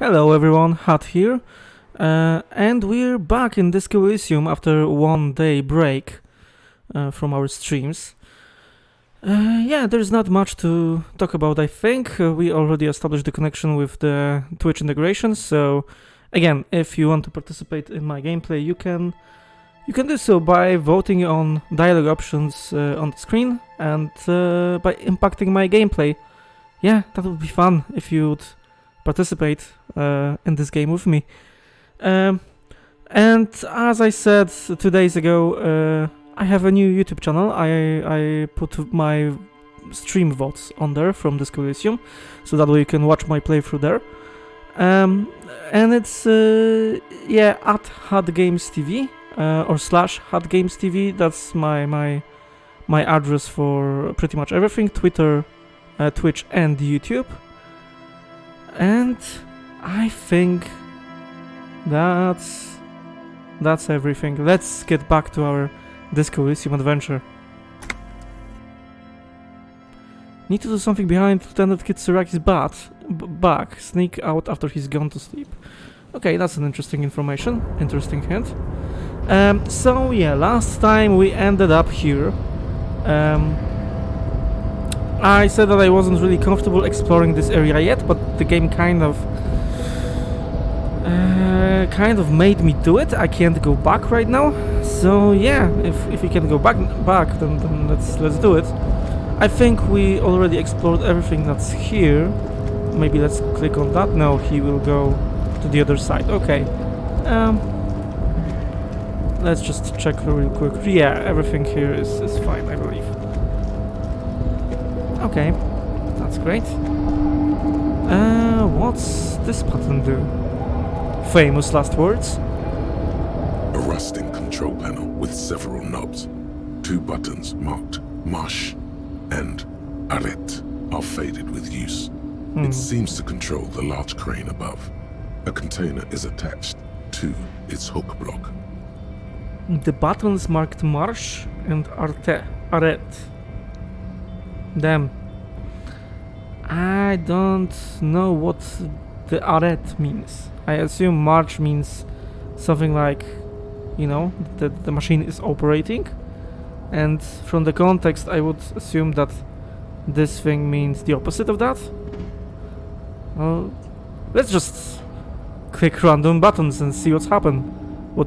Hello everyone, Had here, and we're back in Disco Elysium after 1 day break from our streams. Yeah, there's not much to talk about, I think. We already established the connection with the Twitch integration, so again, if you want to participate in my gameplay, you can do so by voting on dialogue options on the screen and by impacting my gameplay. Yeah, that would be fun if you'd participate in this game with me. And as I said 2 days ago, I have a new YouTube channel. I put my stream votes on there from Disco Elysium, so that way you can watch my playthrough there. And it's at HadGamesTV or /HadGamesTV. That's my address for pretty much everything: Twitter, Twitch, and YouTube. And I think that's everything. Let's get back to our Disco Elysium adventure. Need to do something behind Lieutenant Kitsuraki's back. Sneak out after he's gone to sleep. Okay, that's an interesting information. Interesting hint. So yeah, last time we ended up here. I said that I wasn't really comfortable exploring this area yet, but the game kind of made me do it. I can't go back right now, so yeah, if we can go back, then let's do it. I think we already explored everything that's here. Maybe let's click on that. No, he will go to the other side. Okay. Let's just check real quick. Yeah, everything here is fine, I believe. Okay, that's great. What's this button do? Famous last words. A rusting control panel with several knobs. 2 buttons marked Marsh and Arrête are faded with use. It seems to control the large crane above. A container is attached to its hook block. The buttons marked Marsh and Arrête. Damn. I don't know what the arrête means. I assume march means something like, you know, that the machine is operating. And from the context, I would assume that this thing means the opposite of that. Well, let's just click random buttons and see what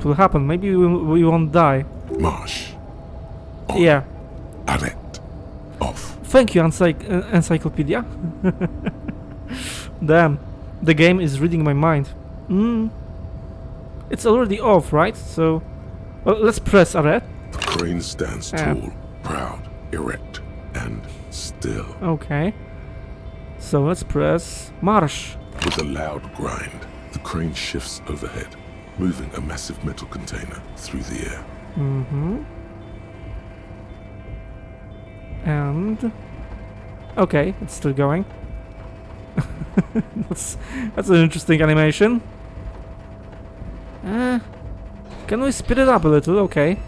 will happen. Maybe we won't die. Marsh. On. Yeah. Arrête. Off. Thank you, encyclopedia. Damn, the game is reading my mind. It's already off, right? So, well, let's press Arrête. The crane stands tall, proud, erect, and still. Okay. So let's press Marsh. With a loud grind, the crane shifts overhead, moving a massive metal container through the air. And okay, it's still going. that's an interesting animation. Can we speed it up a little? Okay.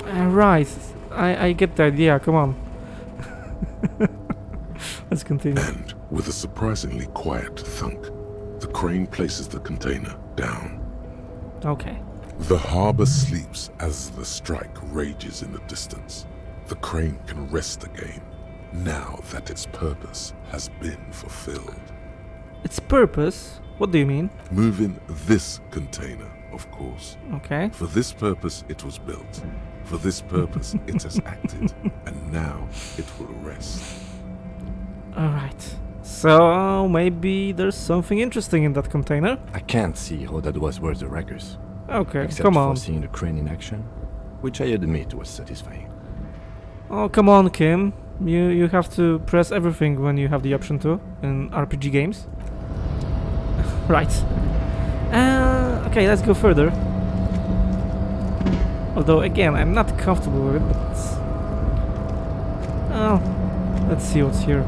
Right, I get the idea. Come on. Let's continue. And with a surprisingly quiet thunk, the crane places the container down. Okay. The harbor sleeps as the strike rages in the distance. The crane can rest again, now that its purpose has been fulfilled. Its purpose? What do you mean? Moving this container, of course. Okay. For this purpose it was built. For this purpose it has acted. And now it will rest. Alright. So maybe there's something interesting in that container? I can't see how that was worth the wreckers. Okay, except come on. for seeing the crane in action, which I admit was satisfying. Oh, come on, Kim. You have to press everything when you have the option to in RPG games. Right. Okay, let's go further. Although, again, I'm not comfortable with it, but... Oh, let's see what's here.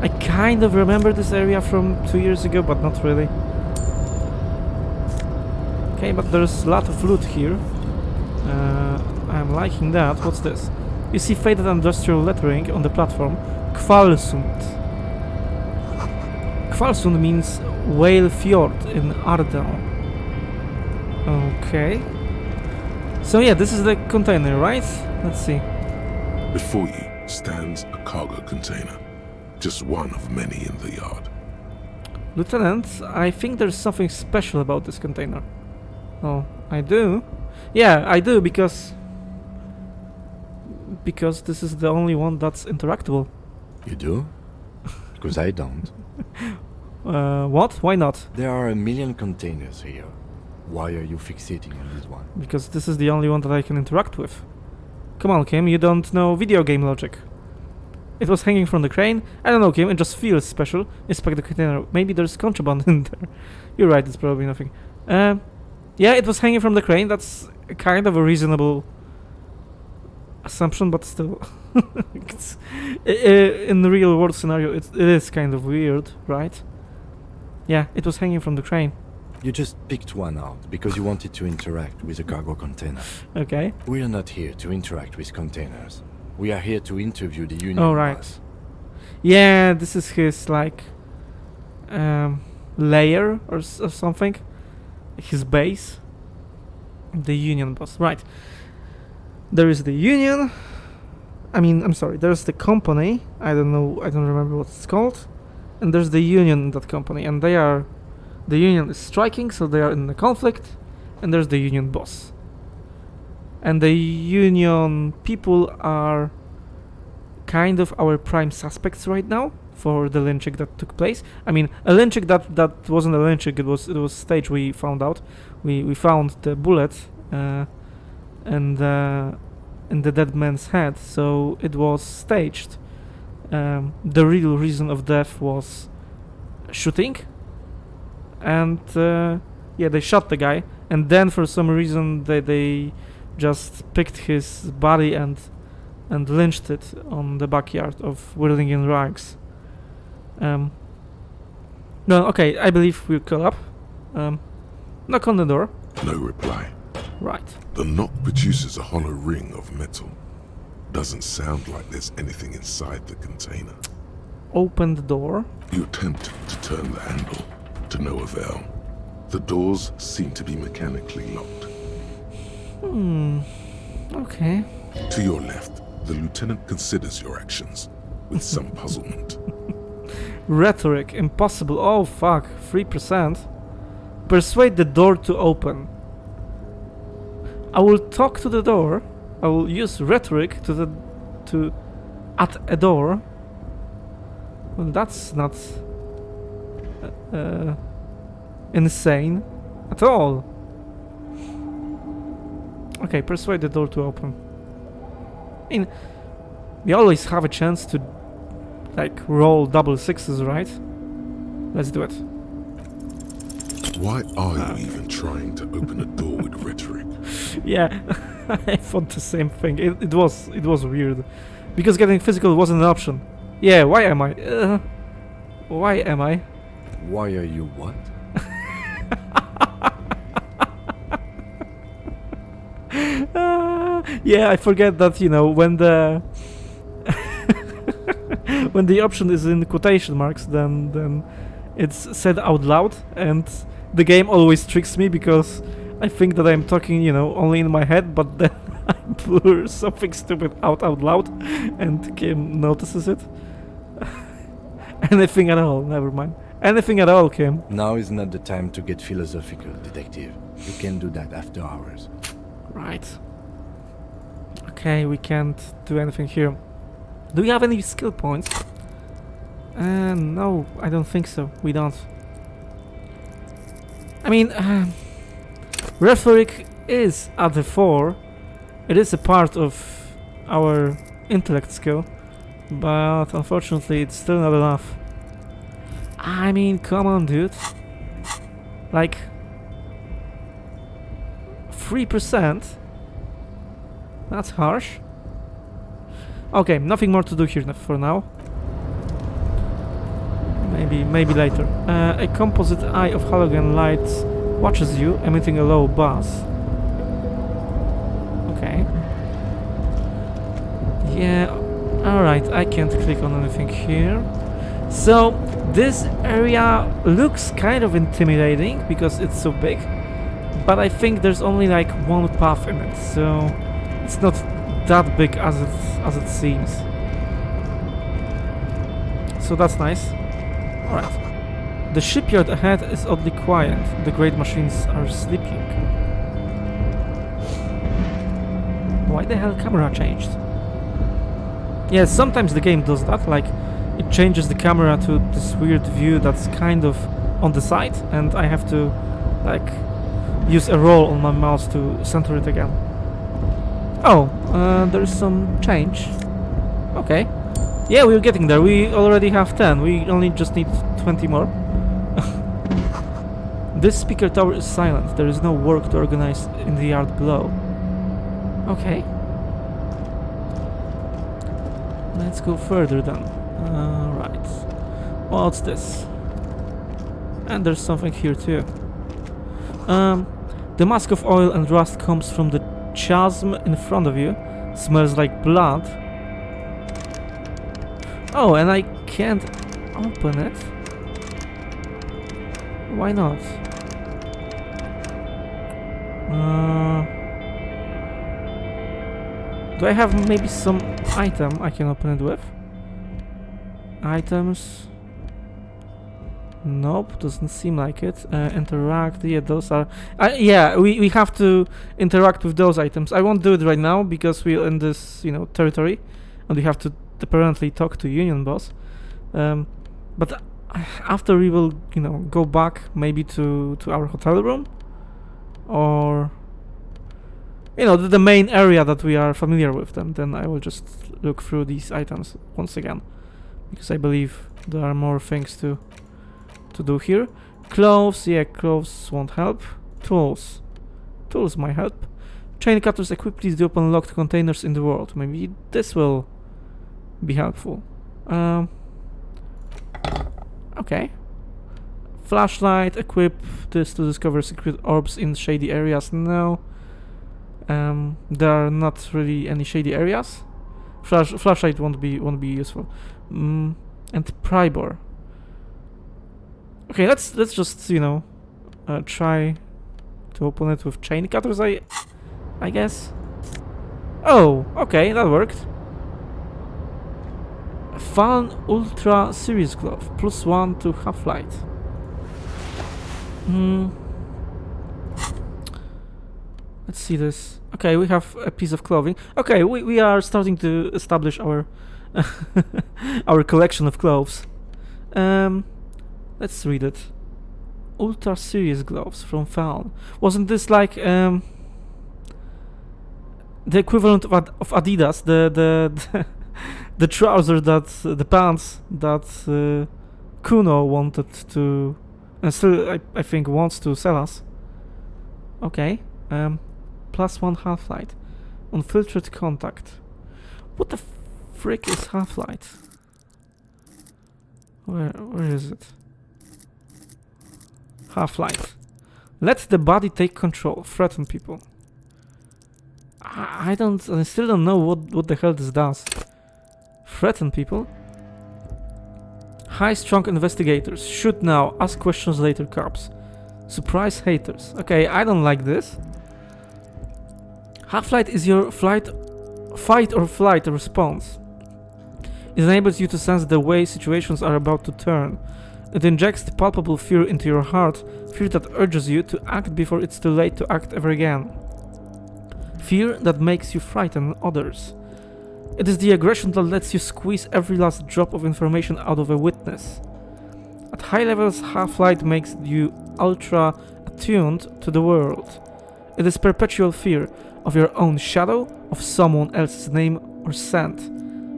I kind of remember this area from 2 years ago, but not really. Okay, but there's a lot of loot here. I'm liking that. What's this? You see faded industrial lettering on the platform. Kvalsund. Kvalsund means whale fjord in Ardal. Okay. So yeah, this is the container, right? Let's see. Before you stands a cargo container, just one of many in the yard. Lieutenant, I think there's something special about this container. Oh, I do? Yeah, I do, because this is the only one that's interactable. You do? Because I don't. What? Why not? There are a million containers here. Why are you fixating on this one? Because this is the only one that I can interact with. Come on, Kim, you don't know video game logic. It was hanging from the crane. I don't know, Kim, it just feels special. Inspect the container. Maybe there's contraband in there. You're right, it's probably nothing. Yeah, it was hanging from the crane. That's kind of a reasonable assumption, but still. In the real world scenario, it is kind of weird, right? Yeah, it was hanging from the crane. You just picked one out because you wanted to interact with a cargo container. Okay. We are not here to interact with containers. We are here to interview the Union Oh, right. boss. Yeah, this is his, like, layer or something. His base. The Union boss. Right. There is the Union. I mean, I'm sorry, there's the company. I don't know, I don't remember what it's called. And there's the Union in that company. And they are... The Union is striking, so they are in a conflict. And there's the Union boss. And the Union people are kind of our prime suspects right now for the lynching that took place. I mean, a lynching that wasn't a lynching, it was staged, we found out. We found the bullet in the dead man's head, so it was staged. The real reason of death was shooting. And yeah, they shot the guy, and then for some reason they just picked his body and lynched it on the backyard of Whirling Rags. No, okay, I believe we'll call up. Knock on the door. No reply. Right. The knock produces a hollow ring of metal. Doesn't sound like there's anything inside the container. Open the door. You attempt to turn the handle, to no avail. The doors seem to be mechanically locked. Okay. To your left, the lieutenant considers your actions with some puzzlement. Rhetoric, impossible. Oh fuck, 3%. Persuade the door to open. I will talk to the door. I will use rhetoric to at a door. Well, that's not insane at all. Okay, persuade the door to open. I mean, we always have a chance to, like, roll double sixes, right? Let's do it. Why are you even trying to open a door with rhetoric? Yeah, I thought the same thing. It was weird, because getting physical wasn't an option. Yeah, why am I? Why am I? Why are you what? Yeah, I forget that, you know, when the when the option is in quotation marks, then it's said out loud, and the game always tricks me because I think that I'm talking, you know, only in my head, but then I blur something stupid out loud, and Kim notices it. Anything at all, never mind. Anything at all, Kim. Now is not the time to get philosophical, detective. You can do that after hours. Right. Okay, we can't do anything here. Do we have any skill points? No, I don't think so. We don't. I mean, rhetoric is at the 4. It is a part of our intellect skill, but unfortunately it's still not enough. I mean, come on, dude. Like, 3%? That's harsh. Okay, nothing more to do here for now. Maybe later. A composite eye of halogen light watches you, emitting a low buzz. Okay. Yeah, Alright, I can't click on anything here. So, this area looks kind of intimidating because it's so big. But I think there's only like one path in it, so it's not that big as it seems. So that's nice. Alright. The shipyard ahead is oddly quiet. The great machines are sleeping. Why the hell camera changed? Yeah, sometimes the game does that, like it changes the camera to this weird view that's kind of on the side, and I have to like use a roll on my mouse to center it again. Oh, there's some change. Okay. Yeah, we're getting there. We already have 10. We only just need 20 more. This speaker tower is silent. There is no work to organize in the yard below. Okay. Let's go further then. Right. What's this? And there's something here too. The mask of oil and rust comes from the chasm in front of you. Smells like blood. Oh, and I can't open it. Why not? Do I have maybe some item I can open it with? Items? Nope, doesn't seem like it. Interact, yeah, those are... yeah, we have to interact with those items. I won't do it right now because we're in this, you know, territory. And we have to apparently talk to Union Boss. But after we will, you know, go back maybe to our hotel room. Or... you know, the main area that we are familiar with, then I will just look through these items once again. Because I believe there are more things to do here. Clothes, yeah, clothes won't help. Tools. Tools might help. Chain cutters equipped these to open locked containers in the world. Maybe this will be helpful. Okay. Flashlight, equip this to discover secret orbs in shady areas. No. There are not really any shady areas. Flashlight won't be useful. And Prybor. Okay, let's just, you know, try to open it with chain cutters. I guess. Oh, okay, that worked. Fallen Ultra Series Glove, +1 to Half-Light. Let's see this. Okay, we have a piece of clothing. Okay, we are starting to establish our our collection of clothes. Let's read it. Ultra Series Gloves from Fallen. Wasn't this like the equivalent of Adidas? The trousers the pants that Kuno wanted to, and still I think wants to sell us. Okay. +1 Half-Light. Unfiltered contact. What the frick is Half-Light? Where is it? Half-Light. Let the body take control. Threaten people. I still don't know what the hell this does. Threaten people? High-strung investigators. Shoot now. Ask questions later, cops. Surprise haters. Okay, I don't like this. Half-Light is your fight or flight response. It enables you to sense the way situations are about to turn. It injects the palpable fear into your heart, fear that urges you to act before it's too late to act ever again. Fear that makes you frighten others. It is the aggression that lets you squeeze every last drop of information out of a witness. At high levels, Half-Light makes you ultra attuned to the world. It is perpetual fear of your own shadow, of someone else's name or scent.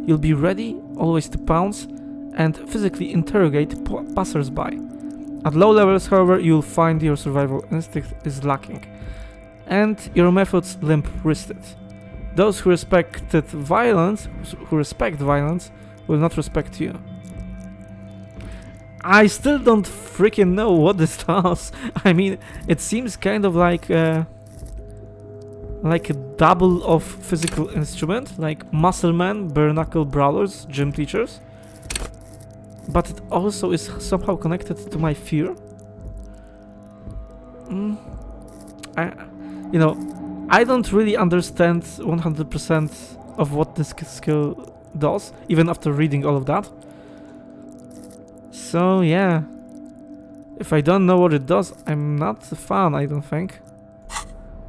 You'll be ready, always to pounce, and physically interrogate passers-by. At low levels, however, you'll find your survival instinct is lacking, and your methods limp-wristed. Those who respect violence will not respect you. I still don't freaking know what this does. I mean, it seems kind of like a double of physical instrument, like muscle men, bare knuckle brawlers, gym teachers. But it also is somehow connected to my fear. I don't really understand 100% of what this skill does, even after reading all of that. So yeah, if I don't know what it does, I'm not a fan, I don't think.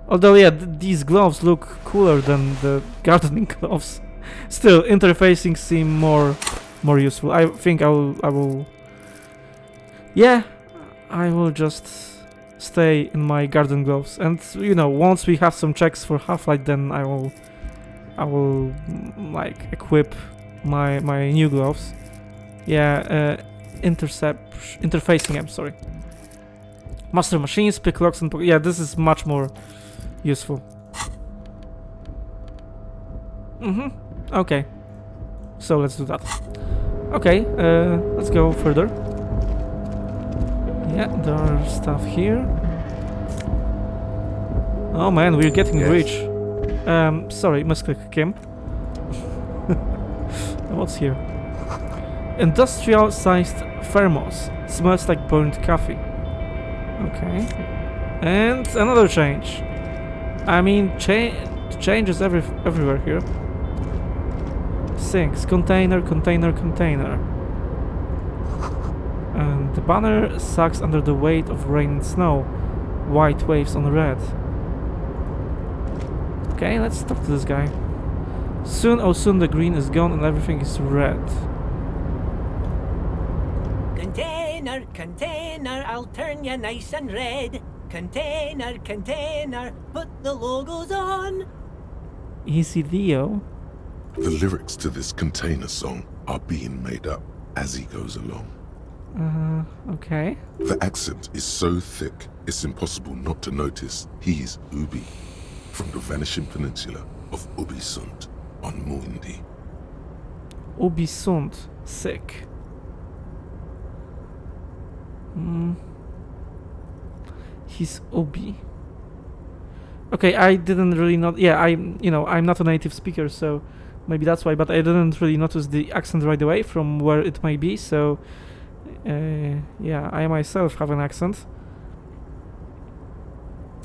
Although yeah, these gloves look cooler than the gardening gloves. Still, interfacing seem more useful. I think I will. Yeah, I will just stay in my garden gloves, and you know, once we have some checks for Half-Life, then I will like equip my new gloves. Yeah, interfacing. I'm sorry. Master machines, pick locks, and yeah, this is much more useful. Okay, so let's do that. Okay, let's go further. Yeah, there are stuff here. Oh man, we're getting rich. Sorry, misclick Kim. What's here? Industrial-sized thermos. Smells like burnt coffee. Okay. And another change. I mean, changes everywhere here. Sinks. Container. And the banner sucks under the weight of rain and snow. White waves on red. Okay, let's talk to this guy. Soon the green is gone and everything is red. Container, I'll turn you nice and red. Container, put the logos on. Easy Leo. The lyrics to this container song are being made up as he goes along. Okay. The accent is so thick, it's impossible not to notice he's Ubi, from the vanishing peninsula of Ubisund on Muindi. Ubisund. Sick. He's Obi. Okay, I didn't really know. Yeah, I'm not a native speaker, so maybe that's why. But I didn't really notice the accent right away from where it might be. So, yeah, I myself have an accent.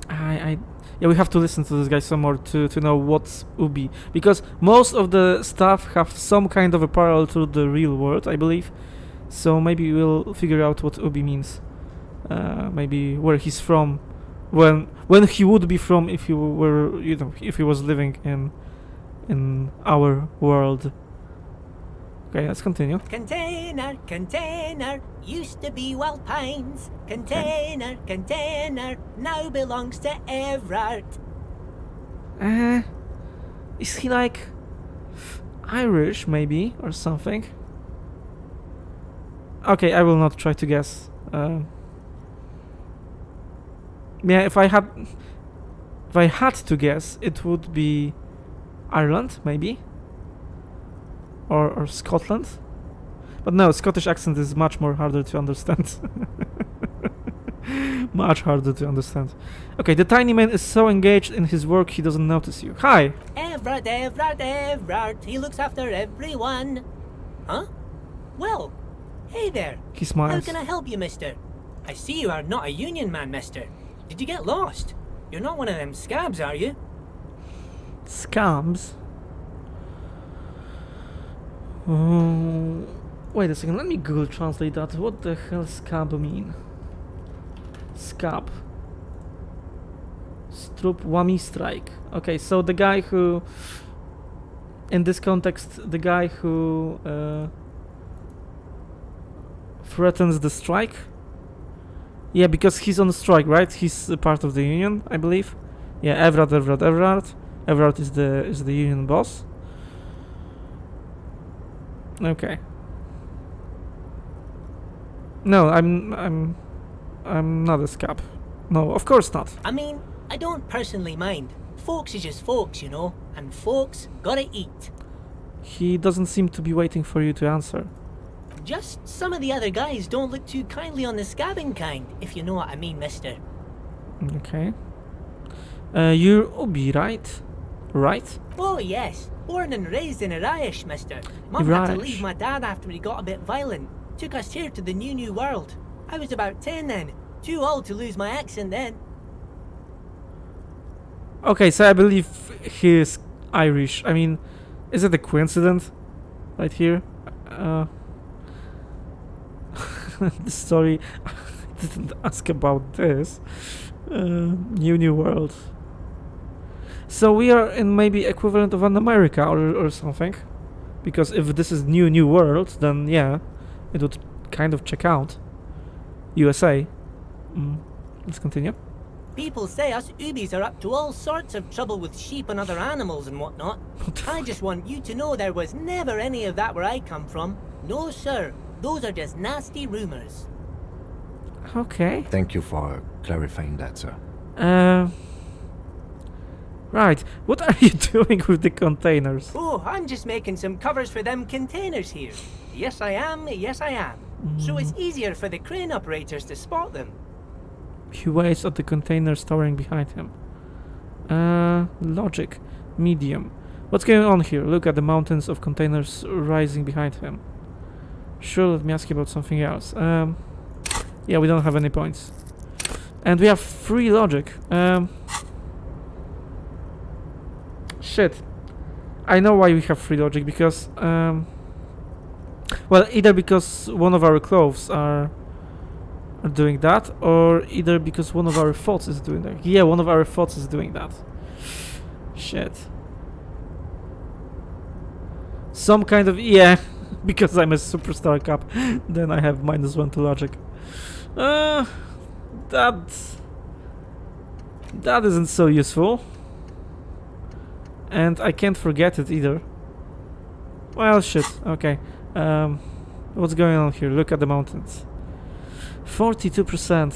Yeah, we have to listen to this guy some more to know what's Ubi, because most of the stuff have some kind of a parallel to the real world, I believe. So maybe we'll figure out what Ubi means. Maybe where he's from, when he would be from if he were, if he was living in our world. Okay, let's continue. Container, used to be Wild Pines. Container, now belongs to Everard. Is he like Irish maybe or something? Okay, I will not try to guess. Yeah, if I had to guess, it would be Ireland maybe. Or Scotland. But no, Scottish accent is much more harder to understand. Much harder to understand. Okay, the tiny man is so engaged in his work he doesn't notice you. Hi! Everard, he looks after everyone. Huh? Well, hey there. He smiles. How can I help you, mister? I see you are not a union man, mister. Did you get lost? You're not one of them scabs, are you? Scabs? Wait a second, let me Google translate that. What the hell scab mean? Scab. Strup Wami strike. Okay, so the guy who... In this context, the guy who threatens the strike? Yeah, because he's on strike, right? He's a part of the union, I believe. Yeah, Everard. Everard is the union boss. Okay. No, I'm not a scab. No, of course not. I mean, I don't personally mind. Folks is just folks, you know, and folks gotta eat. He doesn't seem to be waiting for you to answer. Just some of the other guys don't look too kindly on the scabbing kind, if you know what I mean, mister. Okay. You're Obi, right? right? Oh, yes. Born and raised in Irish, mister. Mum had to Irish. leave my dad after he got a bit violent. Took us here to the new world. I was about 10 then. Too old to lose my accent then. Okay, so I believe he is Irish. I mean, is it a coincidence? Right here? The story... I didn't ask about this. New world. So we are in maybe equivalent of an America or something. Because if this is new world, then yeah, it would kind of check out. USA. Let's continue. People say us Ubis are up to all sorts of trouble with sheep and other animals and whatnot. I just want you to know there was never any of that where I come from. No, sir. Those are just nasty rumors. Okay. Thank you for clarifying that, sir. Right. What are you doing with the containers? Oh, I'm just making some covers for them containers here. Yes, I am. Yes, I am. So it's easier for the crane operators to spot them. He waits at the containers towering behind him. Logic. Medium. What's going on here? Look at the mountains of containers rising behind him. Sure, let me ask you about something else. Yeah, we don't have any points. And we have free logic. Shit. I know why we have free logic, because... well, either because one of our clothes are doing that, or either because one of our thoughts is doing that. Yeah, one of our thoughts is doing that. Shit. Some kind of... yeah, because I'm a superstar cap, then I have -1 to logic. That isn't so useful. And I can't forget it either. Well, shit, okay. What's going on here? Look at the mountains. 42%.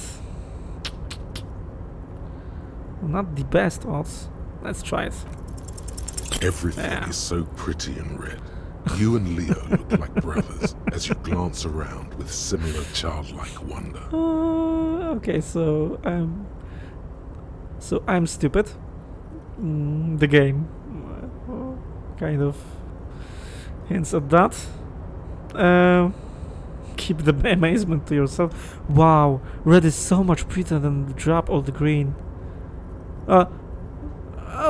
Not the best odds. Let's try it. Everything is so pretty and red. You and Leo look like brothers as you glance around with similar childlike wonder. Okay, so I'm stupid. The game kind of hints at that. Keep the amazement to yourself. Wow, red is so much prettier than the drop all the green.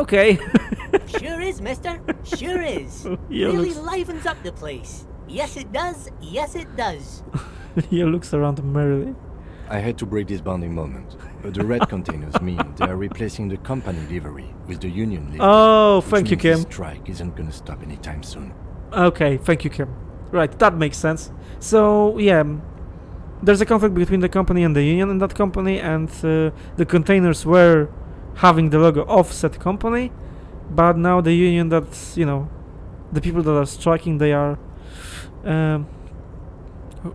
Okay. Sure is, mister. Sure is. Yeah, really looks- livens up the place. Yes, it does. Yes, it does. He looks around merrily. I had to break this bonding moment, but the red containers mean they are replacing the company livery with the union livery. Oh, which thank you, means the Kim. strike isn't gonna stop anytime soon. Okay, thank you, Kim. Right, that makes sense. So, yeah, there's a conflict between the company and the union in that company, and the containers were having the logo of said company, but now the union that's, you know, the people that are striking, they are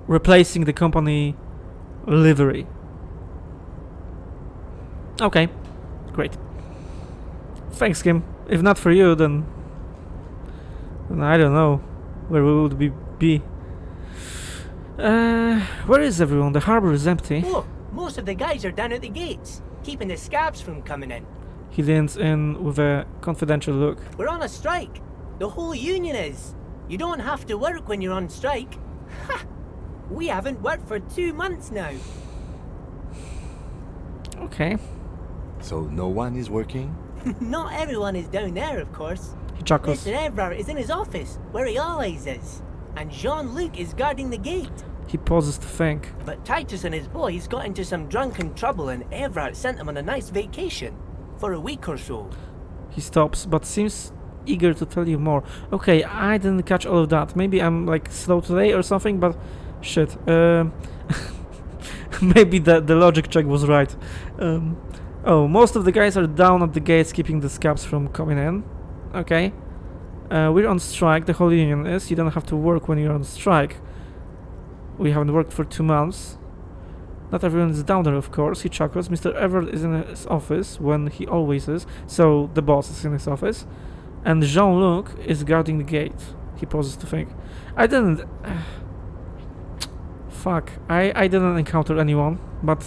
replacing the company livery. Okay, great. Thanks, Kim. If not for you, then I don't know where we would be. Where is everyone? The harbor is empty. Oh, most of the guys are down at the gates, keeping the scabs from coming in. He leans in with a confidential look. We're on a strike. The whole union is. You don't have to work when you're on strike. Ha! We haven't worked for 2 months now. Okay. So no one is working? Not everyone is down there, of course. He chuckles. Mr. Evrard is in his office, where he always is. And Jean-Luc is guarding the gate. He pauses to think. But Titus and his boys got into some drunken trouble and Evrard sent them on a nice vacation. For a week or so. He stops, but seems eager to tell you more. Okay, I didn't catch all of that. Maybe I'm like slow today or something, but shit. Maybe the logic check was right. Oh, most of the guys are down at the gates keeping the scabs from coming in. Okay. We're on strike, the whole union is. You don't have to work when you're on strike. We haven't worked for 2 months. Not everyone is down there, of course. He chuckles. Mr. Everett is in his office, when he always is. So the boss is in his office. And Jean-Luc is guarding the gate. He pauses to think. I didn't... fuck. I didn't encounter anyone, but...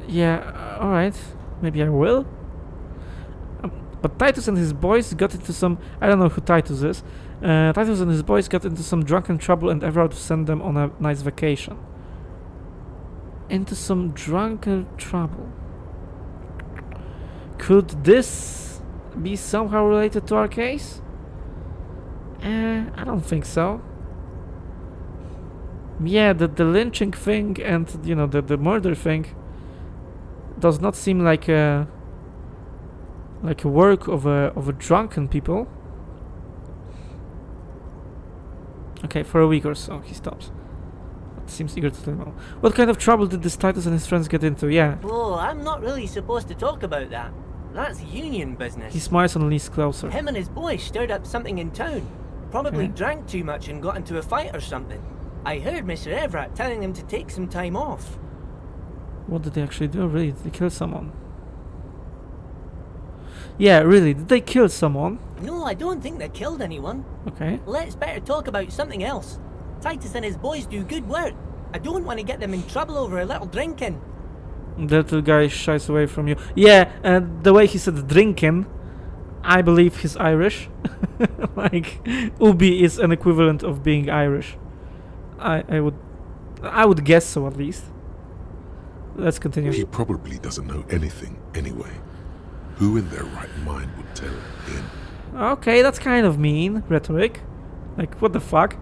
yeah, alright. Maybe I will? But Titus and his boys got into some... I don't know who Titus is. Titus and his boys got into some drunken trouble and Everard sent them on a nice vacation. Into some drunken trouble. Could this be somehow related to our case? I don't think so. Yeah, the lynching thing and, you know, the murder thing does not seem like a work of a drunken people. Okay, for a week or so he stops. That seems eager to tell him. What kind of trouble did this Titus and his friends get into? Yeah. Oh, I'm not really supposed to talk about that. That's union business. He smiles and leans closer. Him and his boys stirred up something in town. Probably Okay. drank too much and got into a fight or something. I heard Mr. Everett telling them to take some time off. What did they actually do? Really? Did they kill someone? Yeah, really? Did they kill someone? No, I don't think they killed anyone. Okay. Let's better talk about something else. Titus and his boys do good work. I don't want to get them in trouble over a little drinking. The little guy shies away from you. Yeah, and the way he said drinking, I believe he's Irish. Like, Ubi is an equivalent of being Irish. I would guess so, at least. Let's continue. He probably doesn't know anything anyway. Who in their right mind would tell him? Okay, that's kind of mean rhetoric. Like, what the fuck?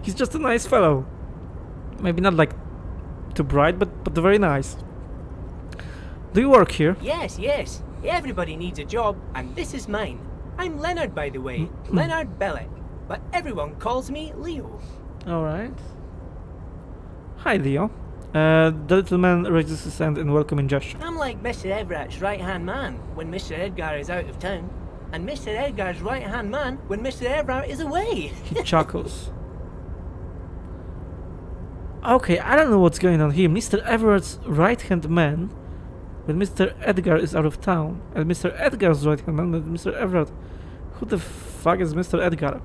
He's just a nice fellow. Maybe not like too bright, but very nice. Do you work here? Yes, yes. Everybody needs a job, and this is mine. I'm Leonard, by the way. Leonard Bellick. But everyone calls me Leo. Alright. Hi, Leo. The little man raises his hand in welcoming gesture. I'm like Mr. Everett's right-hand man when Mr. Edgar is out of town, and Mr. Edgar's right-hand man when Mr. Everett is away. He chuckles. Okay, I don't know what's going on here. Mr. Everett's right-hand man when Mr. Edgar is out of town, and Mr. Edgar's right-hand man when Mr. Everett. Who the fuck is Mr. Edgar?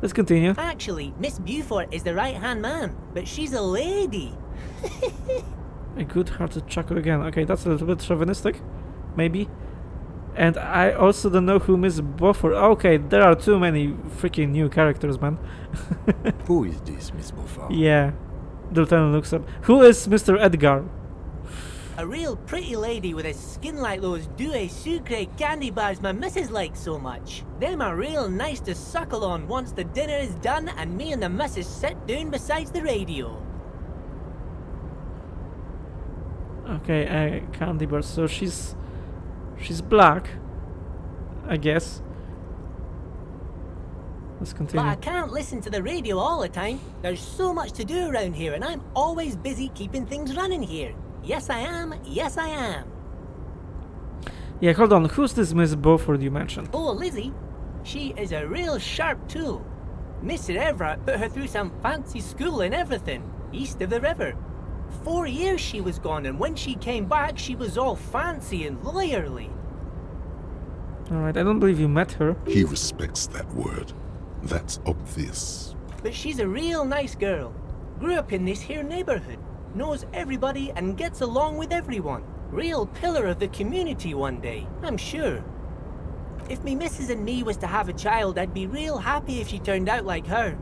Let's continue. Actually, Miss Beaufort is the right-hand man, but she's a lady. A good-hearted chuckle again. Okay, that's a little bit chauvinistic, maybe. And I also don't know who Miss Beaufort. Okay, there are too many freaking new characters, man. Who is this, Miss Beaufort? Yeah. The lieutenant looks up. Who is Mr. Edgar? A real pretty lady with a skin like those Douai Sucre candy bars my missus likes so much. Them are real nice to suckle on once the dinner is done and me and the missus sit down beside the radio. Okay, candy bar. So she's black, I guess. Let's But continue. I can't listen to the radio all the time. There's so much to do around here and I'm always busy keeping things running here. Yes, I am. Yes, I am. Yeah, hold on. Who's this Miss Beaufort you mentioned? Oh, Lizzie. She is a real sharp tool. Mr. Everett put her through some fancy school and everything, east of the river. 4 years she was gone, and when she came back, she was all fancy and lawyerly. Alright, I don't believe you met her. He respects that word. That's obvious. But she's a real nice girl. Grew up in this here neighborhood. Knows everybody and gets along with everyone. Real pillar of the community one day, I'm sure. If me missus and me was to have a child, I'd be real happy if she turned out like her.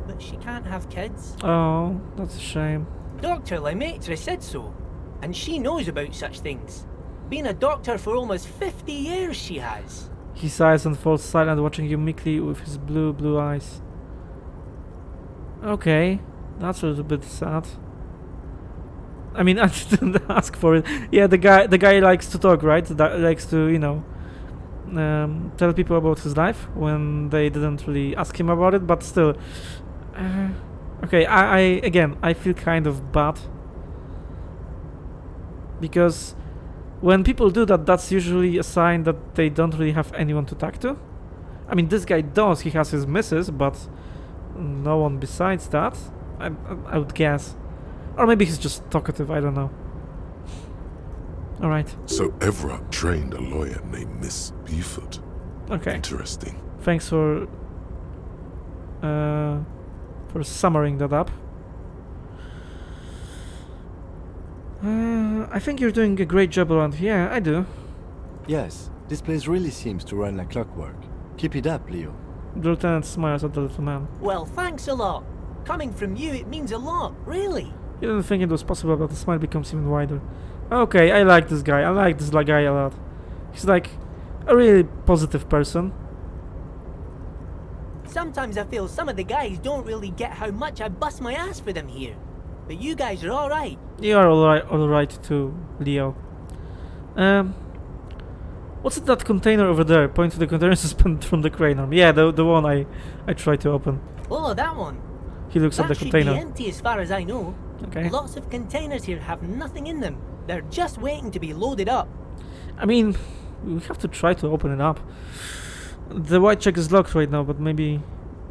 But she can't have kids. Oh, that's a shame. Dr. Lemaitre said so, and she knows about such things. Been a doctor for almost 50 years she has. He sighs and falls silent, watching you meekly with his blue eyes. Okay, that's a little bit sad. I mean, I didn't ask for it. Yeah, the guy likes to talk, right? That likes to, you know, tell people about his life when they didn't really ask him about it. But still, okay. I feel kind of bad because when people do that, that's usually a sign that they don't really have anyone to talk to. I mean, this guy does. He has his missus, but no one besides that. I would guess. Or maybe he's just talkative, I don't know. Alright, So Everett trained a lawyer named Miss Beaufort. okay. Interesting. Thanks for summing that up. I think you're doing a great job around here. Yeah, I do. Yes, this place really seems to run like clockwork. Keep it up, Leo. The lieutenant smiles at the little man. Well, thanks a lot. Coming from you, it means a lot, really. He didn't think it was possible, but the smile becomes even wider. Okay, I like this guy. I like this guy a lot. He's like a really positive person. Sometimes I feel some of the guys don't really get how much I bust my ass for them here. But you guys are alright. You are alright too, Leo. What's in that container over there? Point to the container suspended from the crane arm. Yeah, the one I tried to open. Oh, that one. He looks at the That should container. be empty as far as I know. Okay. Lots of containers here have nothing in them. They're just waiting to be loaded up. I mean, we have to try to open it up. The white check is locked right now, but maybe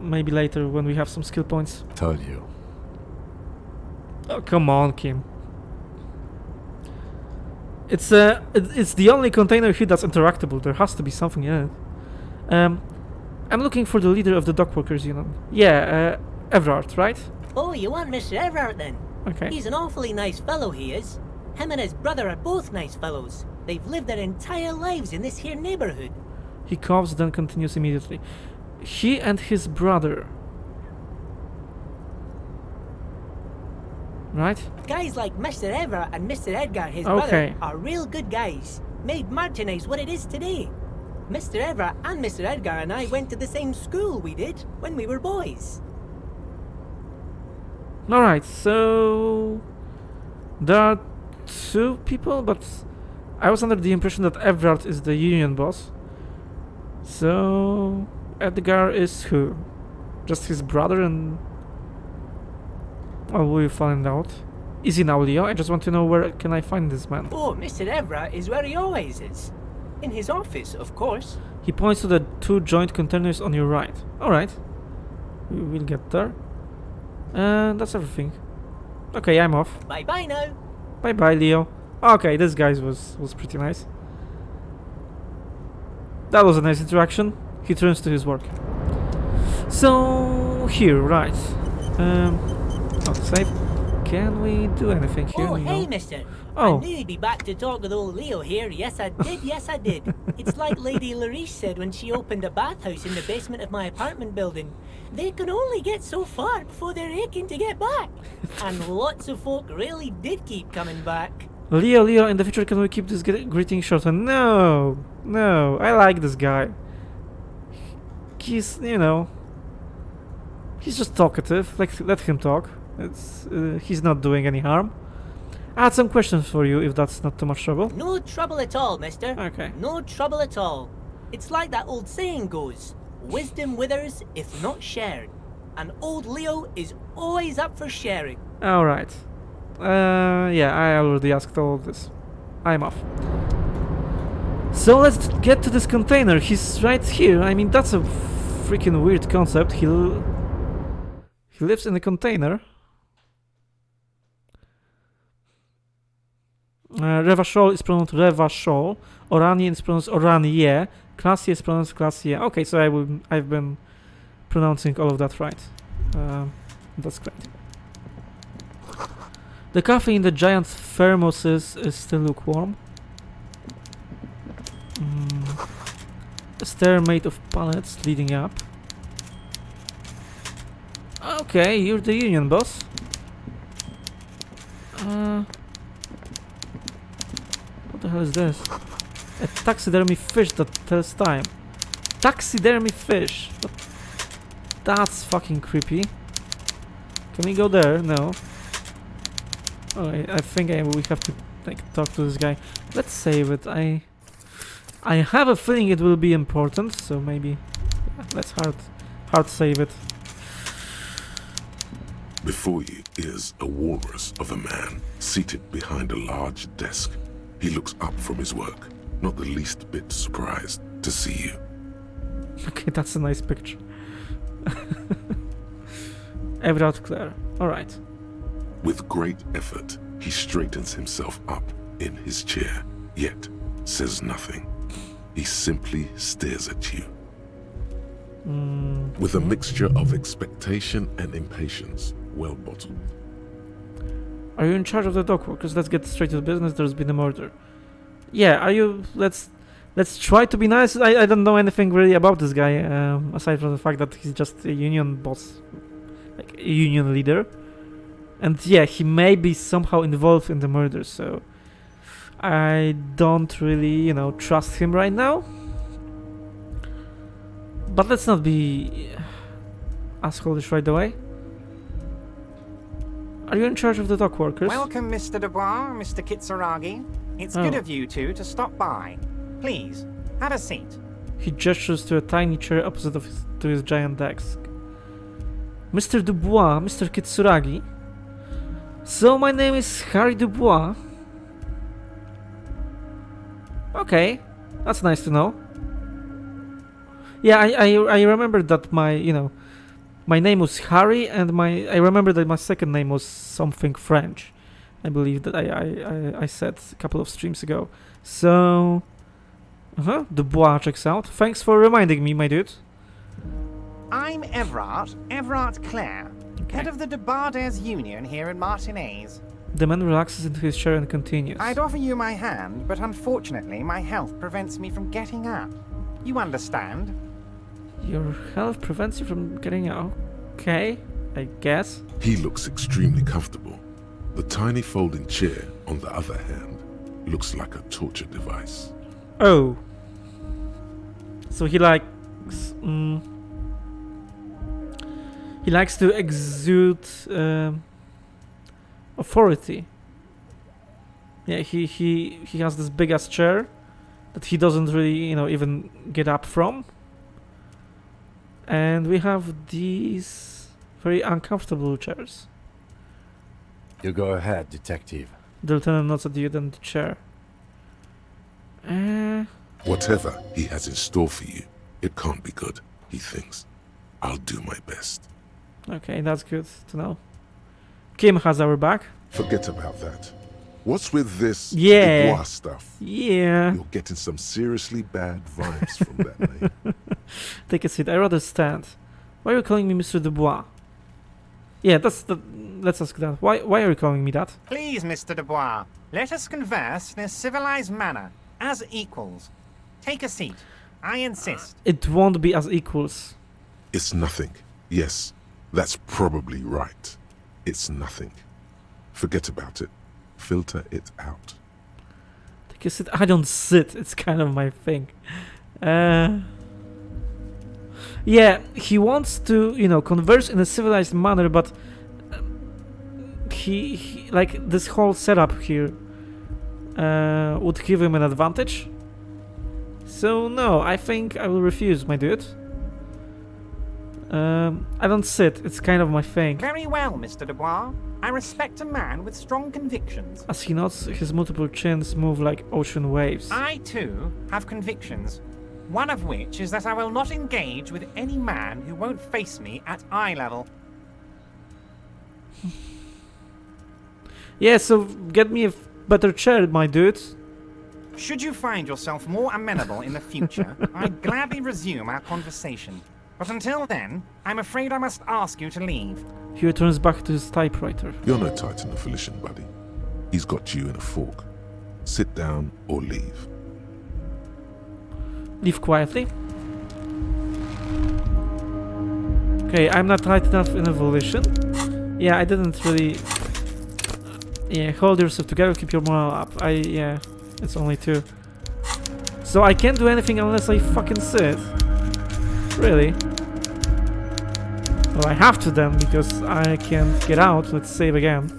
later when we have some skill points. Told you. Oh, come on, Kim. It's the only container here that's interactable. There has to be something in it. I'm looking for the leader of the dockworkers union. Yeah, Everard, right? Oh, you want Mr. Everard then? Okay. He's an awfully nice fellow, he is. Him and his brother are both nice fellows. They've lived their entire lives in this here neighborhood. He coughs, then continues immediately. He and his brother. Right? Guys like Mr. Everard and Mr. Edgar, his Okay. brother, are real good guys. Made Martinez what it is today. Mr. Everard and Mr. Edgar and I went to the same school we did when we were boys. Alright, so there are two people, but I was under the impression that Everard is the union boss. So Edgar is who? Just his brother, and well, we'll find out. Is he now Leo? I just want to know where can I find this man. Oh, Mr. Everard is where he always is. In his office, of course. He points to the two joint containers on your right. Alright. We'll get there. And that's everything. Okay, I'm off. Bye-bye now. Bye bye, Leo. Okay, this guy was pretty nice. That was a nice interaction. He turns to his work. So here, right. Not safe. Can we do anything here? Oh, No. hey, mister. Oh. I knew you'd be back to talk with old Leo here. Yes, I did. Yes, I did. It's like Lady Larice said when she opened a bathhouse in the basement of my apartment building. They can only get so far before they're aching to get back. And lots of folk really did keep coming back. Leo, in the future, can we keep this greeting short? No, I like this guy. He's, he's just talkative. Let him talk. He's not doing any harm. I had some questions for you, if that's not too much trouble. No trouble at all, mister. Okay. No trouble at all. It's like that old saying goes, wisdom withers if not shared. And old Leo is always up for sharing. Alright. Yeah, I already asked all of this. I'm off. So let's get to this container. He's right here. I mean, that's a freaking weird concept. He lives in a container. Revachol is pronounced Revachol. Oranie is pronounced Oranie. Classier is pronounced Classier. Okay, so I've been pronouncing all of that right. That's great. The coffee in the giant thermoses is still lukewarm. A stair made of pallets leading up. Okay, you're the union boss. What the hell is this? A taxidermy fish that tells time. Taxidermy fish! That's fucking creepy. Can we go there? No. Oh, I think we have to talk to this guy. Let's save it. I have a feeling it will be important, so maybe let's hard save it. Before you is a walrus of a man seated behind a large desk. He looks up from his work, not the least bit surprised to see you. Okay, that's a nice picture. Everard Clare. Alright. With great effort, he straightens himself up in his chair, yet says nothing. He simply stares at you. With a mixture of expectation and impatience, well bottled. Are you in charge of the dock workers? Let's get straight to the business. There's been a murder. Yeah, are you... Let's Let's try to be nice. I don't know anything really about this guy, aside from the fact that he's just a union boss, like a union leader. And yeah, he may be somehow involved in the murder, so I don't really, trust him right now. But let's not be assholeish right away. Are you in charge of the dock workers? Welcome, Mr. Dubois, Mr. Kitsuragi. It's good of you two to stop by. Please, have a seat. He gestures to a tiny chair opposite to his giant desk. Mr. Dubois, Mr. Kitsuragi. So my name is Harry Dubois. Okay, that's nice to know. Yeah, I remember that my name was Harry, and I remember that my second name was something French. I believe that I said a couple of streams ago. So, Dubois checks out. Thanks for reminding me, my dude. I'm Everard Clare, head of the Debarders Union here in Martinez. The man relaxes into his chair and continues. I'd offer you my hand, but unfortunately my health prevents me from getting up. You understand? Your health prevents you from getting out. Okay, I guess. He looks extremely comfortable. The tiny folding chair, on the other hand, looks like a torture device. Oh. So he likes... he likes to exude authority. Yeah, he has this big ass chair that he doesn't really, even get up from. And we have these very uncomfortable chairs. You go ahead, detective. The lieutenant nods at you and the chair. Whatever he has in store for you, it can't be good, he thinks. I'll do my best. Okay, that's good to know. Kim has our back. Forget about that. What's with this Yeah. Dubois stuff? Yeah. You're getting some seriously bad vibes from that name. Take a seat. I rather stand. Why are you calling me Mr. Dubois? Yeah, let's ask that. Why are you calling me that? Please, Mr. Dubois, let us converse in a civilized manner, as equals. Take a seat. I insist. It won't be as equals. It's nothing. Yes, that's probably right. It's nothing. Forget about it. Filter it out. Take a seat. I don't sit. It's kind of my thing. Yeah, he wants to, converse in a civilized manner, but he like this whole setup here would give him an advantage. So no, I think I will refuse, my dude. I don't sit. It's kind of my thing. Very well, Mr. Dubois. I respect a man with strong convictions. As he nods, his multiple chins move like ocean waves. I, too, have convictions. One of which is that I will not engage with any man who won't face me at eye level. Yeah, so get me a better chair, my dude. Should you find yourself more amenable in the future, I'd gladly resume our conversation. But until then, I'm afraid I must ask you to leave. He returns back to his typewriter. You're no Titan of Volition, buddy. He's got you in a fork. Sit down or leave. Leave quietly. Okay, I'm not tight enough in evolution. Yeah, I didn't really... Yeah, hold yourself together, keep your morale up. Yeah, it's only 2. So I can't do anything unless I fucking sit. Really? Well, I have to then, because I can't get out. Let's save again.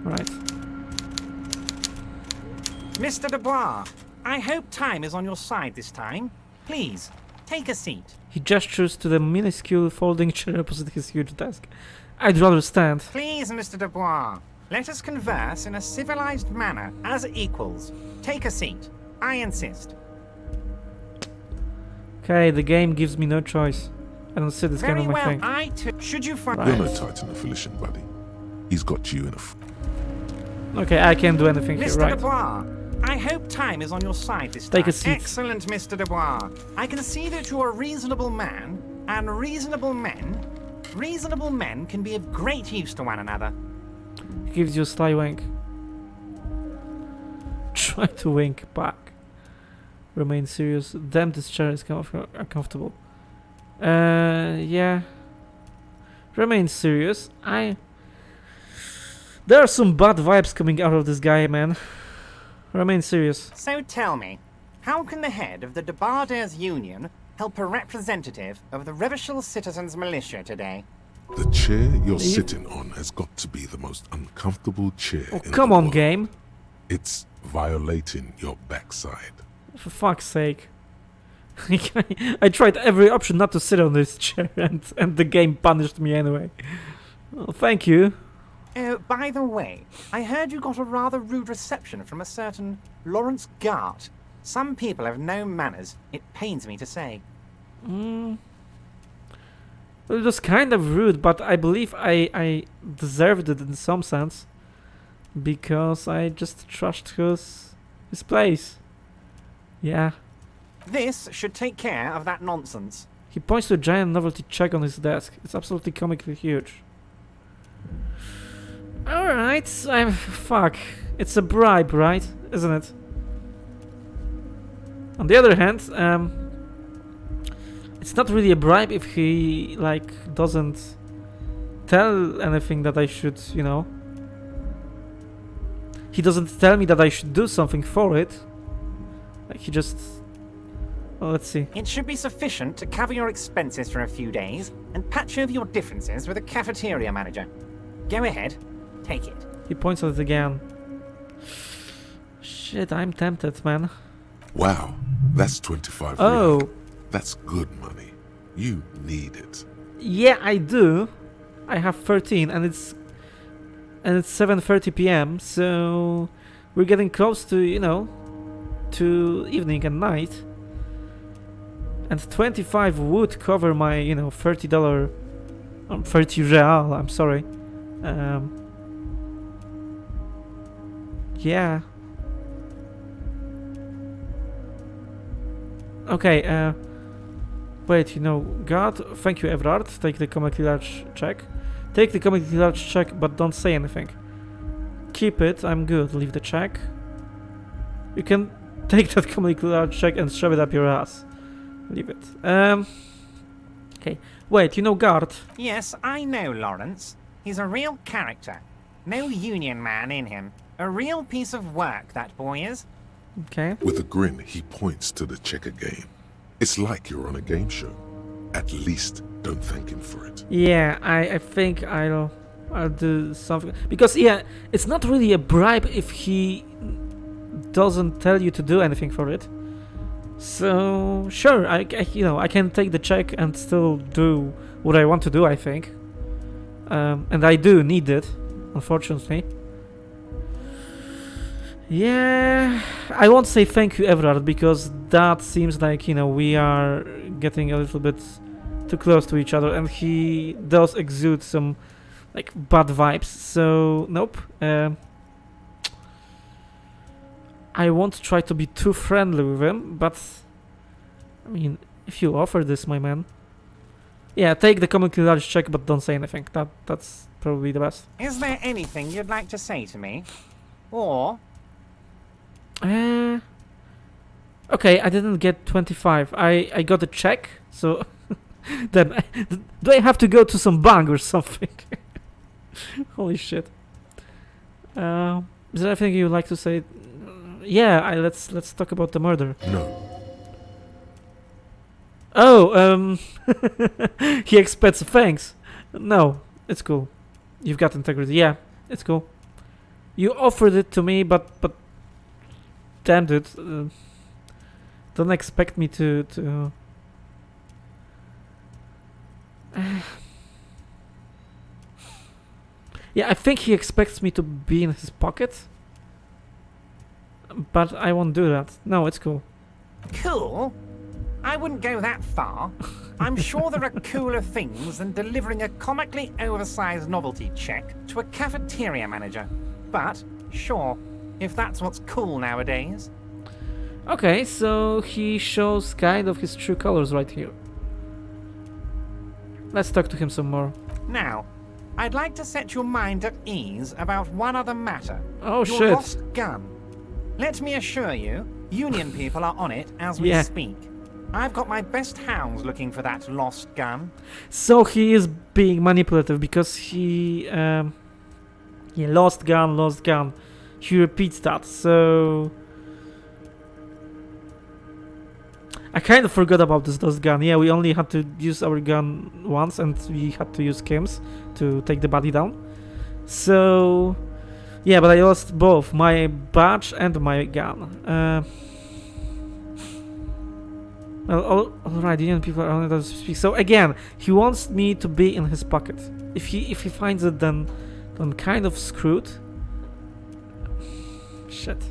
Right. Mr. Dubois, I hope time is on your side this time. Please, take a seat. He gestures to the minuscule folding chair opposite his huge desk. I'd rather stand. Please, Mr. Dubois, let us converse in a civilized manner, as equals. Take a seat. I insist. Okay, the game gives me no choice. I don't sit, it's kind Very of my well, thing. I too. Should you find... You're no Titan of Volition, buddy. He's got you in a... Okay, I can't do anything here, Mr. right? Dubois, I hope time is on your side this Take time. a seat. Excellent, Mr. Dubois. I can see that you're a reasonable man, and reasonable men can be of great use to one another. He gives you a sly wink. Try to wink back. Remain serious. Damn, this chair is uncomfortable. Yeah. Remain serious. There are some bad vibes coming out of this guy, man. Remain serious. So tell me, how can the head of the Debarders Union help a representative of the Revachol Citizens Militia today? The chair you're sitting on has got to be the most uncomfortable chair Oh, in come the on, world. game. It's violating your backside. For fuck's sake. I tried every option not to sit on this chair, and the game punished me anyway. Well, thank you. Oh, by the way, I heard you got a rather rude reception from a certain Lawrence Gart. Some people have no manners, it pains me to say. Well, it was kind of rude, but I believe I deserved it in some sense. Because I just trashed his place. Yeah. This should take care of that nonsense. He points to a giant novelty check on his desk. It's absolutely comically huge. Alright, fuck. It's a bribe, right? Isn't it? On the other hand, it's not really a bribe if he, like, doesn't tell anything that I should, you know. He doesn't tell me that I should do something for it. Like, he just... Well, let's see. It should be sufficient to cover your expenses for a few days and patch over your differences with a cafeteria manager. Go ahead, take it. He points at it again. Shit, I'm tempted, man. Wow, that's 25 Oh, riyal. That's good money. You need it. yeah, I do. I have 13, and it's 7:30 p.m. So we're getting close to, you know, to evening and night. And 25 would cover my, you know, $30, 30 real. I'm sorry. Yeah. Okay. Wait, you know, God, thank you, Everard. Take the comically large check. Take the comically large check, but don't say anything. Keep it. I'm good. Leave the check. You can take that comically large check and shove it up your ass. Leave it. Okay. Wait, you know Guard? Yes, I know Lawrence. He's a real character. No union man in him. A real piece of work, that boy is. Okay. With a grin, he points to the checker game. It's like you're on a game show. At least don't thank him for it. Yeah, I think I'll do something. Because, yeah, it's not really a bribe if he doesn't tell you to do anything for it. So, sure, I can take the check and still do what I want to do, I think. And I do need it, unfortunately. Yeah, I won't say thank you, Everard, because that seems like, you know, we are getting a little bit too close to each other, and he does exude some, like, bad vibes, so, nope. I won't try to be too friendly with him, but, I mean, if you offer this, my man. Yeah, take the comically large check, but don't say anything. That's probably the best. Is there anything you'd like to say to me? Or... Okay, I didn't get 25. I got a check, so... Then, do I have to go to some bank or something? Holy shit. Is there anything you'd like to say? Yeah, let's talk about the murder. No. Oh, he expects thanks. No, it's cool. You've got integrity. Yeah, it's cool. You offered it to me, but damn it, don't expect me to. Yeah, I think he expects me to be in his pocket. But I won't do that. No, it's cool. Cool? I wouldn't go that far. I'm sure there are cooler things than delivering a comically oversized novelty check to a cafeteria manager. But, sure, if that's what's cool nowadays. Okay, so he shows kind of his true colors right here. Let's talk to him some more. Now, I'd like to set your mind at ease about one other matter. Oh, your shit. lost gun. Let me assure you, Union people are on it as we Yeah. speak. I've got my best hounds looking for that lost gun. So he is being manipulative because he lost gun. He repeats that. So I kind of forgot about this lost gun. Yeah, we only had to use our gun once, and we had to use Kim's to take the body down. So yeah, but I lost both my badge and my gun. Well, alright, Union people are on it as we speak. So again, he wants me to be in his pocket. If he finds it, then I'm kind of screwed. Shit.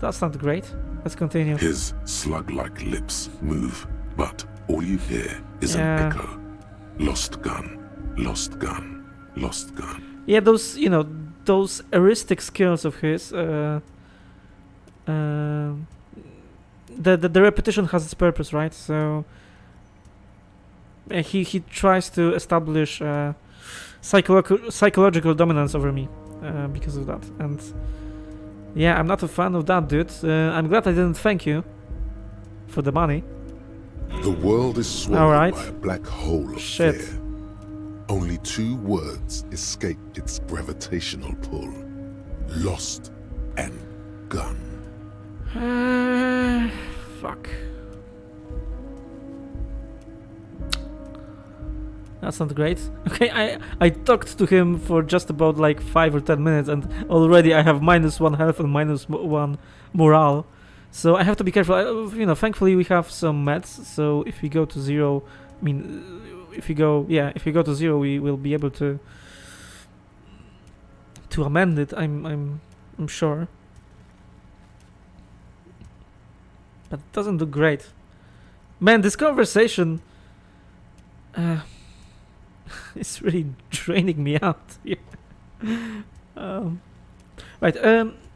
That's not great. Let's continue. His slug-like lips move, but all you hear is Yeah. an echo. Lost gun, lost gun, lost gun. Yeah, those those heuristic skills of his. The repetition has its purpose, right? So he tries to establish psychological dominance over me because of that, and yeah, I'm not a fan of that, dude. I'm glad I didn't thank you for the money. The world is swallowed Alright. by a black hole of Shit. fear. Only 2 words escape its gravitational pull. Lost and gun. Fuck. That's not great. Okay, I talked to him for just about like 5 or 10 minutes, and already I have -1 health and -1 morale. So I have to be careful. Thankfully we have some meds. So if we go to 0, I mean, if we go to 0, we will be able to amend it. I'm sure. But it doesn't look great. Man, this conversation is really draining me out here. Right,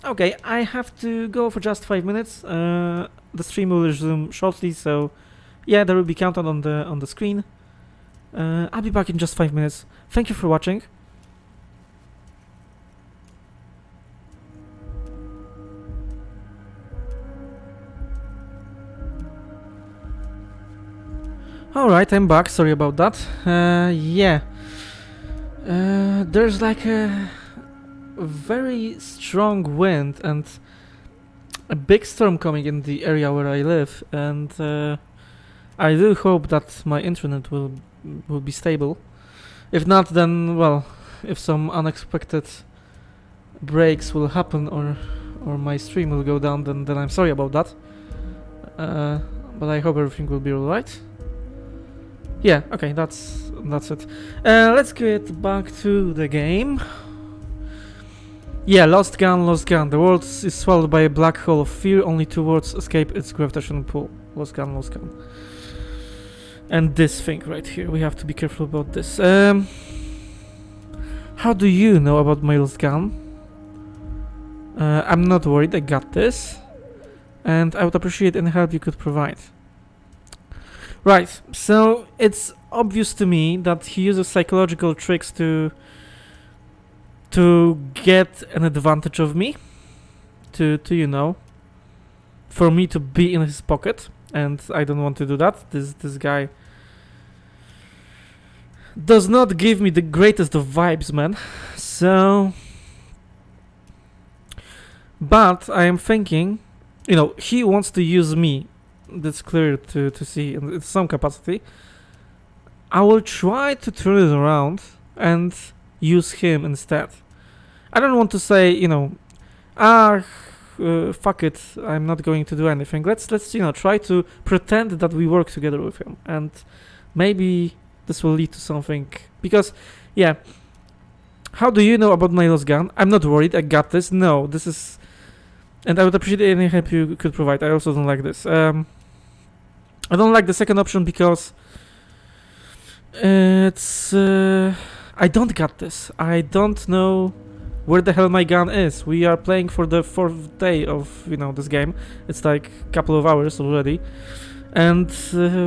okay, I have to go for just 5 minutes. The stream will resume shortly, so yeah, there will be countdown on the screen. I'll be back in just 5 minutes. Thank you for watching. Alright, I'm back. Sorry about that. Yeah. There's like a very strong wind and a big storm coming in the area where I live, and I do hope that my internet will be stable. If not, then well, if some unexpected breaks will happen or my stream will go down, then I'm sorry about that. But I hope everything will be alright. Yeah, okay, that's it. Let's get back to the game. Yeah, lost gun. The world is swallowed by a black hole of fear. Only 2 words escape its gravitational pull. Lost gun. And this thing right here, we have to be careful about this. How do you know about my lost gun? I'm not worried, I got this. And I would appreciate any help you could provide. Right, so it's obvious to me that he uses psychological tricks to get an advantage of me, to for me to be in his pocket, and I don't want to do that. This guy does not give me the greatest of vibes, man. So, but I am thinking, he wants to use me. That's clear to see in some capacity. I will try to turn it around and use him instead. I don't want to say, fuck it, I'm not going to do anything. Let's try to pretend that we work together with him, and maybe this will lead to something. Because, yeah, how do you know about my lost gun? I'm not worried, I got this. No, this is, and I would appreciate any help you could provide. I also don't like this. I don't like the second option because it's I don't got this. I don't know where the hell my gun is. We are playing for the 4th day of this game. It's like a couple of hours already, and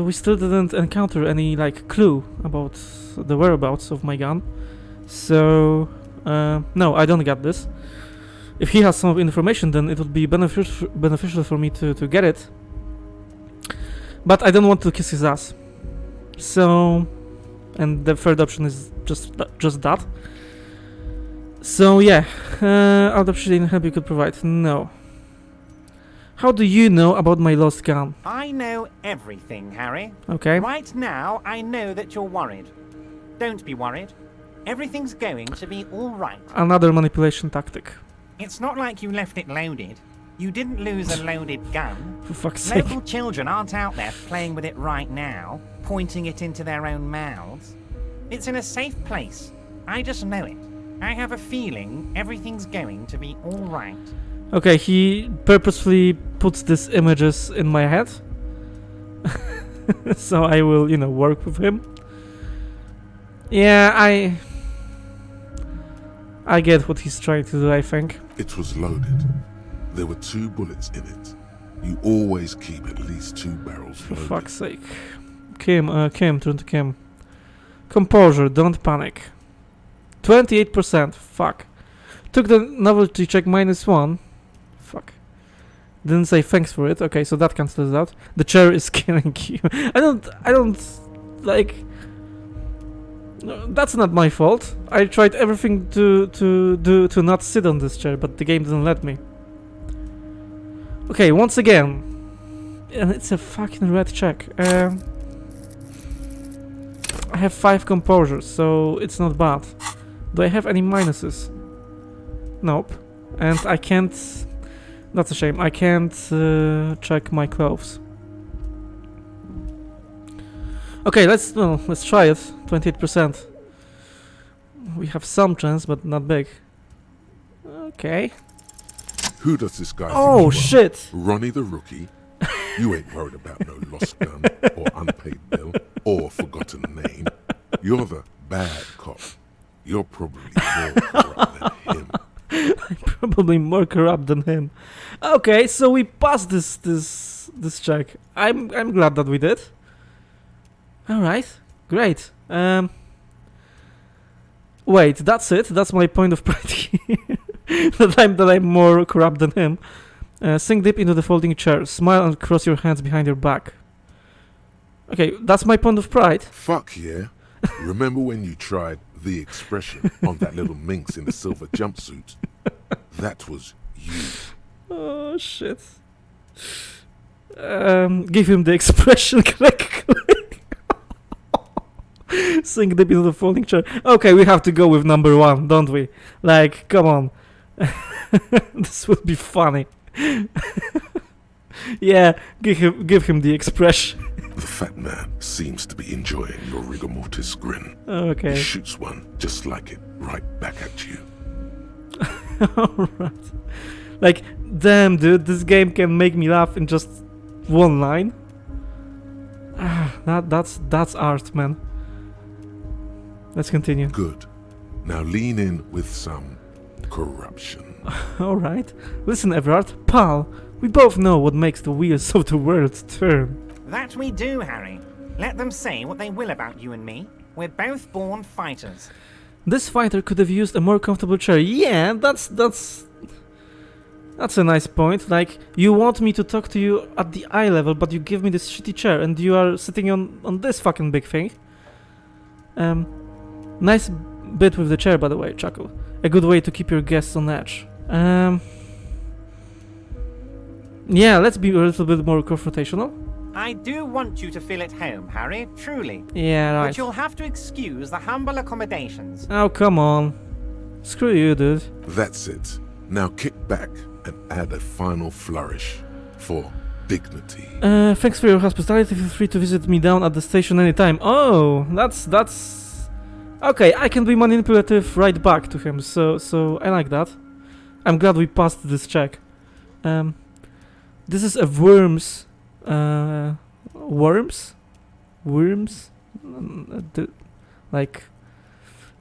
we still didn't encounter any like clue about the whereabouts of my gun. So no, I don't got this. if he has some information, then it would be beneficial for me to get it. But I don't want to kiss his ass. So, and the third option is just that. So yeah, I'd appreciate any help you could provide. No. How do you know about my lost gun? I know everything, Harry. Okay. Right now, I know that you're worried. Don't be worried. Everything's going to be all right. Another manipulation tactic. It's not like you left it loaded. You didn't lose a loaded gun. For fuck's sake. Local children aren't out there playing with it right now, pointing it into their own mouths. It's in a safe place. I just know it. I have a feeling everything's going to be all right. Okay, he purposefully puts these images in my head. So I will, work with him. Yeah, I get what he's trying to do, I think. It was loaded. There were 2 bullets in it. You always keep at least 2 barrels For loaded. fuck's sake. Kim, turn to Kim. Composure, don't panic. 28%, fuck. Took the novelty check -1. Fuck. Didn't say thanks for it. Okay, so that cancels it out. The chair is killing you. I don't like. No, that's not my fault. I tried everything to not sit on this chair, but the game didn't let me. Okay, once again. And it's a fucking red check. I have 5 composures, so it's not bad. Do I have any minuses? Nope. And I can't... That's a shame. I can't check my clothes. Okay, let's try it. 28%. We have some chance, but not big. Okay. Who does this guy think Oh, you are? shit! Ronnie the rookie? You ain't worried about no lost gun or unpaid bill or forgotten name. You're the bad cop. You're probably more corrupt than him. I'm probably more corrupt than him. Okay, so we passed this check. I'm glad that we did. All right, great. Wait, that's it. That's my point of pride here. that I'm more corrupt than him. Sink deep into the folding chair. Smile and cross your hands behind your back. Okay, that's my point of pride. Fuck yeah. Remember when you tried the expression on that little minx in the silver jumpsuit? That was you. Oh shit. Give him the expression. Click. Sink deep into the folding chair. Okay, we have to go with number 1, don't we? Like, come on. This would be funny. Yeah, give him the expression. The fat man seems to be enjoying your rigor mortis grin. Okay. He shoots one just like it right back at you. Alright. Like, damn dude, this game can make me laugh in just 1 line. That's art, man. Let's continue. Good. Now lean in with some corruption. Alright. Listen, Everard, pal, we both know what makes the wheels of the world turn. That we do, Harry. Let them say what they will about you and me. We're both born fighters. This fighter could have used a more comfortable chair. Yeah, that's a nice point. Like, you want me to talk to you at the eye level, but you give me this shitty chair, and you are sitting on this fucking big thing. Nice bit with the chair, by the way, Chuckle. A good way to keep your guests on edge. Yeah, let's be a little bit more confrontational. I do want you to feel at home, Harry, truly. Yeah, right. But you'll have to excuse the humble accommodations. Oh, come on. Screw you, dude. That's it. Now kick back and add a final flourish for dignity. Thanks for your hospitality. Feel free to visit me down at the station anytime. Oh, that's... Okay, I can be manipulative right back to him, so I like that. I'm glad we passed this check. This is a worms... worms? Like...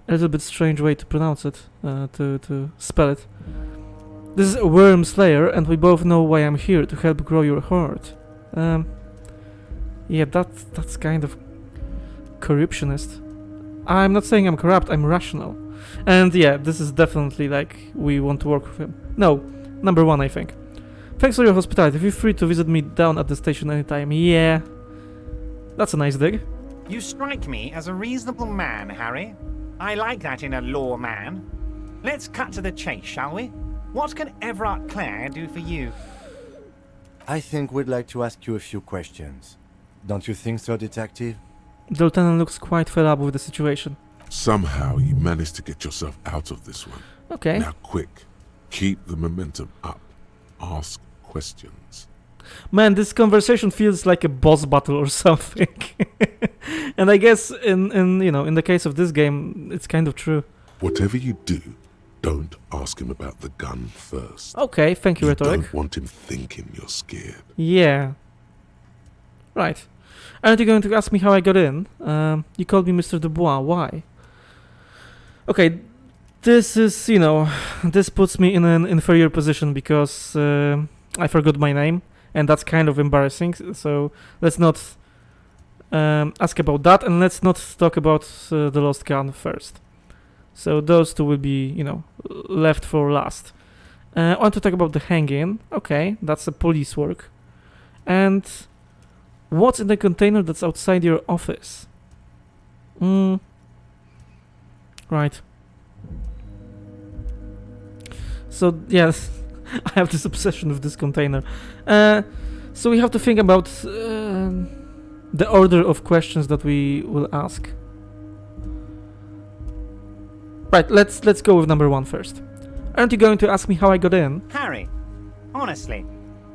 a little bit strange way to pronounce it, to spell it. This is a worm slayer, and we both know why I'm here, to help grow your heart. Yeah, that's kind of corruptionist. I'm not saying I'm corrupt, I'm rational. And yeah, this is definitely like, we want to work with him. No, number 1, I think. Thanks for your hospitality. Feel free to visit me down at the station anytime. Yeah. That's a nice dig. You strike me as a reasonable man, Harry. I like that in a law man. Let's cut to the chase, shall we? What can Everard Clare do for you? I think we'd like to ask you a few questions. Don't you think so, Detective? The lieutenant looks quite fed up with the situation. Somehow you managed to get yourself out of this one. Okay. Now quick, keep the momentum up. Ask questions. Man, this conversation feels like a boss battle or something. And I guess in you know, in the case of this game, it's kind of true. Whatever you do, don't ask him about the gun first. Okay, thank you, You Rhetoric. don't want him thinking you're scared. Yeah. Right. Aren't you going to ask me how I got in? You called me Mr. Dubois. Why? Okay, this is, you know, this puts me in an inferior position because I forgot my name, and that's kind of embarrassing. So let's not ask about that, and let's not talk about the lost gun first. So those two will be, you know, left for last. I want to talk about the hanging. Okay, that's a police work. And what's in the container that's outside your office? Right. So, yes, I have this obsession with this container. So we have to think about the order of questions that we will ask. Right, let's go with number 1 first. Aren't you going to ask me how I got in? Harry, honestly,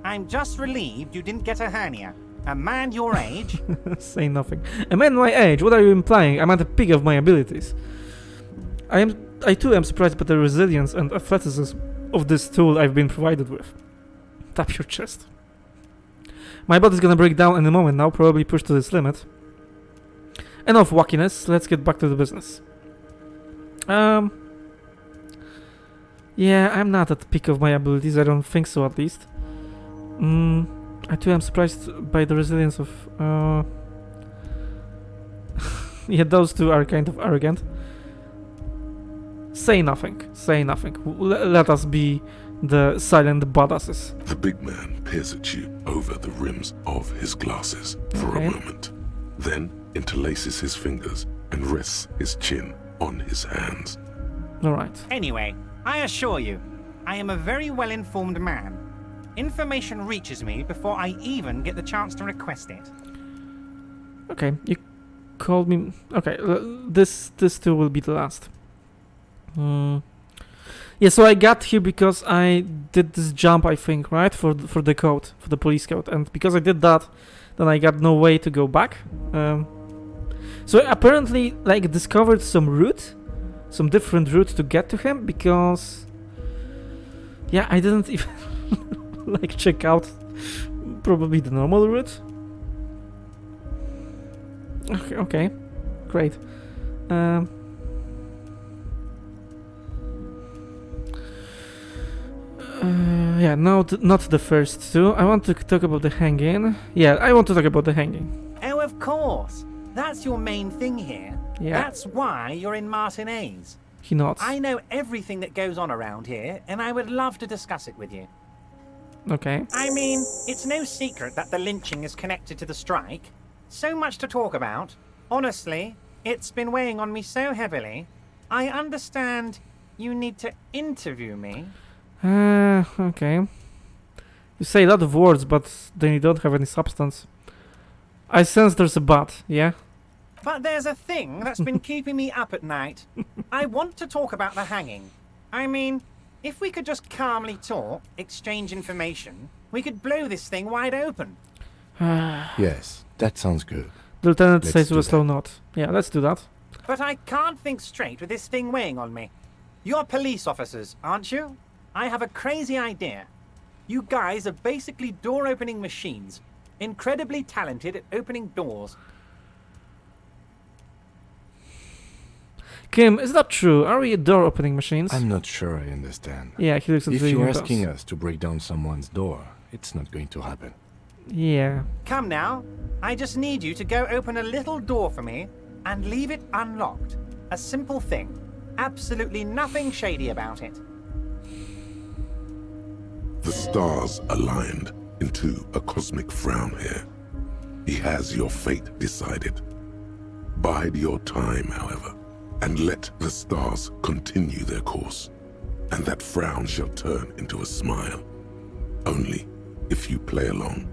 I'm just relieved you didn't get a hernia. A man your age? Say nothing. A man my age, what are you implying? I'm at the peak of my abilities. I too am surprised by the resilience and athleticism of this tool I've been provided with. Tap your chest. My body's gonna break down in a moment now, probably pushed to this limit. Enough wackiness, let's get back to the business. Yeah, I'm not at the peak of my abilities, I don't think so at least. I too am surprised by the resilience of... yeah, those two are kind of arrogant. Say nothing, say nothing. Let us be the silent badasses. The big man peers at you over the rims of his glasses for Okay. a moment, then interlaces his fingers and rests his chin on his hands. Alright. Anyway, I assure you, I am a very well-informed man. Information reaches me before I even get the chance to request it. Okay, you called me... Okay, this two will be the last. Yeah, so I got here because I did this jump, I think, right? For the code, for the police code. And because I did that, then I got no way to go back. So I apparently, like, discovered some route, some different route to get to him, because... Yeah, I didn't even, like, check out probably the normal route. Okay, great. Yeah, no, not the first two. I want to talk about the hanging. Yeah, I want to talk about the hanging. Oh, of course. That's your main thing here. Yeah. That's why you're in Martinez. He nods. I know everything that goes on around here, and I would love to discuss it with you. Okay. I mean, it's no secret that the lynching is connected to the strike. So much to talk about. Honestly, it's been weighing on me so heavily. I understand you need to interview me. Okay. You say a lot of words, but then you don't have any substance. I sense there's a but, yeah? But there's a thing that's been keeping me up at night. I want to talk about the hanging. I mean, if we could just calmly talk, exchange information, we could blow this thing wide open. Yes, that sounds good. The lieutenant Let's says with do a slow that. nod. Yeah, let's do that. But I can't think straight with this thing weighing on me. You're police officers, aren't you? I have a crazy idea. You guys are basically door-opening machines. Incredibly talented at opening doors. Kim, is that true? Are we door-opening machines? I'm not sure I understand. Yeah, he looks at If the you're windows. asking us to break down someone's door, it's not going to happen. Yeah. Come now. I just need you to go open a little door for me, and leave it unlocked. A simple thing. Absolutely nothing shady about it. The stars aligned into a cosmic frown here. He has your fate decided. Bide your time, however, and let the stars continue their course, and that frown shall turn into a smile. Only if you play along.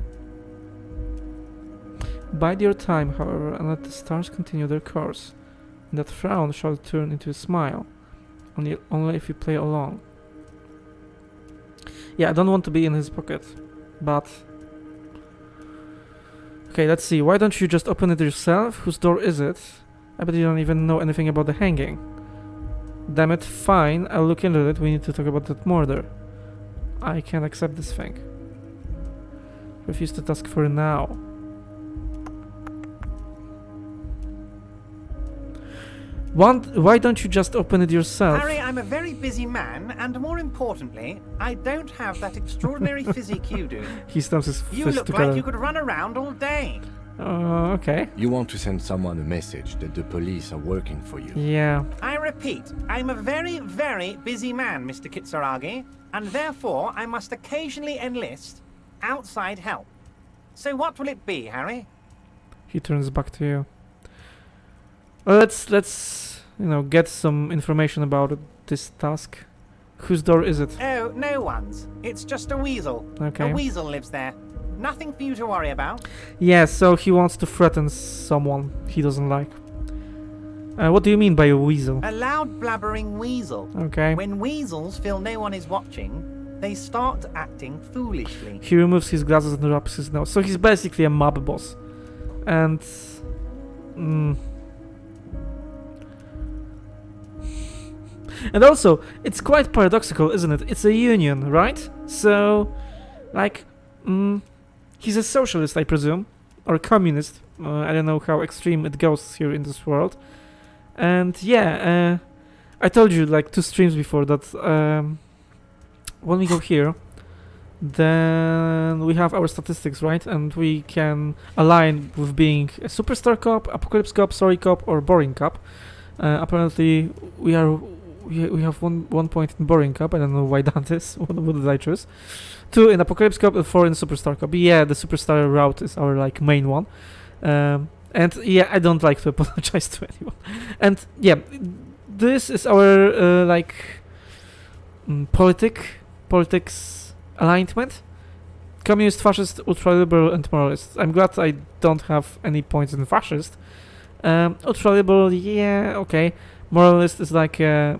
Bide your time, however, and let the stars continue their course, and that frown shall turn into a smile. Only if you play along. Yeah, I don't want to be in his pocket, but... Okay, let's see. Why don't you just open it yourself? Whose door is it? I bet you don't even know anything about the hanging. Damn it, fine. I'll look into it. We need to talk about that murder. I can't accept this thing. Refuse to task for now. Why don't you just open it yourself? Harry, I'm a very busy man, and more importantly, I don't have that extraordinary physique you do. He stamps his You fist look together. like you could run around all day. Okay. You want to send someone a message that the police are working for you. Yeah. I repeat, I'm a very, very busy man, Mr. Kitsuragi, and therefore I must occasionally enlist outside help. So what will it be, Harry? He turns back to you. Let's get some information about this task. Whose door is it? Oh, no one's. It's just a weasel. Okay. A weasel lives there. Nothing for you to worry about. Yeah, so he wants to threaten someone he doesn't like. What do you mean by a weasel? A loud blabbering weasel. Okay. When weasels feel no one is watching, they start acting foolishly. He removes his glasses and rubs his nose. So he's basically a mob boss. And... And also, it's quite paradoxical, isn't it? It's a union, right? So, like, he's a socialist, I presume, or a communist. I don't know how extreme it goes here in this world. And yeah, I told you like 2 streams before that when we go here, then we have our statistics, right? And we can align with being a superstar cop, apocalypse cop, sorry cop, or boring cop. Apparently, we have one point in boring cop. I don't know why that is. What did I choose? 2 in apocalypse cop and 4 in superstar cop. Yeah, the superstar route is our like main one. And yeah, I don't like to apologize to anyone. And yeah, this is our politics alignment. Communist, fascist, ultra-liberal, and moralist. I'm glad I don't have any points in fascist. Ultra-liberal, yeah, okay. Moralist is like a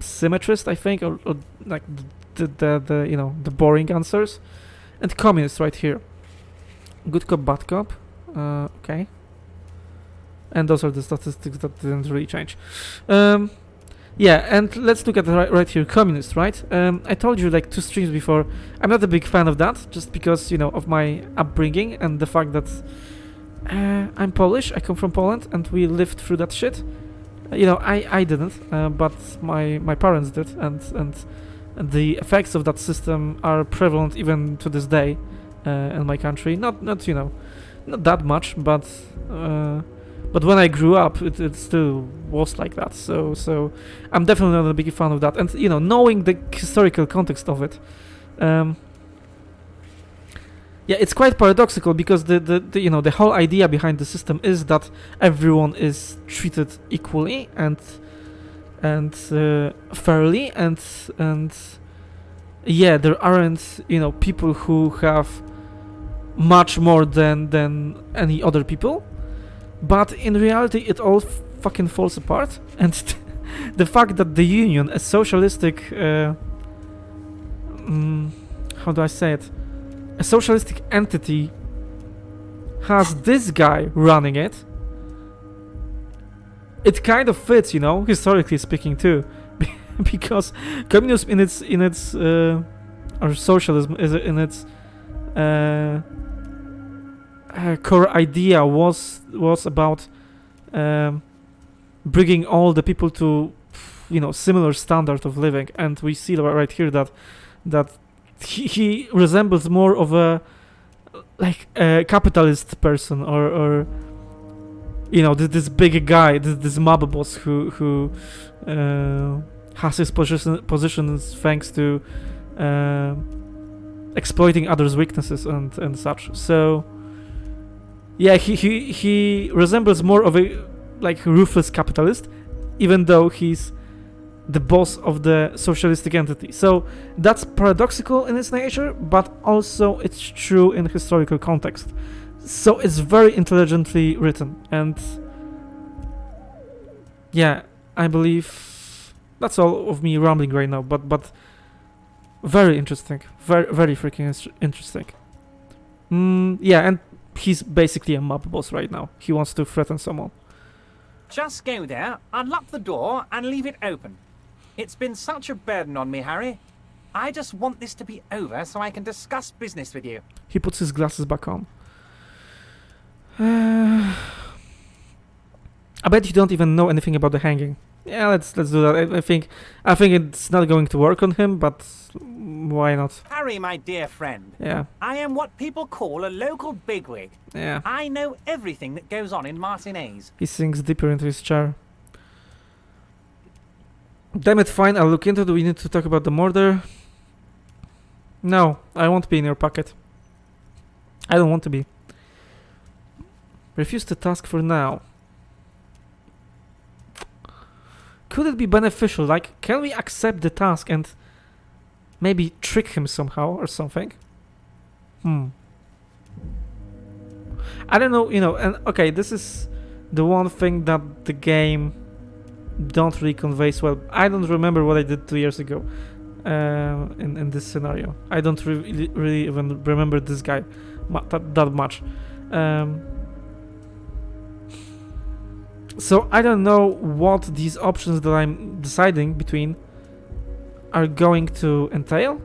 symmetrist, I think, or like the boring answers. And communist right here. Good cop, bad cop. Okay. And those are the statistics that didn't really change. Yeah, and let's look at right here, communist, right? I told you like 2 streams before, I'm not a big fan of that, just because, of my upbringing and the fact that I'm Polish, I come from Poland, and we lived through that shit. I didn't, but my parents did, and the effects of that system are prevalent even to this day in my country. Not that much, but when I grew up, it still was like that. So I'm definitely not a big fan of that. And knowing the historical context of it, yeah, it's quite paradoxical because the whole idea behind the system is that everyone is treated equally and fairly, and yeah, there aren't people who have much more than any other people, but in reality it all fucking falls apart. And the fact that the union, a socialistic how do I say it, a socialistic entity, has this guy running it, it kind of fits, historically speaking too, because communism in its or socialism is in its core idea was about bringing all the people to similar standard of living, and we see right here that he resembles more of a capitalist person, or you know, this big guy, this mob boss who has his positions thanks to exploiting others' weaknesses and such. So yeah, he resembles more of a like ruthless capitalist, even though he's the boss of the socialistic entity. So that's paradoxical in its nature, but also it's true in historical context. So it's very intelligently written, and yeah, I believe that's all of me rambling right now, but very interesting, very freaking interesting. Yeah, and he's basically a mob boss right now. He wants to threaten someone. Just go there, unlock the door, and leave it open. It's been such a burden on me, Harry. I just want this to be over so I can discuss business with you. He puts his glasses back on. I bet you don't even know anything about the hanging. Yeah, let's do that. I think it's not going to work on him, but why not? Harry, my dear friend. Yeah. I am what people call a local bigwig. Yeah. I know everything that goes on in Martinez. He sinks deeper into his chair. Damn it, fine, I'll look into it. We need to talk about the murder. No, I won't be in your pocket. I don't want to be. Refuse the task for now. Could it be beneficial? Like, can we accept the task and maybe trick him somehow or something? I don't know, you know, and okay, this is the one thing that the game don't really convey well. I don't remember what I did 2 years ago in this scenario. I don't really even remember this guy that much. So I don't know what these options that I'm deciding between are going to entail.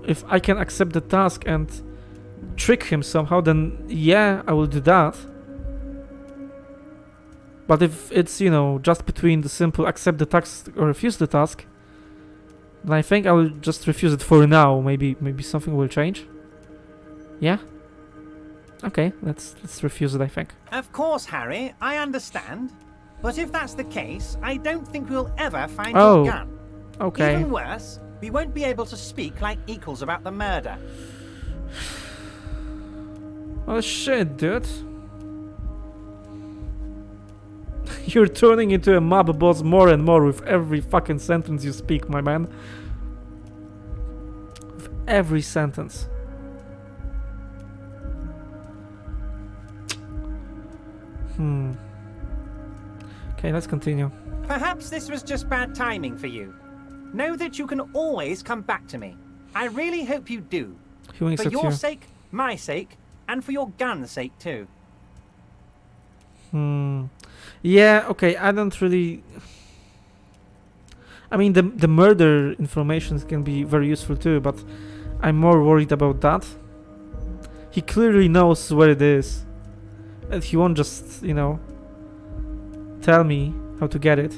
If I can accept the task and trick him somehow, then yeah, I will do that. But if it's, you know, just between the simple accept the task or refuse the task, then I think I will just refuse it for now. Maybe something will change. Yeah? Okay, let's refuse it, I think. Of course, Harry, I understand. But if that's the case, I don't think we'll ever find Oh, your gun. Okay. Even worse, we won't be able to speak like equals about the murder. Oh shit, dude. You're turning into a mob boss more and more with every fucking sentence you speak, my man. With every sentence. Okay, let's continue. Perhaps this was just bad timing for you. Know that you can always come back to me. I really hope you do. He winks For at your you. sake, my sake, and for your gun's sake too. Yeah, okay, I don't really... I mean, the murder information can be very useful too, but I'm more worried about that. He clearly knows where it is. And he won't just, you know, tell me how to get it.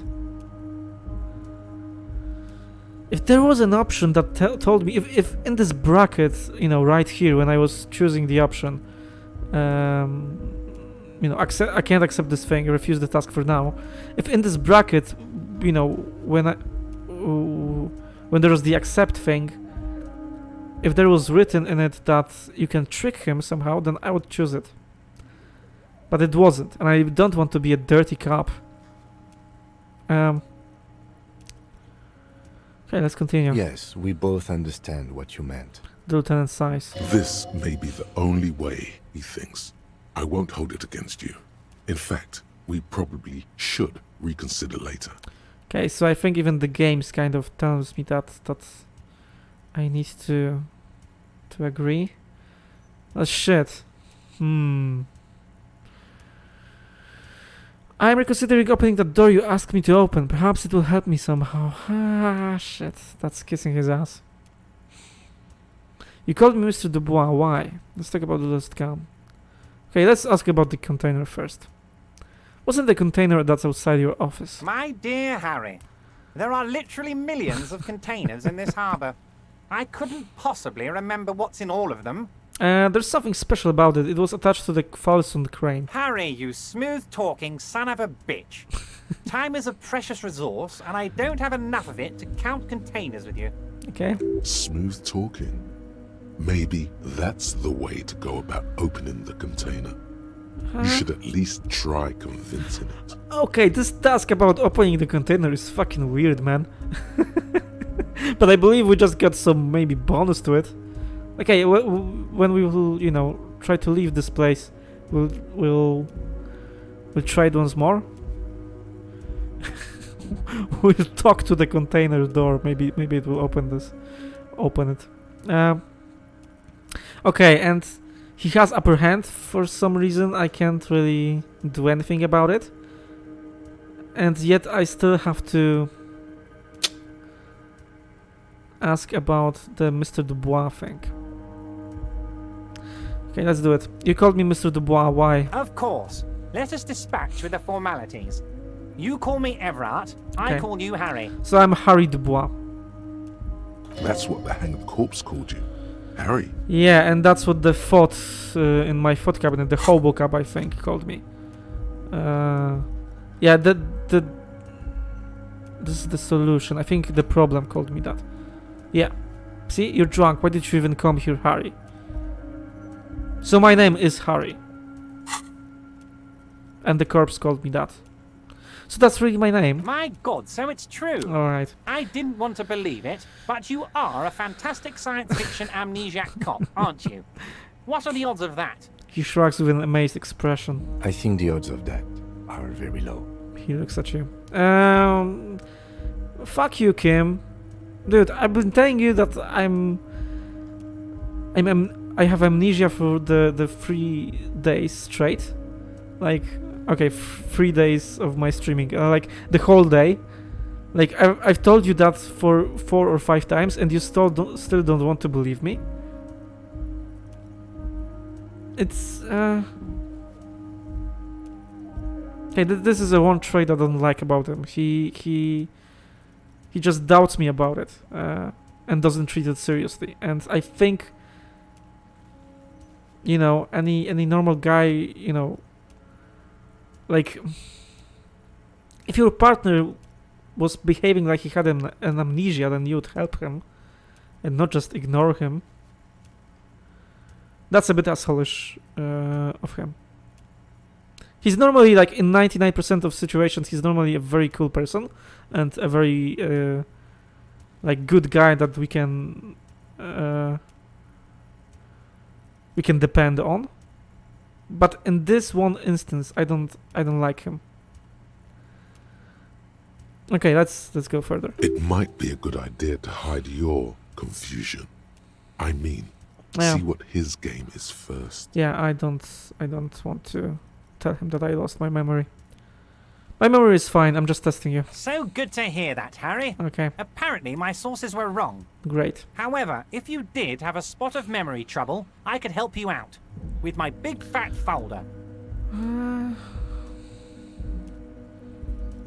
If there was an option that told me, if in this bracket, you know, right here when I was choosing the option, you know, I can't accept this thing, refuse the task for now. If in this bracket, you know, when there was the accept thing, if there was written in it that you can trick him somehow, then I would choose it. But it wasn't, and I don't want to be a dirty cop. Okay, let's continue. Yes, we both understand what you meant. The lieutenant sighs. This may be the only way, he thinks. I won't hold it against you. In fact, we probably should reconsider later. Okay, so I think even the games kind of tells me that I need to agree. Oh shit. I'm reconsidering opening the door you asked me to open. Perhaps it will help me somehow. Ah, shit. That's kissing his ass. You called me Mr. Dubois. Why? Let's talk about the lost gun. Okay, let's ask about the container first. Wasn't the container that's outside your office? My dear Harry, there are literally millions of containers in this harbour. I couldn't possibly remember what's in all of them. There's something special about it. It was attached to the Falsund crane. Harry, you smooth-talking son of a bitch. Time is a precious resource, and I don't have enough of it to count containers with you. Okay. Smooth talking. Maybe that's the way to go about opening the container. You should at least try convincing it. Okay, this task about opening the container is fucking weird, man. But I believe we just got some maybe bonus to it. Okay, when we will, you know, try to leave this place, we'll try it once more. We'll talk to the container door. Maybe it will open it. Okay, and he has upper hand for some reason. I can't really do anything about it, and yet I still have to ask about the Mr. Dubois thing. Okay, let's do it. You called me Mr. Dubois. Why? Of course. Let us dispatch with the formalities. You call me Everard, I Okay. call you Harry. So I'm Harry Dubois. That's what the hanged corpse called you. Harry. Yeah, and that's what the thought in my thought cabinet, the hobo cab, I think, called me. Yeah, this is the solution. I think the problem called me that. Yeah. See, you're drunk. Why did you even come here, Harry? So my name is Harry. And the corpse called me that. So that's really my name. My God, so it's true. Alright. I didn't want to believe it, but you are a fantastic science fiction amnesiac cop, aren't you? What are the odds of that? He shrugs with an amazed expression. I think the odds of that are very low. He looks at you. Fuck you, Kim. Dude, I've been telling you that I have amnesia for the 3 days straight. Like, okay, 3 days of my streaming, like the whole day. Like I've told you that for 4 or 5 times, and you still don't want to believe me. It's okay. This is the one trait I don't like about him. He just doubts me about it, and doesn't treat it seriously. And I think, you know, any normal guy, you know, like, if your partner was behaving like he had an amnesia, then you would help him and not just ignore him. That's a bit assholish of him. He's normally, like, in 99% of situations, he's normally a very cool person and a very like good guy that we can depend on. But in this one instance, I don't like him. Okay, let's go further. It might be a good idea to hide your confusion. I mean, Yeah. see what his game is first. Yeah, I don't want to tell him that I lost my memory. My memory is fine. I'm just testing you. So good to hear that, Harry. Okay, Apparently my sources were wrong. great. However, if you did have a spot of memory trouble, I could help you out with my big fat folder.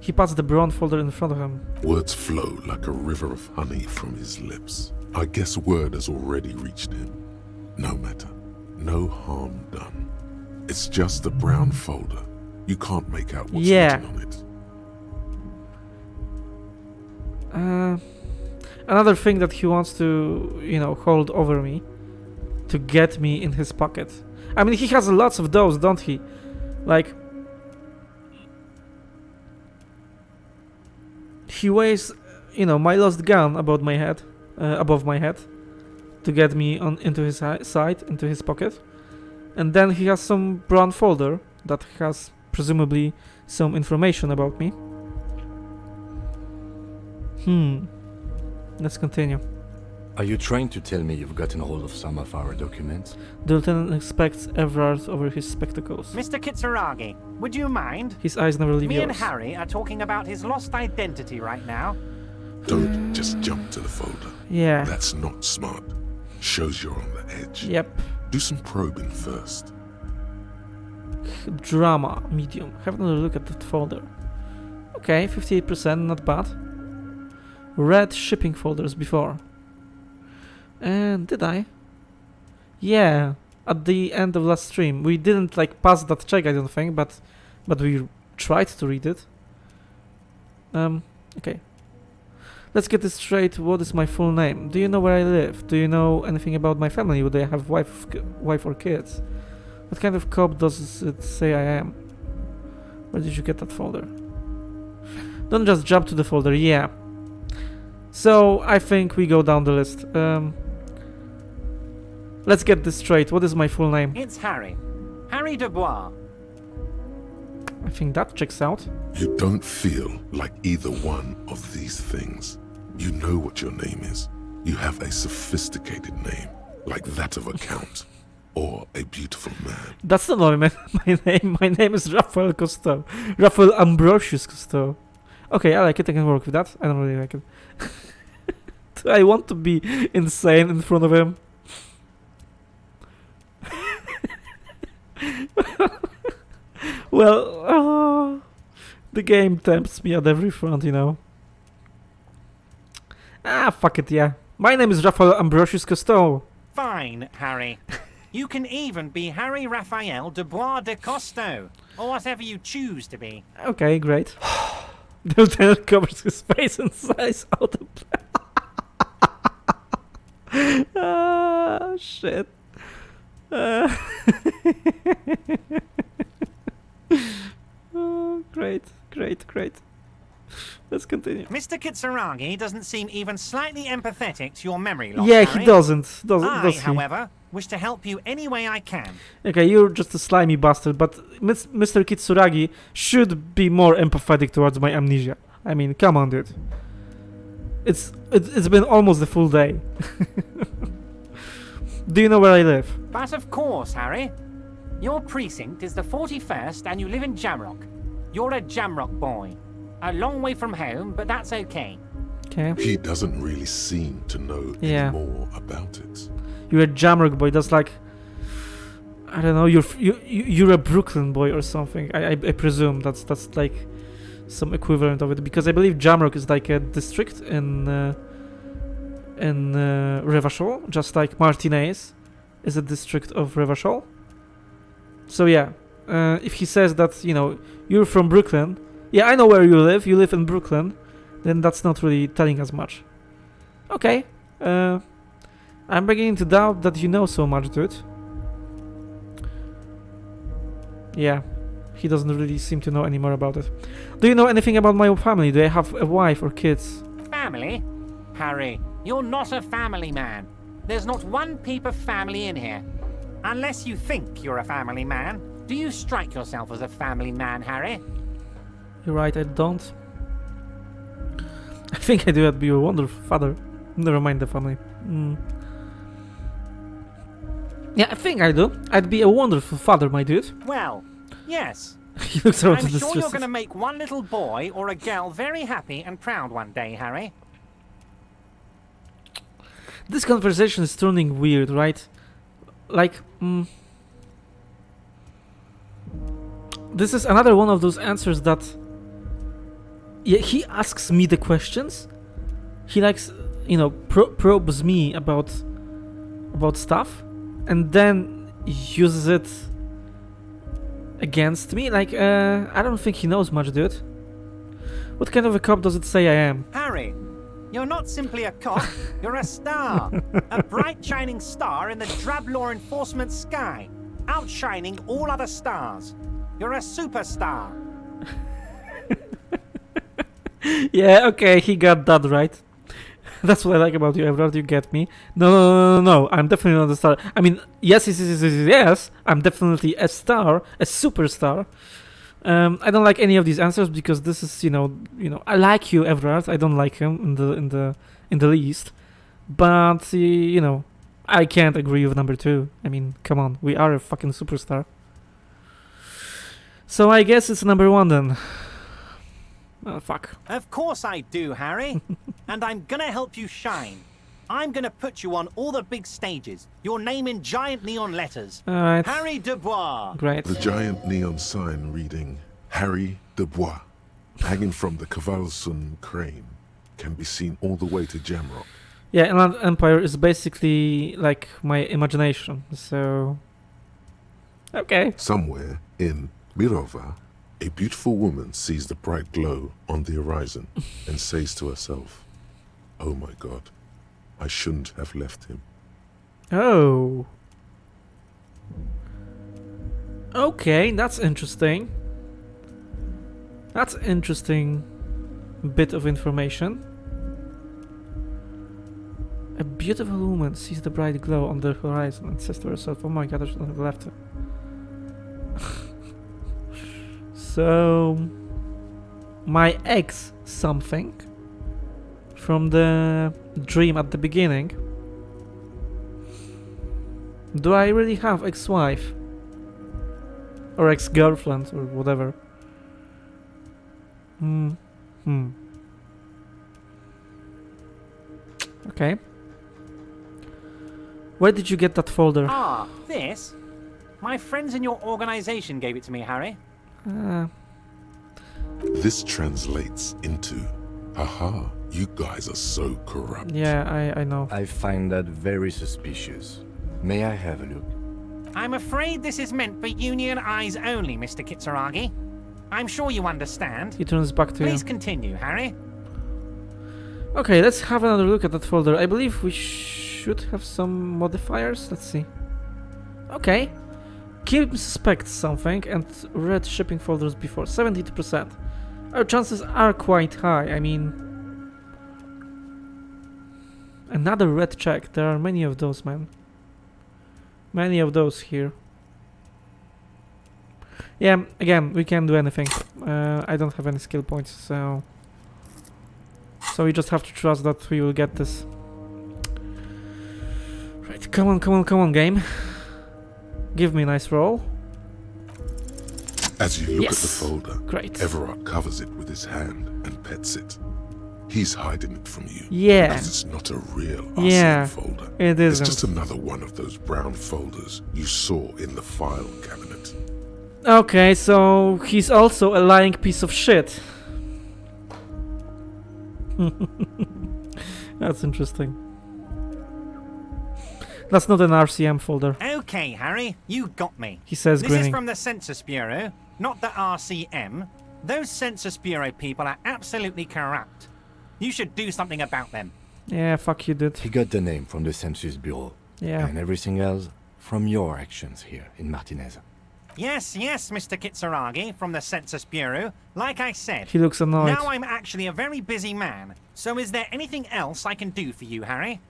He pats the brown folder in front of him. Words flow like a river of honey from his lips. I guess word has already reached him. No matter. No harm done. It's just a brown folder. You can't make out what's Yeah. written on it. Another thing that he wants to, you know, hold over me to get me in his pocket. I mean, he has lots of those, don't he? Like, he weighs, you know, my lost gun above my head, to get me into his side, into his pocket, and then he has some brown folder that has presumably some information about me. Let's continue. Are you trying to tell me you've gotten hold of some of our documents? The lieutenant inspects Everard over his spectacles. Mr. Kitsuragi, would you mind? His eyes never leave Me and yours. Harry are talking about his lost identity right now. Don't just jump to the folder. Yeah. That's not smart. Shows you're on the edge. Yep. Do some probing first. Drama, medium. Have another look at that folder. Okay, 58%, not bad. Read shipping folders before. And did I? Yeah, at the end of last stream. We didn't like pass that check, I don't think, but we tried to read it. Okay. Let's get this straight. What is my full name? Do you know where I live? Do you know anything about my family? Would I have wife or kids? What kind of cop does it say I am? Where did you get that folder? Don't just jump to the folder. Yeah. So I think we go down the list. Let's get this straight. What is my full name? It's Harry. Harry Dubois. I think that checks out. You don't feel like either one of these things. You know what your name is. You have a sophisticated name, like that of a count or a beautiful man. That's not my name. My name is Raphael Cousteau. Raphael Ambrosius Cousteau. Okay, I like it. I can work with that. I don't really like it. Do I want to be insane in front of him? Well, the game tempts me at every front, you know. Ah, fuck it, yeah. My name is Raphael Ambrosius Cousteau. Fine, Harry. You can even be Harry Raphael Dubois de Costo, or whatever you choose to be. Okay, great. The lieutenant covers his face and sighs out of ah, shit. Oh, great. Let's continue. Mr. Kitsuragi doesn't seem even slightly empathetic to your memory loss, Yeah, Harry. he doesn't. I, Does he? however, wish to help you any way I can. Okay, you're just a slimy bastard, but Mr. Kitsuragi should be more empathetic towards my amnesia. I mean, come on, dude. It's been almost a full day. Do you know where I live? But of course, Harry. Your precinct is the 41st and you live in Jamrock. You're a Jamrock boy. A long way from home, but that's okay. Okay. He doesn't really seem to know Yeah. any more about it. You're a Jamrock boy. That's like, I don't know. You're a Brooklyn boy or something. I presume that's like some equivalent of it, because I believe Jamrock is like a district in Revachol, just like Martinez is a district of Revachol. So yeah, if he says that, you know, you're from Brooklyn, yeah, I know where you live in Brooklyn, then that's not really telling us much. Okay, I'm beginning to doubt that you know so much, dude. Yeah, he doesn't really seem to know any more about it. Do you know anything about my family? Do I have a wife or kids? Family? Harry, you're not a family man. There's not one peep of family in here. Unless you think you're a family man. Do you strike yourself as a family man, Harry? You're right, I don't. I think I do. I'd be a wonderful father. Never mind the family. Yeah, I think I do. I'd be a wonderful father, my dude. Well, yes. He looks around I'm to sure you're going to make one little boy or a girl very happy and proud one day, Harry. This conversation is turning weird, right? Like, this is another one of those answers that, yeah, he asks me the questions. He likes, you know, probes me about stuff, and then uses it against me. Like, I don't think he knows much, dude. What kind of a cop does it say I am? Harry, you're not simply a cop, you're a star. A bright shining star in the drab law enforcement sky, outshining all other stars. You're a superstar. Yeah, okay, he got that right. That's what I like about you, Everard. You get me. No. I'm definitely not a star. I mean, yes. I'm definitely a star, a superstar. I don't like any of these answers because this is, you know, I like you, Everard. I don't like him in the least. But you know, I can't agree with number 2. I mean, come on, we are a fucking superstar. So I guess it's number 1 then. Oh, fuck. Of course I do, Harry. And I'm gonna help you shine. I'm gonna put you on all the big stages. Your name in giant neon letters. Alright. Harry Dubois. Great. The giant neon sign reading Harry Dubois, hanging from the Cavalson crane, can be seen all the way to Jamrock. Yeah, Inland Empire is basically like my imagination. So Okay. Somewhere in Mirova, a beautiful woman sees the bright glow on the horizon and says to herself, "Oh my God, I shouldn't have left him." Oh. Okay, that's interesting. That's interesting bit of information. A beautiful woman sees the bright glow on the horizon and says to herself, "Oh my God, I shouldn't have left him." So, my ex something from the dream at the beginning. Do I really have ex-wife? Or ex-girlfriend, or whatever? Okay. Where did you get that folder? Ah, this? My friends in your organization gave it to me, Harry. This translates into, haha, you guys are so corrupt. Yeah, I know. I find that very suspicious. May I have a look? I'm afraid this is meant for Union eyes only, Mr. Kitsuragi. I'm sure you understand. He turns back to Please you. continue, Harry. Okay, let's have another look at that folder. I believe we should have some modifiers. Let's see. Okay. Kim suspects something and read shipping folders before. 72%. Our chances are quite high. I mean... Another red check. There are many of those, man. Many of those here. Yeah, again, we can't do anything. I don't have any skill points, so... So we just have to trust that we will get this. Right, come on, game. Give me a nice roll. As you look Yes. at the folder, Great. Everard covers it with his hand and pets it. He's hiding it from you. Yeah. Because it's not a real Yeah, RCM folder. it It's isn't. just another one of those brown folders you saw in the file cabinet. Okay, so he's also a lying piece of shit. That's interesting. That's not an RCM folder, Okay, Harry, you got me. he says, This is grinning. from the Census Bureau, not the RCM. Those Census Bureau people are absolutely corrupt. You should do something about them. Yeah, fuck you, dude. He got the name from the Census Bureau. Yeah. And everything else from your actions here in Martinez. Yes, Mr. Kitsuragi from the Census Bureau. Like I said, He looks annoyed. now I'm actually a very busy man. So is there anything else I can do for you, Harry?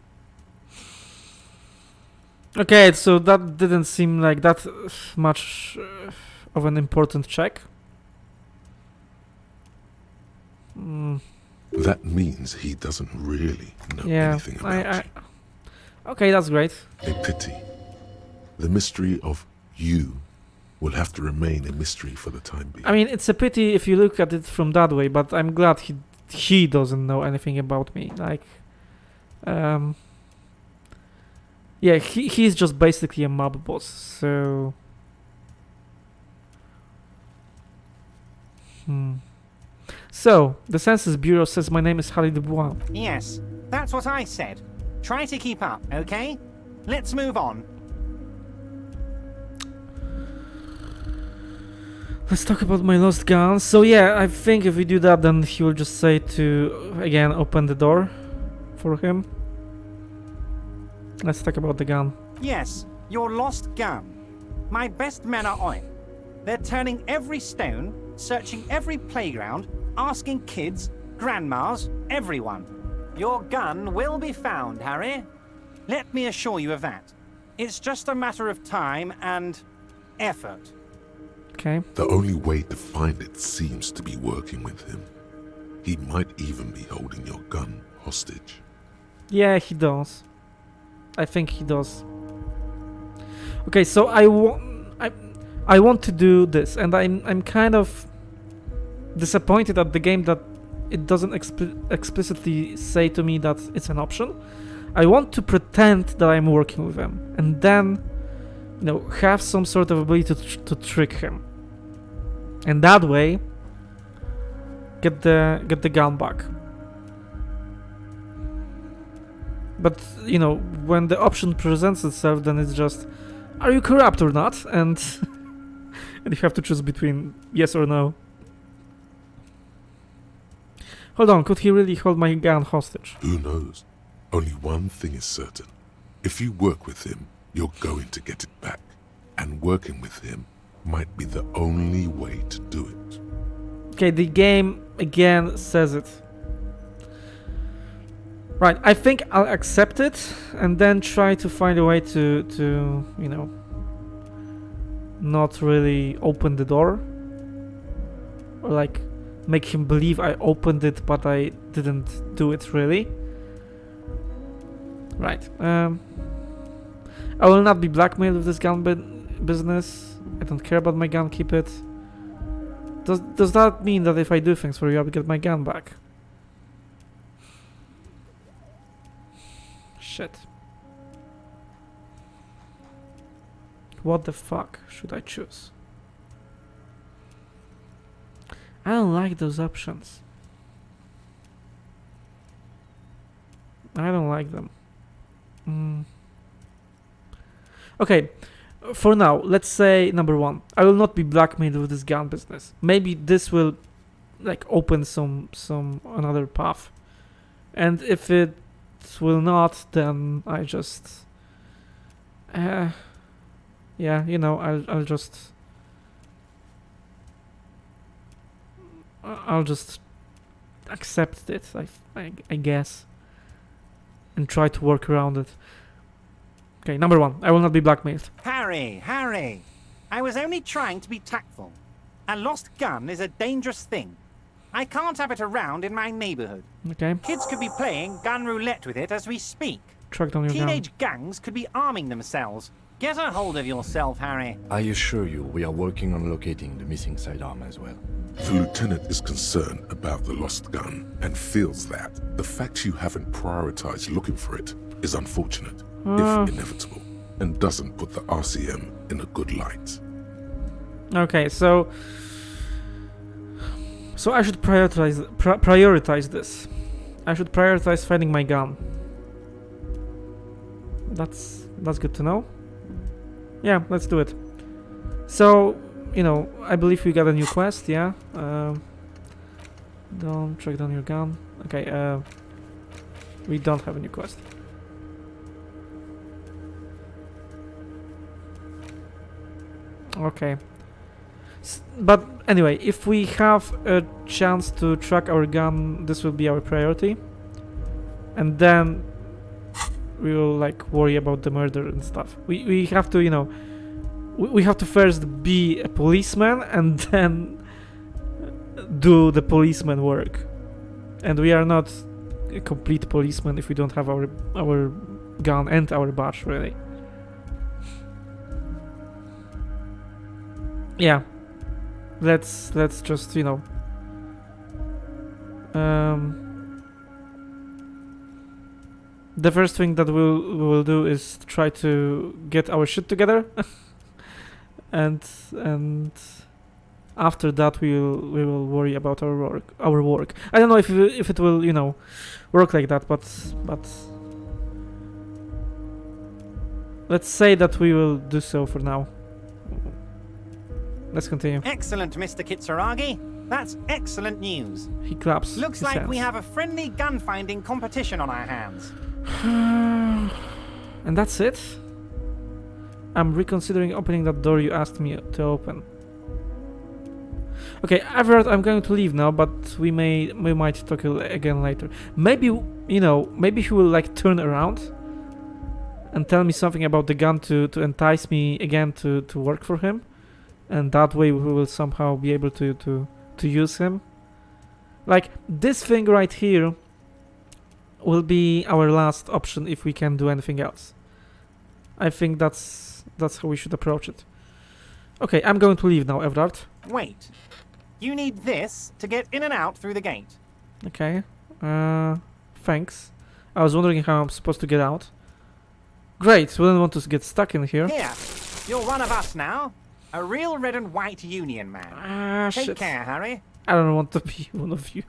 Okay, so that didn't seem like that much of an important check. That means he doesn't really know Yeah, anything about you. Okay, that's great. A pity. The mystery of you will have to remain a mystery for the time being. I mean, it's a pity if you look at it from that way, but I'm glad he doesn't know anything about me. Like, yeah, he's just basically a mob boss. So, So the Census Bureau says my name is Harry Dubois. Yes, that's what I said. Try to keep up, okay? Let's move on. Let's talk about my lost gun. So yeah, I think if we do that, then he will just say to, again, open the door for him. Let's talk about the gun. Yes, your lost gun. My best men are on it. They're turning every stone, searching every playground, asking kids, grandmas, everyone. Your gun will be found, Harry. Let me assure you of that. It's just a matter of time and effort. Okay. The only way to find it seems to be working with him. He might even be holding your gun hostage. Yeah, he does. I think he does. Okay, so I want to do this, and I'm kind of disappointed at the game that it doesn't explicitly say to me that it's an option. I want to pretend that I'm working with him, and then, you know, have some sort of ability to trick him, and that way get the gun back. But you know, when the option presents itself, then it's just, are you corrupt or not? And and you have to choose between yes or no. Hold on, could he really hold my gun hostage? Who knows? Only one thing is certain. If you work with him, you're going to get it back. And working with him might be the only way to do it. Okay, the game again says it. Right, I think I'll accept it and then try to find a way to you know, not really open the door. Or like make him believe I opened it but I didn't do it really. Right. I will not be blackmailed with this gun business. I don't care about my gun, keep it. Does that mean that if I do things for you, I'll get my gun back? Shit. What the fuck should I choose? I don't like those options. I don't like them. Okay, for now, let's say number one. I will not be blackmailed with this gun business. Maybe this will like open some another path. And if it will not, then I just yeah, you know, I'll just accept it, I guess, and try to work around it. Okay, number one, I will not be blackmailed. Harry, I was only trying to be tactful. A lost gun is a dangerous thing. I can't have it around in my neighborhood. Okay. Kids could be playing gun roulette with it as we speak. Track down your Teenage gangs could be arming themselves. Get a hold of yourself, Harry. I assure you, we are working on locating the missing sidearm as well. The lieutenant is concerned about the lost gun and feels that the fact you haven't prioritized looking for it is unfortunate, if inevitable, and doesn't put the RCM in a good light. Okay, so I should prioritize this. I should prioritize finding my gun. That's good to know. Yeah, let's do it. So, you know, I believe we got a new quest, yeah? Don't track down your gun. Okay, we don't have a new quest. Okay. But anyway, if we have a chance to track our gun, this will be our priority. And then we will like worry about the murder and stuff. We have to, you know, we have to first be a policeman and then do the policeman work. And we are not a complete policeman if we don't have our gun and our badge, really. Yeah. Let's just, you know, the first thing that we will do is try to get our shit together, and after that we will worry about our work. I don't know if it will, you know, work like that, but let's say that we will do so for now. Let's continue. Excellent, Mr. Kitsuragi. That's excellent news. He claps. Looks like we have a friendly gun-finding competition on our hands. And that's it? I'm reconsidering opening that door you asked me to open. Okay, Everett, I'm going to leave now, but we might talk again later. Maybe, you know, maybe he will like turn around and tell me something about the gun to entice me again to work for him. And that way we will somehow be able to use him. Like, this thing right here will be our last option if we can do anything else. I think that's how we should approach it. Okay, I'm going to leave now, Everard. Wait. You need this to get in and out through the gate. Okay. Thanks. I was wondering how I'm supposed to get out. Great, we don't want to get stuck in here. Here, you're one of us now. A real red and white union man. Take Shit. care, Harry. I don't want to be one of you.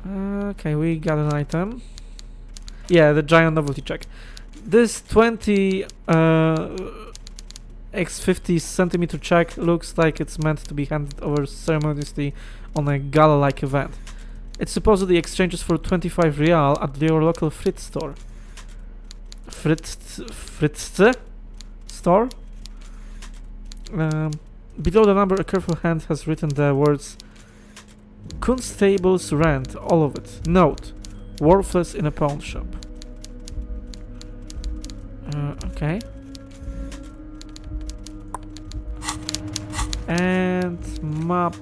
Okay, we got an item. Yeah, the giant novelty check. this 20 x 50 centimeter check looks like it's meant to be handed over ceremoniously on a gala-like event. It supposedly exchanges for 25 real at your local Fritz store. Fritz store? Below the number, a careful hand has written the words Constable's rent, all of it. Note, worthless in a pawn shop. Okay. And map.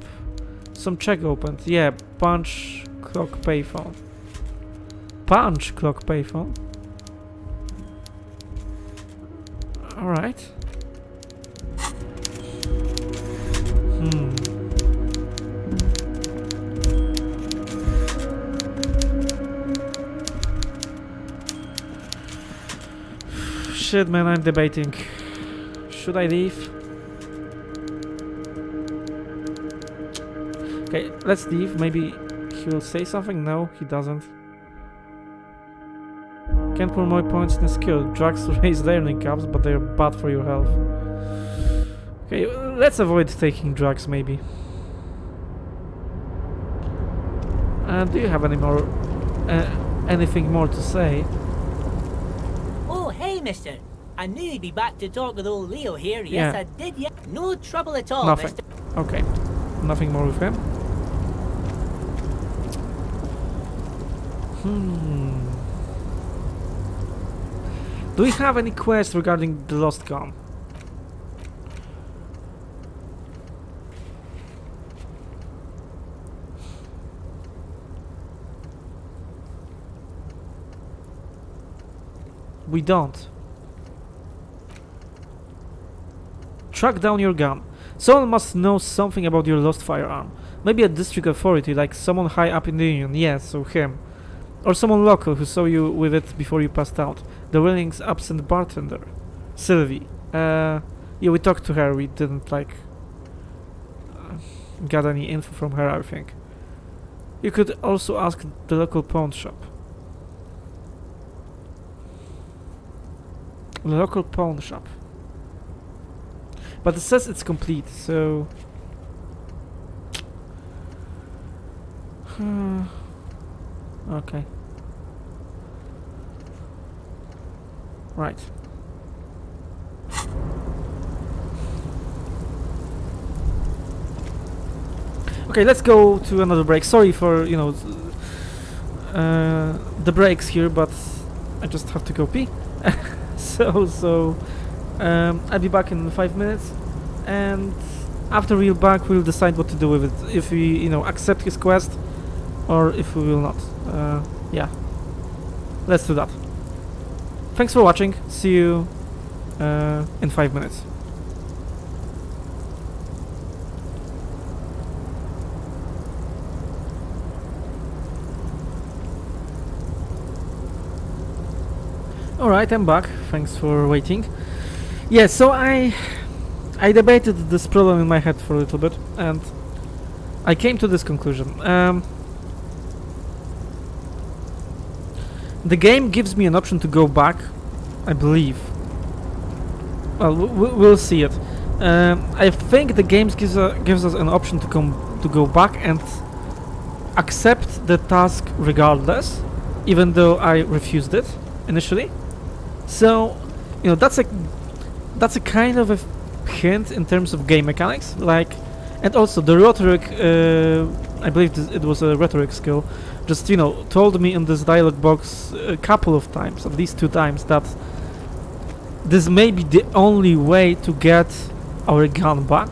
Some check opened. Yeah, punch clock payphone. Punch clock payphone. Alright. Shit, man, I'm debating. Should I leave? Okay, let's leave. Maybe he will say something. No, he doesn't. Can't put more points in a skill. Drugs raise learning curves, but they're bad for your health. Okay, let's avoid taking drugs, maybe. Do you have any more, anything more to say? Oh, hey, mister. I knew you'd be back to talk with old Leo here. Yes, Yeah. I did, yeah. No trouble at all, Nothing. mister. Okay, nothing more with him. Do we have any quests regarding the lost gun? We don't. Track down your gun. Someone must know something about your lost firearm. Maybe a district authority, like someone high up in the union. Yes, so him. Or someone local who saw you with it before you passed out. The Willing's absent bartender. Sylvie. Yeah, we talked to her. We didn't, like, got any info from her, I think. You could also ask the local pawn shop. The local pawn shop. But it says it's complete, so... okay. Right. Okay, let's go to another break. Sorry for, you know, the breaks here, but I just have to go pee. I'll be back in 5 minutes, and after we're back, we'll decide what to do with it. If we, you know, accept his quest, or if we will not. Yeah, let's do that. Thanks for watching. See you in 5 minutes. Alright, I'm back. Thanks for waiting. Yeah, so I debated this problem in my head for a little bit, and I came to this conclusion. The game gives me an option to go back, I believe. Well, we'll see it. I think the game gives us an option to go back and accept the task regardless, even though I refused it initially. So, you know, that's a kind of a hint in terms of game mechanics, like, and also the rhetoric. I believe it was a rhetoric skill. Just, you know, told me in this dialogue box a couple of times, at least 2 times, that this may be the only way to get our gun back.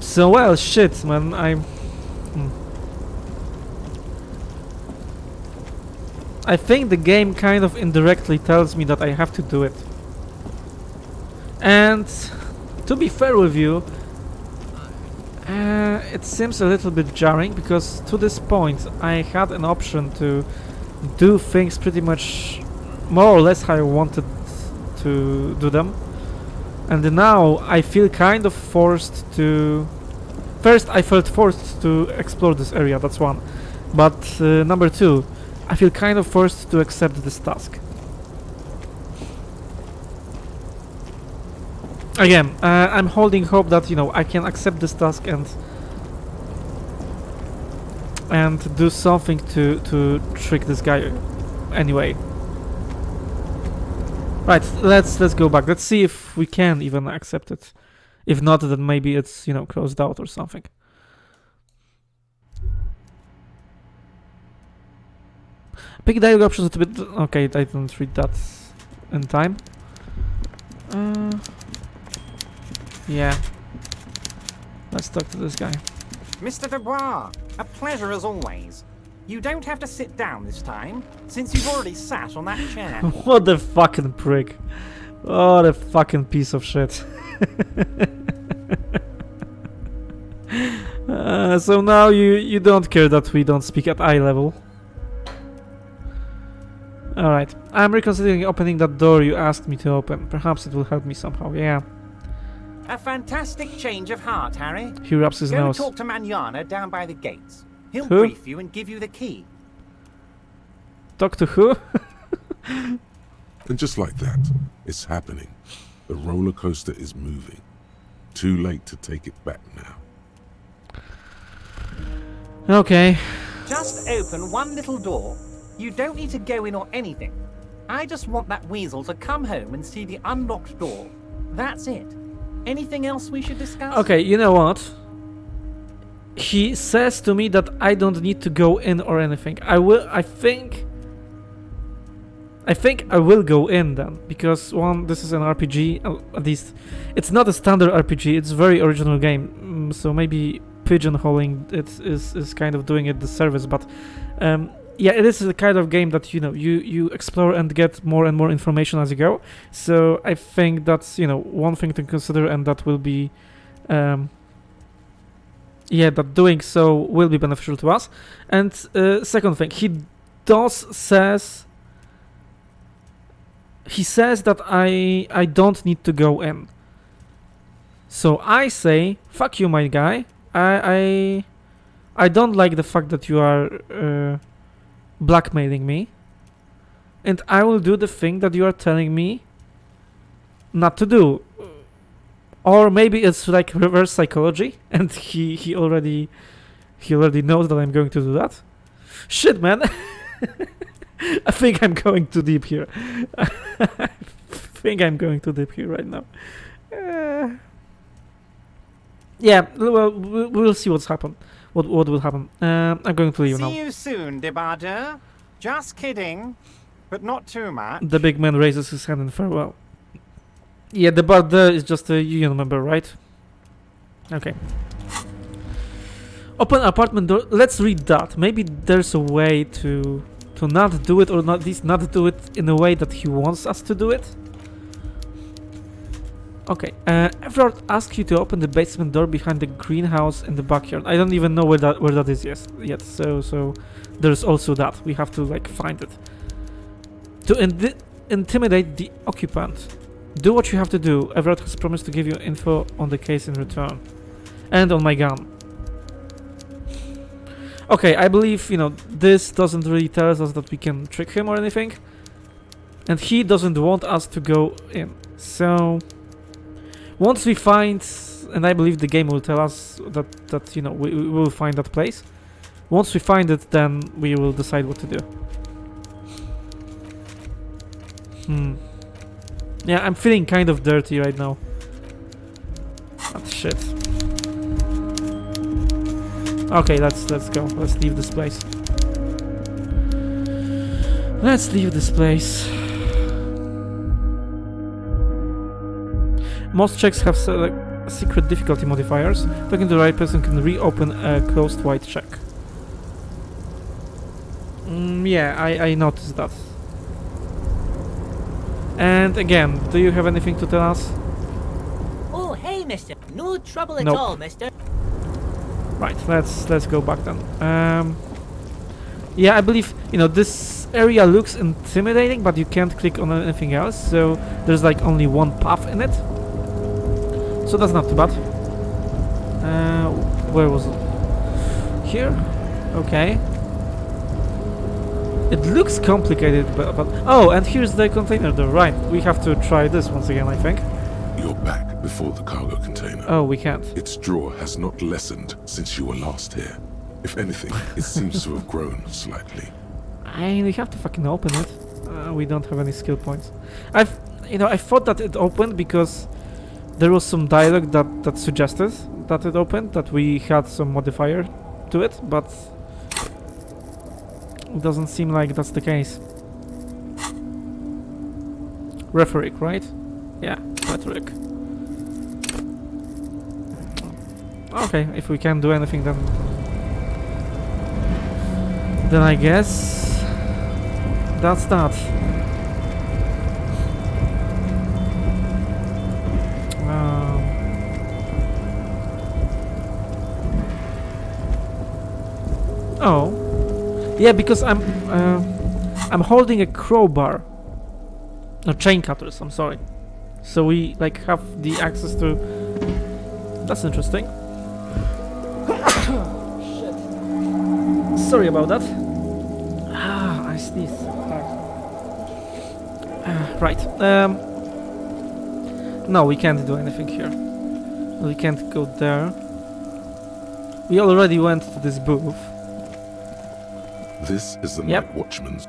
So, well, shit, man, I think the game kind of indirectly tells me that I have to do it. And to be fair with you, it seems a little bit jarring, because to this point I had an option to do things pretty much more or less how I wanted to do them, and now I feel kind of forced to... First, I felt forced to explore this area, that's one, but number 2, I feel kind of forced to accept this task. Again, I'm holding hope that, you know, I can accept this task and do something to trick this guy anyway. Right, let's go back. Let's see if we can even accept it. If not, then maybe it's, you know, closed out or something. Pick dialogue options a bit. Okay, I didn't read that in time. Yeah. Let's talk to this guy. Mr. Dubois, a pleasure as always. You don't have to sit down this time, since you've already sat on that chair. What the fucking prick. What a fucking piece of shit. So now you don't care that we don't speak at eye level. Alright, I'm reconsidering opening that door you asked me to open. Perhaps it will help me somehow, yeah. A fantastic change of heart, Harry. He rubs his Go nose. talk to Manana down by the gates. He'll Who? brief you and give you the key. Talk to who? And just like that, it's happening. The roller coaster is moving. Too late to take it back now. Okay. Just open one little door. You don't need to go in or anything. I just want that weasel to come home and see the unlocked door. That's it. Anything else we should discuss? Okay, you know what? He says to me that I don't need to go in or anything. I think I will go in then, because one, this is an RPG, at least it's not a standard RPG, it's a very original game, so maybe pigeonholing it is kind of doing it disservice, but yeah, it is a kind of game that, you know, you explore and get more and more information as you go, so I think that's, you know, one thing to consider, and that will be yeah, that doing so will be beneficial to us. And second thing, he says that I don't need to go in. So I say, fuck you, my guy. I don't like the fact that you are blackmailing me, and I will do the thing that you are telling me not to do. Or maybe it's like reverse psychology, and he already knows that I'm going to do that. Shit, man. I think I'm going too deep here. I think I'm going too deep here right now. Yeah, well, we'll see what's happen. What will happen? I'm going to leave now. See you soon, Debardeur. Just kidding, but not too much. The big man raises his hand in farewell. Yeah, the Debardeur is just a union member, right? Okay. Open apartment door. Let's read that. Maybe there's a way to not do it, or not, at least not do it in a way that he wants us to do it. Okay. Everard asks you to open the basement door behind the greenhouse in the backyard. I don't even know where that is yet. So there's also that. We have to like find it. To intimidate the occupant. Do what you have to do. Everard has promised to give you info on the case in return. And on my gun. Okay, I believe, you know, this doesn't really tell us that we can trick him or anything. And he doesn't want us to go in. So once we find, and I believe the game will tell us that you know, we will find that place. Once we find it, then we will decide what to do. Yeah, I'm feeling kind of dirty right now. Oh, shit. Okay, let's go. Let's leave this place. Let's leave this place. Most checks have secret difficulty modifiers. Talking to the right person can reopen a closed white check. Yeah, I noticed that. And again, do you have anything to tell us? Oh, hey, mister. No trouble at Nope. all, mister. Right, let's go back then. Yeah, I believe, you know, this area looks intimidating, but you can't click on anything else, so there's like only one path in it. So that's not too bad. Where was it? Here? Okay. It looks complicated, but oh, and here's the container door. Right, we have to try this once again, I think. You're back before the cargo container. Oh, we can't. Its drawer has not lessened since you were last here. If anything, it seems to have grown slightly. We have to fucking open it. We don't have any skill points. I thought that it opened because there was some dialogue that suggested that it opened, that we had some modifier to it, but it doesn't seem like that's the case. Rhetoric, right? Yeah, rhetoric. Okay, if we can't do anything, then I guess that's that. Oh, yeah, because I'm holding a crowbar, no, chain cutters. I'm sorry. So we like have the access to. That's interesting. Shit. Sorry about that. I sneezed. Right. No, we can't do anything here. We can't go there. We already went to this booth. This is the Yep. night watchman's.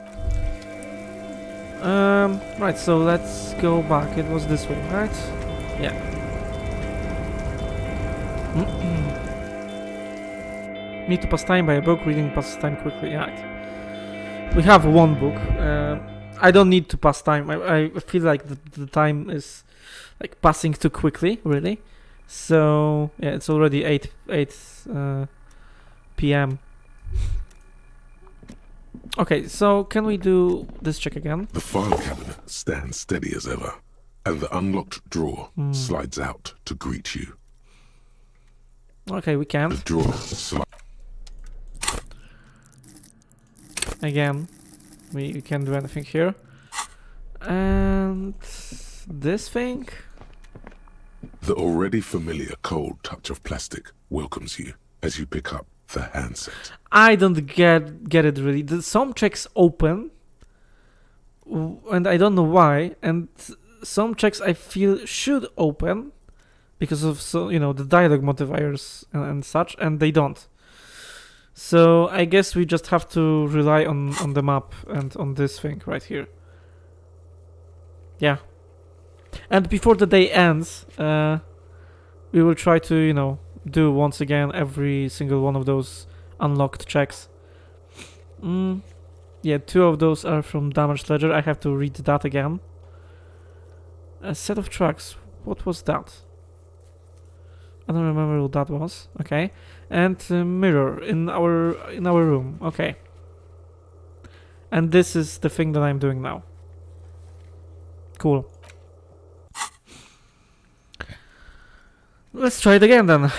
Right, so let's go back. It was this way, right? Yeah. Need to pass time by a book, reading passes time quickly. Right. We have one book. I don't need to pass time. I feel like the time is like passing too quickly, really. So yeah, it's already 8 p.m. Okay, so can we do this check again? The file cabinet stands steady as ever, and the unlocked drawer slides out to greet you. Okay, we can't. The drawer slides. Again, we can't do anything here. And this thing? The already familiar cold touch of plastic welcomes you as you pick up the handset. I don't get it really. Some checks open, and I don't know why. And some checks I feel should open because of the dialogue modifiers and such, and they don't. So I guess we just have to rely on the map and on this thing right here. Yeah. And before the day ends, we will try to do once again every single one of those unlocked checks. Yeah, 2 of those are from Damaged Ledger. I have to read that again. A set of tracks. What was that? I don't remember what that was. Okay. And a mirror in our room. Okay. And this is the thing that I'm doing now. Cool. Let's try it again then.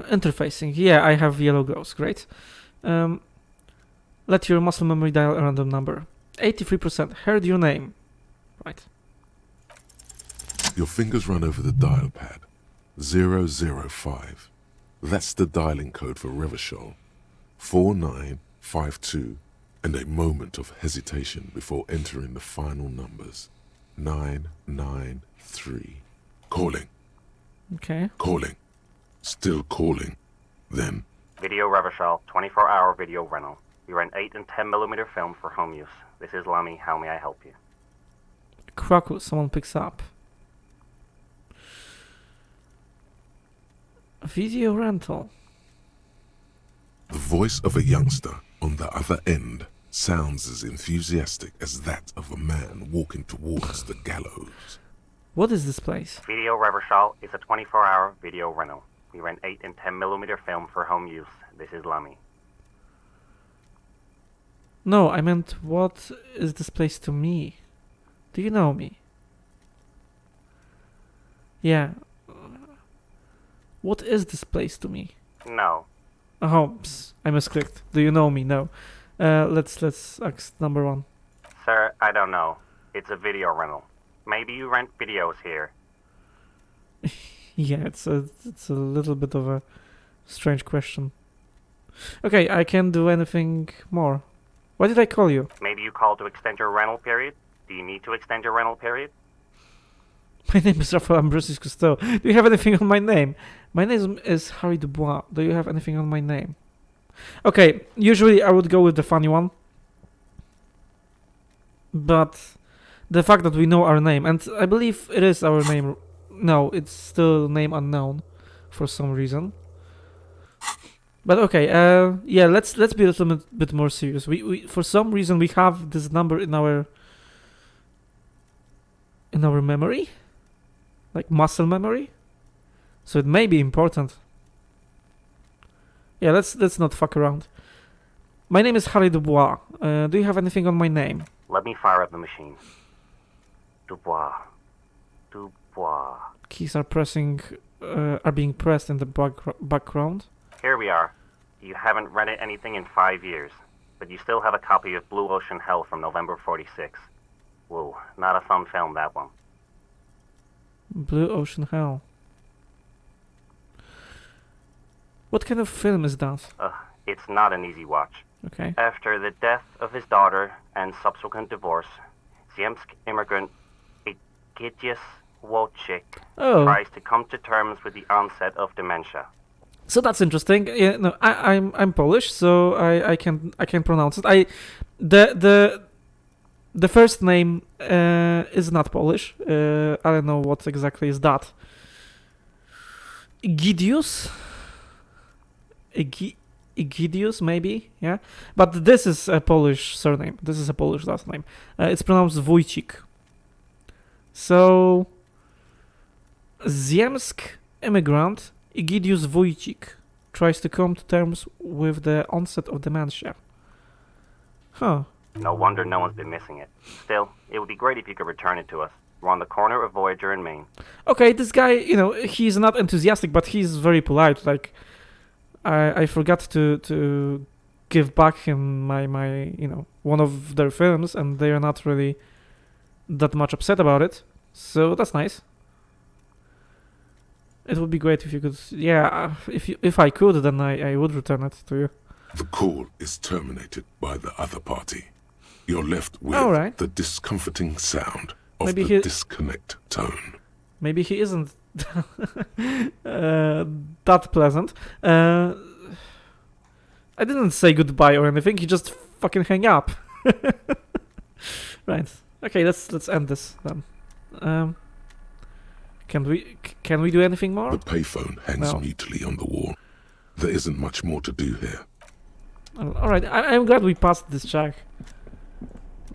Interfacing. Yeah, I have yellow glows. Great. Let your muscle memory dial a random number. 83%. Heard your name. Right. Your fingers run over the dial pad. 005. That's the dialing code for Revachol. 4952. And a moment of hesitation before entering the final numbers. 993. Calling. Okay. Calling. Still calling. Then. Video Revachol, 24-hour video rental. We rent 8 and 10mm film for home use. This is Lammy. How may I help you? Krakow. Someone picks up. Video rental. The voice of a youngster on the other end sounds as enthusiastic as that of a man walking towards the gallows. What is this place? Video Revachol is a 24-hour video rental. We rent 8 and 10mm film for home use. This is Lammy. No, I meant what is this place to me? Do you know me? Yeah. What is this place to me? No. Oh, I misclicked. Do you know me? No. Let's ask number 1. Sir, I don't know. It's a video rental. Maybe you rent videos here. Yeah, it's a little bit of a strange question. Okay, I can't do anything more. Why did I call you? Maybe you called to extend your rental period? Do you need to extend your rental period? My name is Raphael Ambrosius Cousteau. Do you have anything on my name? My name is Harry Dubois. Do you have anything on my name? Okay, usually I would go with the funny one. But the fact that we know our name, and I believe it is our name. No, it's still name unknown for some reason. But okay, yeah, let's be a little bit more serious. We for some reason we have this number in our memory, like muscle memory. So it may be important. Yeah, let's not fuck around. My name is Harry Dubois. Do you have anything on my name? Let me fire up the machine. Dubois. Dubois. Keys are being pressed in the background. Here we are. You haven't read anything in 5 years, but you still have a copy of Blue Ocean Hell from November '46. Whoa, not a fun film, that one. Blue Ocean Hell. What kind of film is that? It's not an easy watch. Okay. After the death of his daughter and subsequent divorce, Ziemsk immigrant Egidius Wojcik tries to come to terms with the onset of dementia. So that's interesting. Yeah, no, I'm Polish, so I can pronounce it. The first name is not Polish. I don't know what exactly is that. Egidius? Egidius, maybe, yeah. But this is a Polish surname. This is a Polish last name. It's pronounced Wojcik. So, Ziemsk immigrant Egidius Wojcik tries to come to terms with the onset of dementia. Huh. No wonder no one's been missing it. Still, it would be great if you could return it to us. We're on the corner of Voyager and Main. Okay, this guy, he's not enthusiastic, but he's very polite. Like, I forgot to give back him my one of their films, and they are not really that much upset about it. So that's nice. It would be great if you could, yeah, if I could, then I would return it to you. The call is terminated by the other party. You're left with the discomforting sound of Maybe the disconnect tone. Maybe he isn't that pleasant. I didn't say goodbye or anything. He just fucking hang up. Right. Okay. Let's end this then. Can we do anything more? The payphone hangs No. mutely on the wall. There isn't much more to do here. All right. I'm glad we passed this check.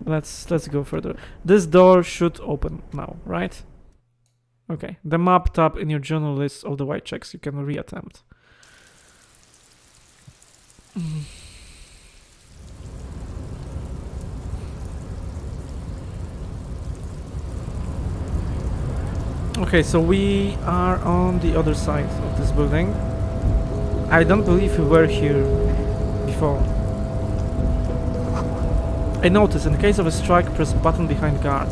Let's go further. This door should open now, right? Okay. The map tab in your journal lists all the white checks you can reattempt. Okay, so we are on the other side of this building. I don't believe we were here before. I noticed, in case of a strike, press button behind guard.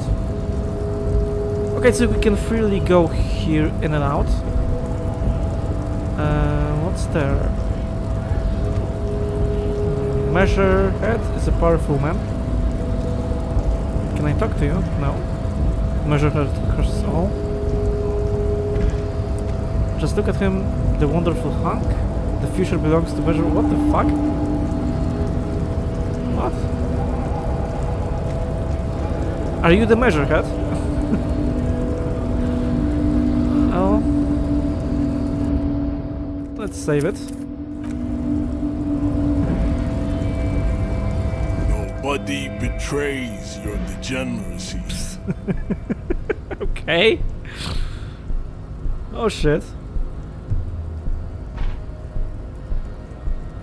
Okay, so we can freely go here in and out. What's there? Measurehead is a powerful man. Can I talk to you? No. Measurehead crushes all. Just look at him, the wonderful hunk. The future belongs to Measure. What the fuck? What? Are you the Measurehead? Oh. Let's save it. Nobody betrays your degeneracy. Okay. Oh shit.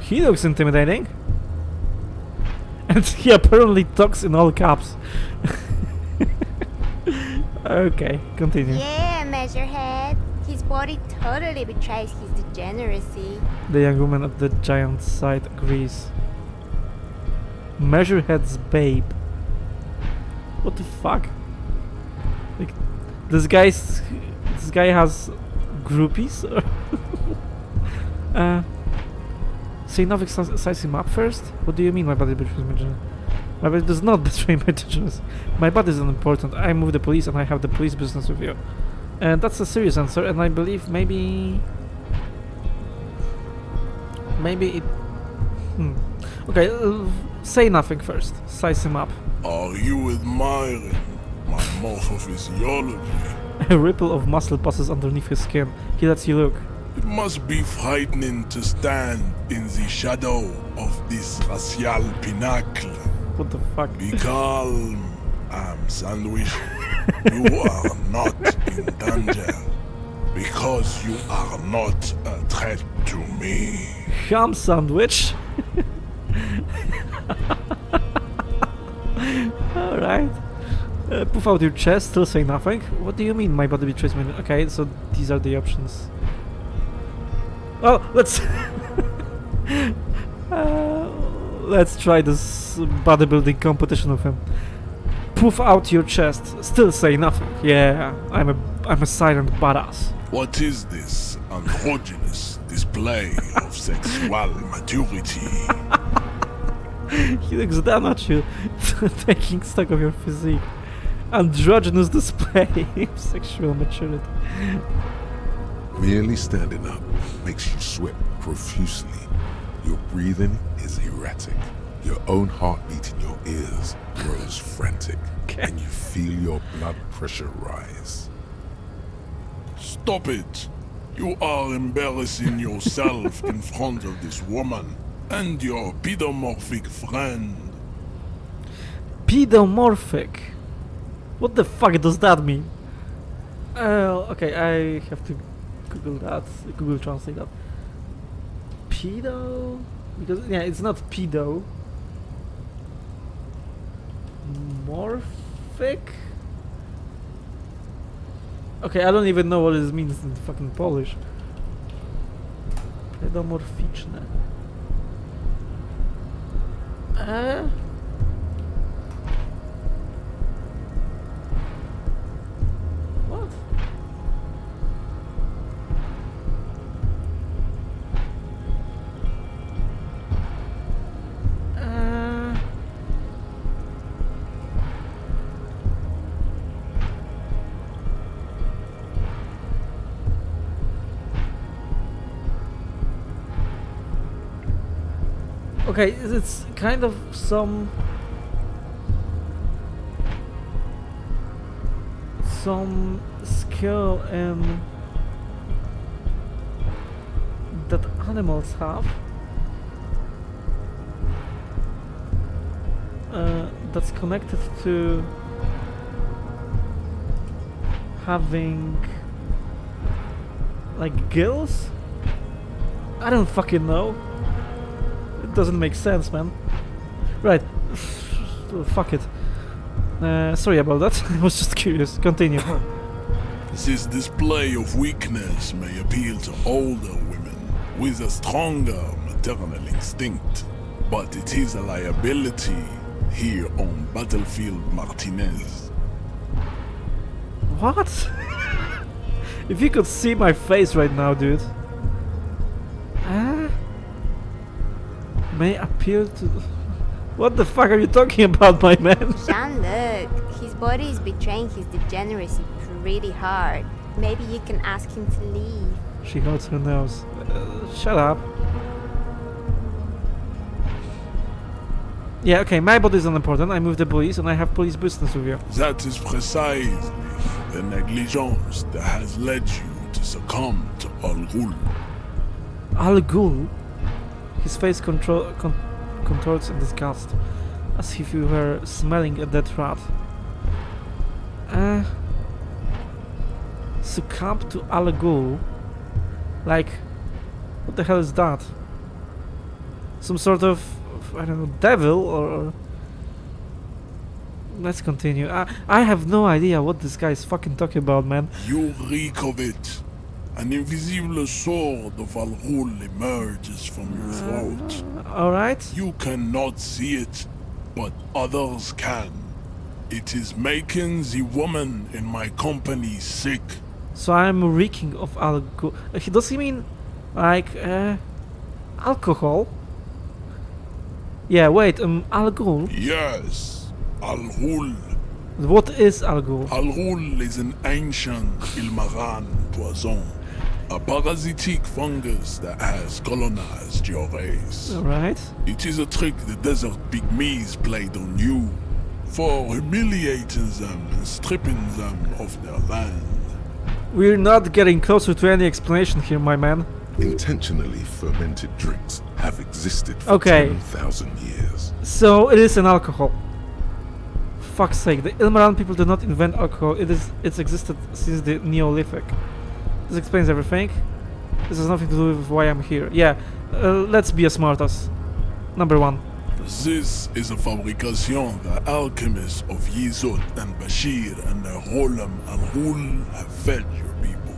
He looks intimidating. And he apparently talks in all caps. Okay, continue. Yeah, Measurehead. His body totally betrays his degeneracy. The young woman at the giant side agrees. Measurehead's babe. What the fuck? Like, this guy has groupies? Say nothing, size him up first? What do you mean my body betrays me? My body does not betray my degeneracy. My body is unimportant. I move the police and I have the police business with you. And that's a serious answer, and I believe maybe it... Okay, say nothing first. Size him up. Are you admiring my morphophysiology? A ripple of muscle passes underneath his skin. He lets you look. It must be frightening to stand in the shadow of this racial pinnacle. What the fuck? Be calm, Sandwich. You are not in danger because you are not a threat to me. Ham sandwich? Alright. Puff out your chest, still say nothing. What do you mean my body betrays me? Okay, so these are the options. Oh, let's... let's try this bodybuilding competition with him. Puff out your chest, still say nothing. Yeah, I'm a silent badass. What is this androgynous display of sexual maturity? He looks down at you, taking stock of your physique. Androgynous display of sexual maturity. Merely standing up makes you sweat profusely. Your breathing is erratic. Your own heartbeat in your ears grows frantic. And you feel your blood pressure rise. Stop it! You are embarrassing yourself in front of this woman and your pedomorphic friend. Pedomorphic? What the fuck does that mean? Okay, I have to Google that. Google Translate that. Pedo? Because, yeah, it's not pedo. Morphic? Okay, I don't even know what it means in fucking Polish. Pedomorficzne. What? Okay, it's kind of some skill in that animals have that's connected to having like gills? I don't fucking know. Doesn't make sense, man. Right. Fuck it. Sorry about that. I was just curious. Continue. This display of weakness may appeal to older women with a stronger maternal instinct, but it is a liability here on Battlefield Martinez. What? If you could see my face right now, dude. May appeal to... What the fuck are you talking about, my man? Sean, look. His body is betraying his degeneracy pretty hard. Maybe you can ask him to leave. She holds her nose. Shut up. Yeah, okay, my body is unimportant. I move the police and I have police business with you. That is precisely the negligence that has led you to succumb to Al Ghul. Al Ghul? His face contorts in disgust, as if you were smelling a dead rat. Succumb to Al Ghul? Like, what the hell is that? Some sort of, I don't know, devil or... Let's continue. I have no idea what this guy is fucking talking about, man. You reek of it. An invisible sword of Al Ghul emerges from your throat. Alright. You cannot see it, but others can. It is making the woman in my company sick. So I'm reeking of Al Ghul. Does he mean like alcohol? Yeah, wait, Al Ghul? Yes, Al Ghul. What is Al Ghul? Al Ghul is an ancient Ilmaran poison, a parasitic fungus that has colonized your race. Alright. It is a trick the desert pygmies played on you, for humiliating them and stripping them of their land. We're not getting closer to any explanation here, my man. Intentionally fermented drinks have existed for Okay. 10,000 years. So it is an alcohol. Fuck's sake, the Ilmaran people did not invent alcohol. It's existed since the Neolithic. This explains everything. This has nothing to do with why I'm here. Yeah, let's be a smartass. Number 1. This is a fabrication the alchemists of Yizot and Bashir and their Rolam Al Ghul have fed your people.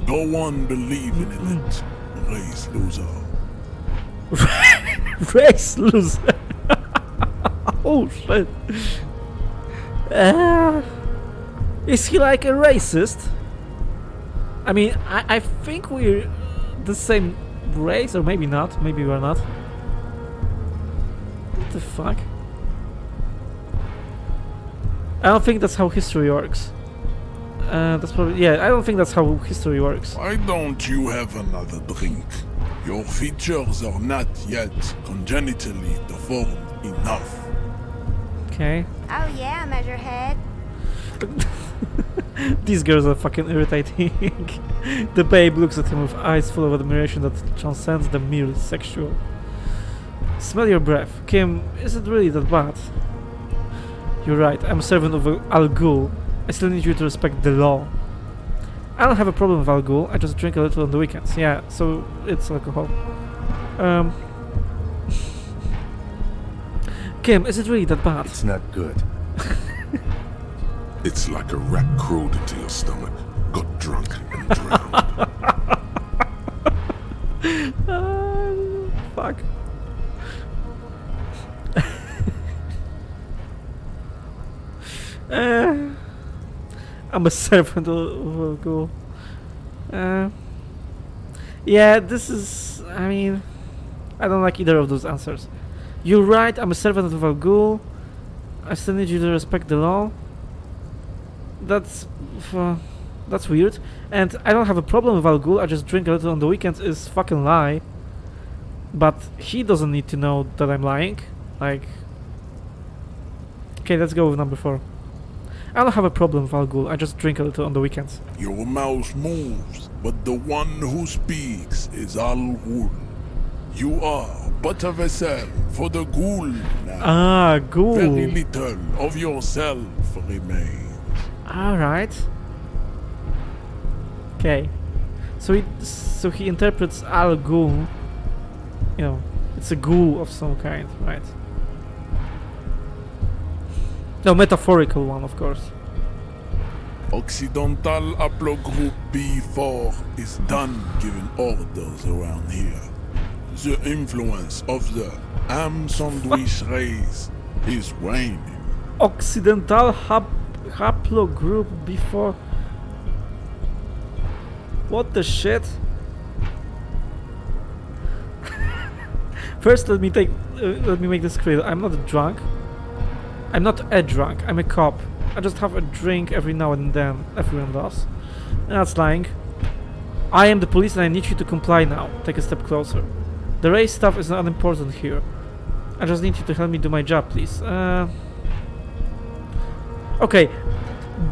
Go on believing in it, race loser. Race loser. Oh shit. Is he like a racist? I mean, I think we're the same race, or maybe not. Maybe we're not. What the fuck? I don't think that's how history works. That's probably, yeah, I don't think that's how history works. Why don't you have another drink? Your features are not yet congenitally deformed enough. Okay. Oh yeah, Measurehead. These girls are fucking irritating. The babe looks at him with eyes full of admiration that transcends the merely sexual. Smell your breath. Kim, is it really that bad? You're right, I'm a servant of Al Ghul. I still need you to respect the law. I don't have a problem with Al Ghul, I just drink a little on the weekends. Yeah, so it's alcohol. Kim, is it really that bad? It's not good. It's like a rat crawled into your stomach, got drunk and drowned. Fuck. I'm a servant of Ghul. Yeah, this is... I mean... I don't like either of those answers. You're right, I'm a servant of Al Ghul. I still need you to respect the law. That's weird. And I don't have a problem with Al Ghul, I just drink a little on the weekends is fucking lie. But he doesn't need to know that I'm lying. Like... Okay, let's go with number 4. I don't have a problem with Al Ghul, I just drink a little on the weekends. Your mouth moves, but the one who speaks is Al Ghul. You are but a vessel for the Ghul now. Ah, Ghul. Very little of yourself remains. Alright. Okay. So he interprets Al Ghul. You know, it's a ghoul of some kind, right? No, metaphorical one, of course. Occidental Haplogroup B4 is done giving orders around here. The influence of the ham sandwich race is waning. Occidental haplogroup before. What the shit? First, let me make this clear. I'm not drunk. I'm not a drunk. I'm a cop. I just have a drink every now and then. Everyone does. And that's lying. I am the police and I need you to comply now. Take a step closer. The race stuff is not unimportant here. I just need you to help me do my job, please. Okay,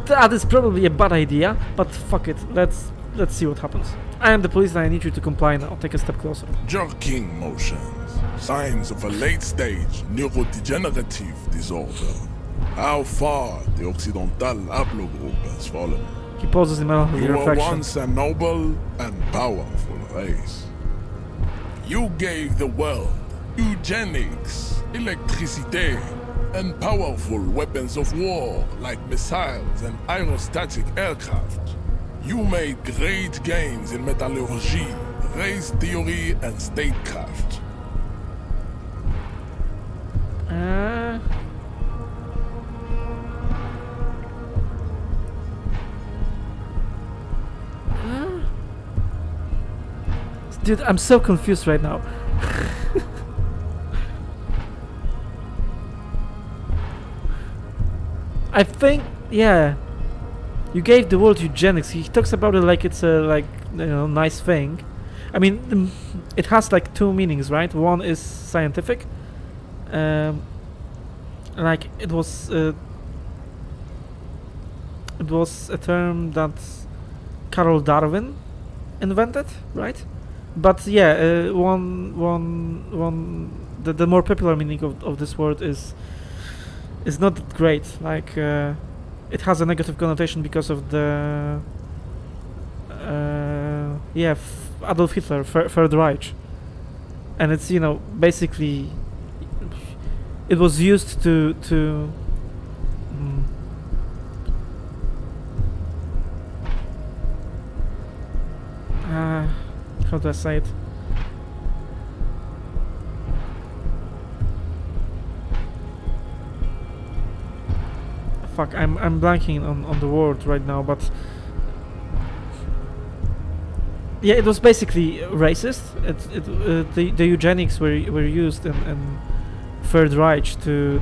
that is probably a bad idea, but fuck it. Let's see what happens. I am the police and I need you to comply now. Take a step closer. Jerking motions. Signs of a late-stage neurodegenerative disorder. How far the Occidental Haplogroup has fallen. He pauses in middle of the You were reflection. once a noble and powerful race. You gave the world eugenics, electricity, and powerful weapons of war like missiles and aerostatic aircraft. You made great gains in metallurgy, race theory, and statecraft. Dude, I'm so confused right now. I think, yeah. You gave the word eugenics. He talks about it like it's a nice thing. I mean, it has like two meanings, right? One is scientific. Like it was a term that Carol Darwin invented, right? But yeah, the more popular meaning of this word is not that great. Like it has a negative connotation because of the Adolf Hitler, Third Reich, and it's basically it was used to how do I say it? Fuck, I'm blanking on the word right now, but yeah, it was basically racist. The eugenics were used in Third Reich to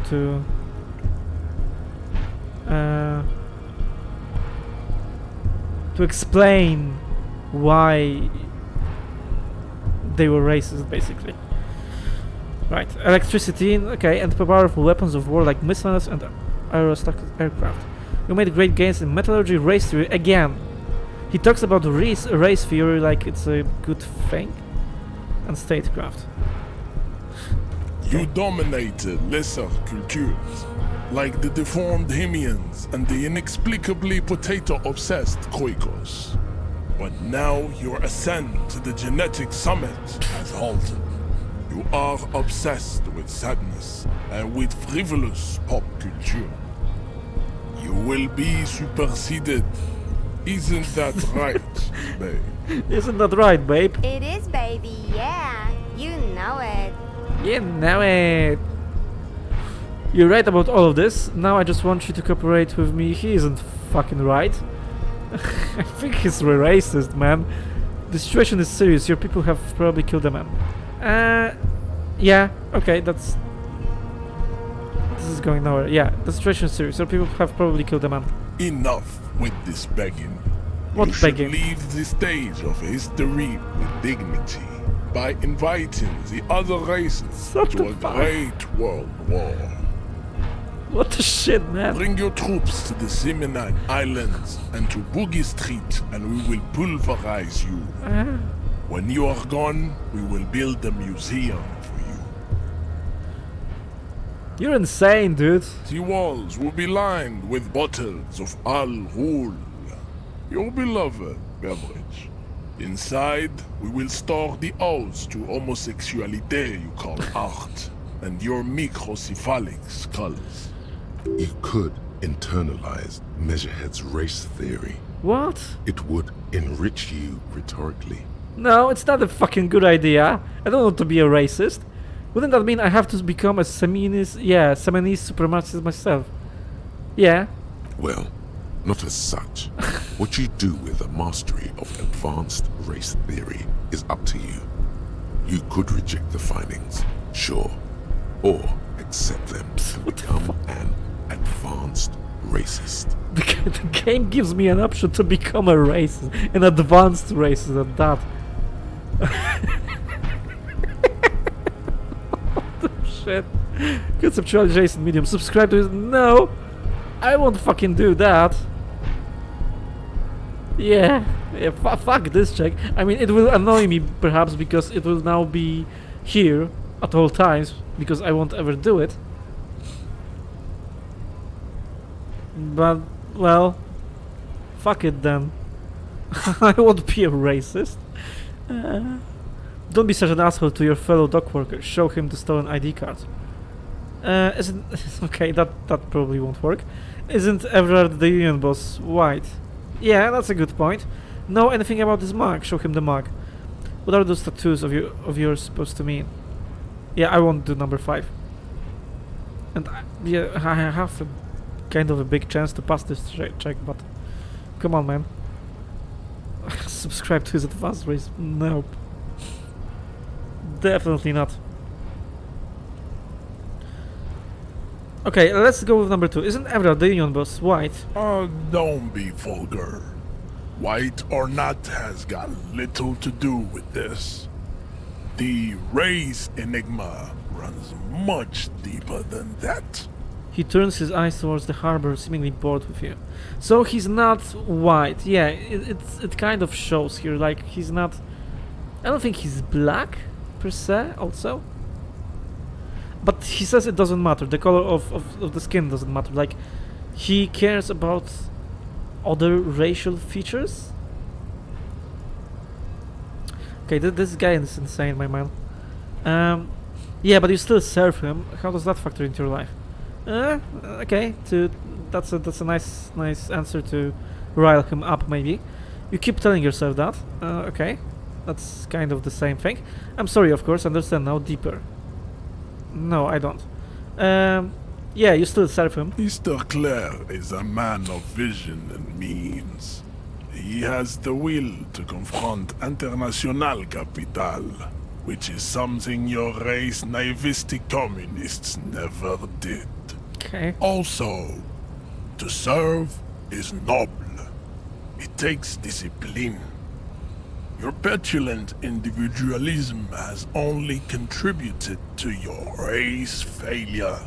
explain why they were racist, basically. Right, electricity, okay, and powerful weapons of war like missiles and aerostatic aircraft. You made great gains in metallurgy, race theory again. He talks about race theory like it's a good thing, and statecraft. You dominated lesser cultures, like the deformed Hemians and the inexplicably potato-obsessed Khoikos. But now your ascent to the genetic summit has halted. You are obsessed with sadness and with frivolous pop culture. You will be superseded. Isn't that right, babe? Isn't that right, babe? It is, baby, yeah. You know it. You know it. You're right about all of this. Now I just want you to cooperate with me. He isn't fucking right. I think he's racist, man. The situation is serious. Your people have probably killed a man. Yeah, okay, this is going nowhere. Yeah, the situation is serious. Your people have probably killed a man. Enough with this begging. What you begging? should leave the stage of history with dignity by inviting the other races What to the a fuck? great world war. What the shit, man? Bring your troops to the Seminine Islands and to Boogie Street, and we will pulverize you. When you are gone, we will build a museum for you. You're insane, dude. The walls will be lined with bottles of Al Ghul, your beloved beverage. Inside, we will store the odes to homosexuality you call art, and your microcephalic skulls. You could internalize Measurehead's race theory. What? It would enrich you rhetorically. No, it's not a fucking good idea. I don't want to be a racist. Wouldn't that mean I have to become a Seminist supremacist myself? Yeah. Well, not as such. What you do with a mastery of advanced race theory is up to you. You could reject the findings, sure, or accept them and become an advanced racist. The game gives me an option to become a racist, an advanced racist at that. What the shit? Conceptualization medium. Subscribe to his. No! I won't fucking do that. Yeah, fuck this check. I mean, it will annoy me perhaps because it will now be here at all times because I won't ever do it. But, well, fuck it then. I won't be a racist. Don't be such an asshole to your fellow dock worker. Show him the stolen ID card. Isn't okay? That probably won't work. Isn't Everard the union boss white? Yeah, that's a good point. Know anything about this mark? Show him the mark. What are those tattoos of yours supposed to mean? Yeah, I won't do number 5. And I have a kind of a big chance to pass this check, but come on, man. Subscribe to his advanced race? Nope. Definitely not. Okay, let's go with number 2. Isn't Evra, the union boss, white? Don't be vulgar. White or not has got little to do with this. The race enigma runs much deeper than that. He turns his eyes towards the harbor, seemingly bored with you. So he's not white. Yeah, it kind of shows here. Like, he's not... I don't think he's black, per se, also. But he says it doesn't matter. The color of the skin doesn't matter. Like, he cares about other racial features. Okay, this guy is insane, my man. Yeah, but you still serve him. How does that factor into your life? Okay, that's a nice answer to rile him up. Maybe you keep telling yourself that. Okay, that's kind of the same thing. I'm sorry, of course. Understand now deeper. No, I don't. Yeah, you still serve him. Mr. Claire is a man of vision and means. He has the will to confront International Capital, which is something your race naivistic communists never did. Okay. Also, to serve is noble. It takes discipline. Your petulant individualism has only contributed to your race failure.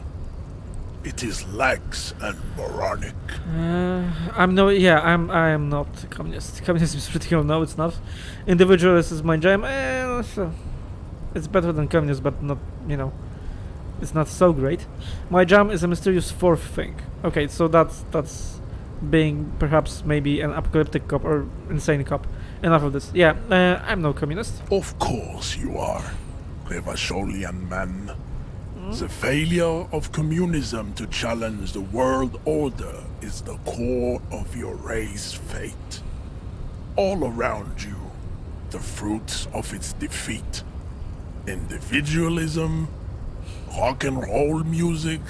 It is lax and moronic. I am not communist. Communism is critical. No, it's not. Individualism is my jam. It's better than communist, but not, it's not so great. My jam is a mysterious fourth thing. Okay, so that's being perhaps maybe an apocalyptic cop or insane cop. Enough of this. Yeah, I'm no communist. Of course you are, Revacholian man. The failure of communism to challenge the world order is the core of your race fate. All around you, the fruits of its defeat. Individualism, rock and roll music,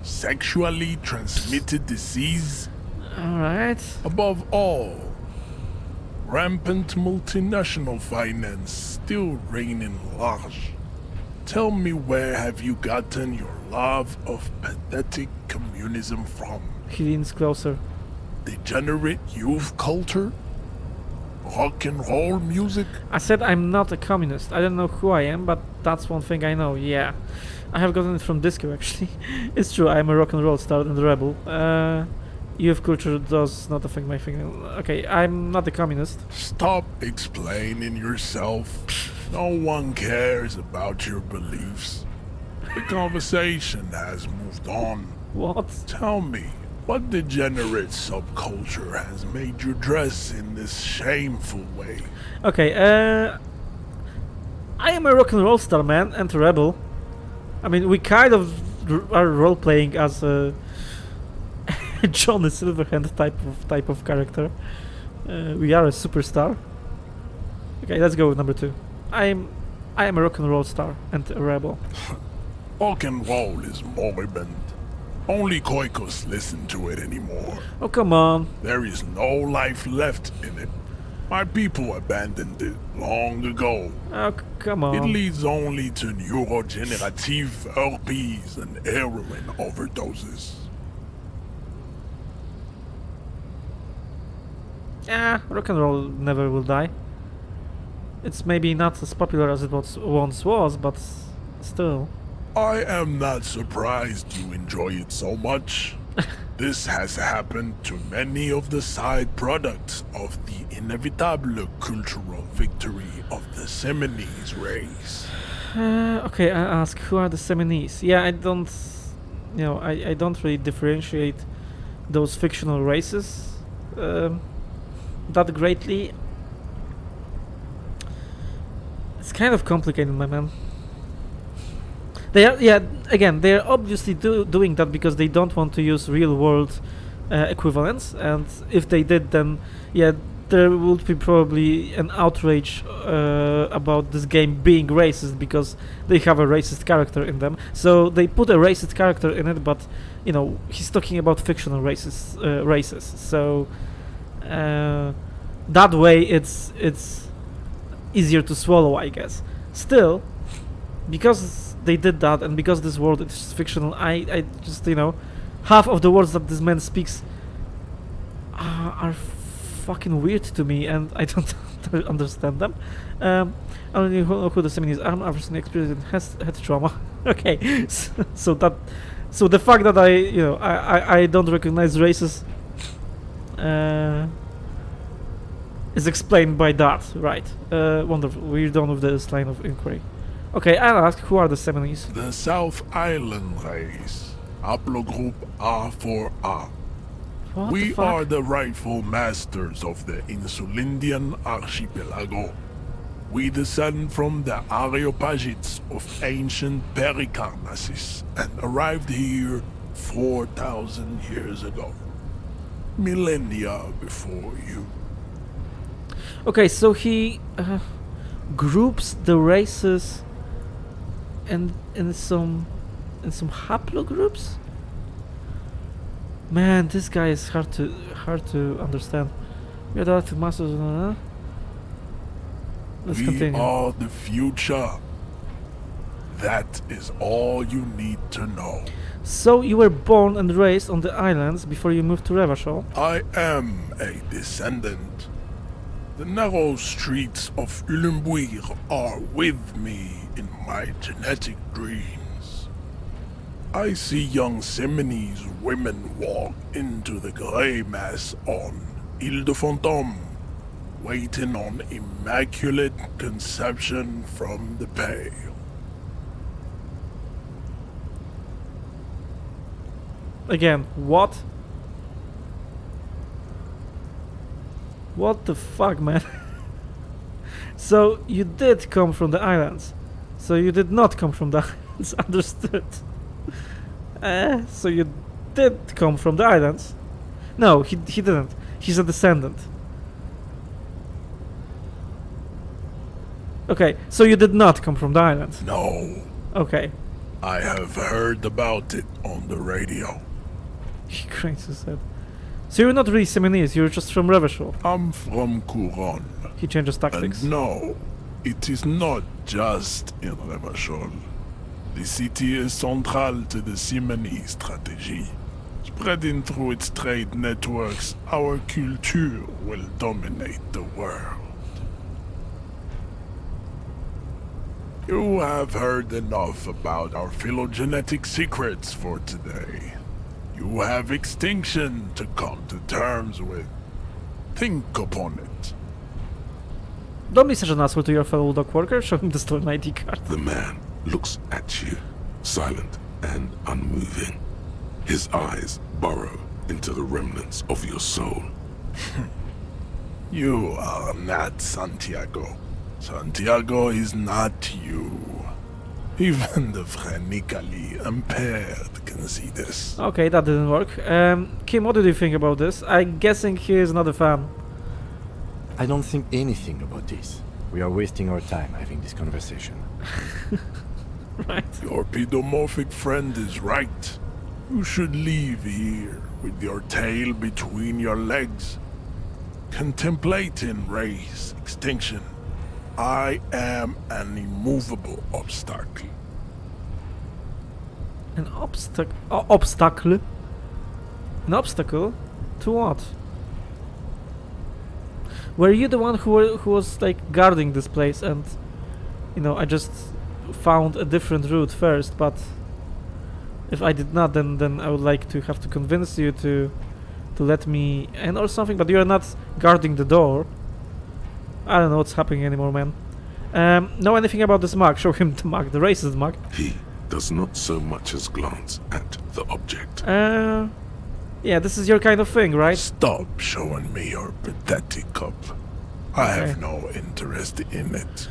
sexually transmitted disease. Alright. Above all, rampant multinational finance still reigning large. Tell me, where have you gotten your love of pathetic communism from? He leans closer. Degenerate youth culture? Rock and roll music? I said I'm not a communist. I don't know who I am, but that's one thing I know, yeah. I have gotten it from Disco, actually. It's true, I'm a rock and roll star and rebel. Youth culture does not affect my thing. Okay, I'm not a communist. Stop explaining yourself. No one cares about your beliefs. The conversation has moved on. What? Tell me, what degenerate subculture has made you dress in this shameful way? Okay, I am a rock and roll star, man, and a rebel. I mean, we kind of are role-playing as a Johnny Silverhand type of character. We are a superstar. Okay, let's go with number 2. I am a rock and roll star and a rebel. Rock and roll is moribund. Only Koikos listen to it anymore. Oh, come on. There is no life left in it. My people abandoned it long ago. Oh, come on. It leads only to neurodegenerative herpes and heroin overdoses. Yeah, rock and roll never will die. It's maybe not as popular as it once was, but still. I am not surprised you enjoy it so much. This has happened to many of the side products of the inevitable cultural victory of the Seminese race. Okay, I ask, who are the Seminese? Yeah, I don't really differentiate those fictional races that greatly. It's kind of complicated, my man. They are obviously doing that because they don't want to use real-world equivalents, and if they did, then there would be probably an outrage about this game being racist because they have a racist character in them. So they put a racist character in it, but he's talking about fictional races. So that way, it's easier to swallow, I guess. Still, because they did that, and because this world is fictional, I just, you know, half of the words that this man speaks are fucking weird to me, and I don't understand them. I don't know who the seminar is. I'm obviously experienced in head trauma. Okay, so the fact that I don't recognize races is explained by that, right? Wonderful. We're done with this line of inquiry. Okay, I'll ask, who are the Seminoles? The South Island race, haplogroup A4A. We are the rightful masters of the Insulindian archipelago. We descend from the Areopagites of ancient Pericarnassus and arrived here 4,000 years ago. Millennia before you. Okay, so he groups the races in some haplogroups. Man, this guy is hard to understand. We are the active masters. Let's continue. We are the future. That is all you need to know. So you were born and raised on the islands before you moved to Revachol? I am a descendant. The narrow streets of Ulimbuir are with me in my genetic dreams. I see young Seminoles women walk into the grey mass on Ile de Fantôme, waiting on immaculate conception from the pale. Again, what? What the fuck, man? So you did come from the islands. So you did not come from the islands. Understood. So you did come from the islands? No, he didn't. He's a descendant. Okay, so you did not come from the islands? No. Okay. I have heard about it on the radio. He cranes his head. So you're not really Seminoles, you're just from Revachol. I'm from Couronne. He changes tactics. And no, it is not just in Revachol. The city is central to the Seminoles strategy. Spreading through its trade networks, our culture will dominate the world. You have heard enough about our phylogenetic secrets for today. You have extinction to come to terms with. Think upon it. Don't be such an asshole to your fellow dock worker. Show him the stolen ID card. The man looks at you, silent and unmoving. His eyes burrow into the remnants of your soul. You are not Santiago. Santiago is not you. Even the phrenically impaired can see this. Okay, that didn't work. Kim, what do you think about this? I'm guessing he is not a fan. I don't think anything about this. We are wasting our time having this conversation. Right. Your pedomorphic friend is right. You should leave here with your tail between your legs, contemplating race extinction. I am an immovable obstacle. An obstacle? An obstacle? To what? Were you the one who was like guarding this place and, you know, I just found a different route first, but if I did not, then I would like to have to convince you to let me in or something, but you are not guarding the door. I don't know what's happening anymore, man. Know anything about this mug? Show him the mug, the racist mug. He does not so much as glance at the object. Yeah, this is your kind of thing, right? Stop showing me your pathetic cup. I have no interest in it.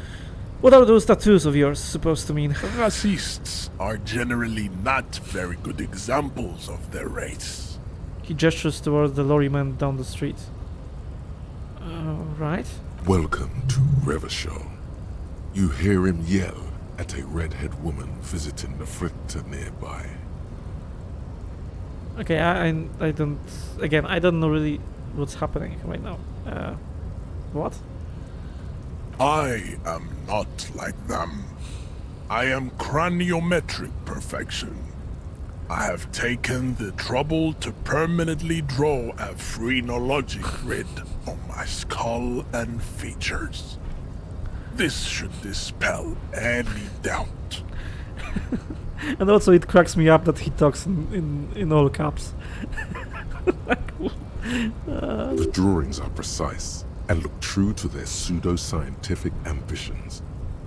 What are those tattoos of yours supposed to mean? Racists are generally not very good examples of their race. He gestures towards the lorryman down the street. Right. Welcome to Revachol. You hear him yell at a redhead woman visiting the fritter nearby. Okay, I don't... Again, I don't know really what's happening right now. What? I am not like them. I am craniometric perfection. I have taken the trouble to permanently draw a phrenologic grid on my skull and features. This should dispel any doubt. And also it cracks me up that he talks in all caps. The drawings are precise and look true to their pseudo-scientific ambitions.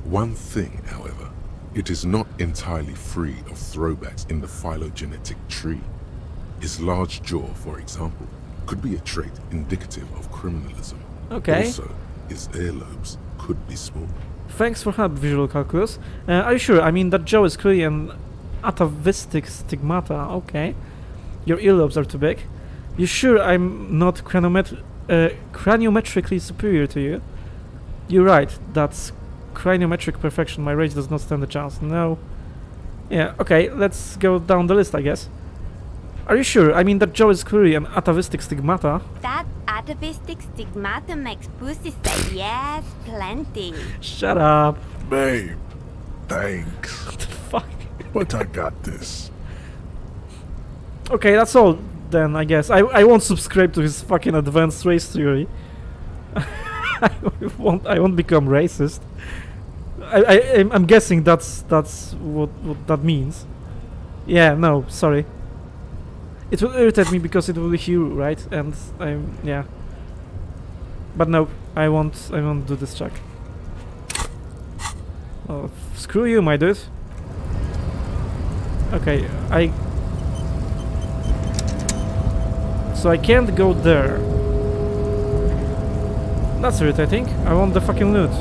One thing, however, it is not entirely free of throwbacks in the phylogenetic tree. His large jaw, for example, could be a trait indicative of criminalism. Okay. Also, his earlobes could be small. Thanks for help, Visual Calculus. Are you sure? I mean, that jaw is clearly an atavistic stigmata. Okay. Your earlobes are too big. You sure I'm not craniometrically superior to you? You're right. That's craniometric perfection. My rage does not stand a chance. No. Yeah, okay. Let's go down the list, I guess. Are you sure? I mean, that jaw is clearly an atavistic stigmata. That atavistic stigmata makes pussy say yes, plenty. Shut up. Babe, thanks. What the fuck? But I got this. Okay, that's all then, I guess. I won't subscribe to his fucking advanced race theory. I won't become racist. I'm guessing that's what that means. Yeah, no, sorry. It will irritate me because it will be Hugh, right? And yeah. But no, I won't do this check. Oh, screw you, my dude. Okay, so I can't go there. That's irritating. I want the fucking loot.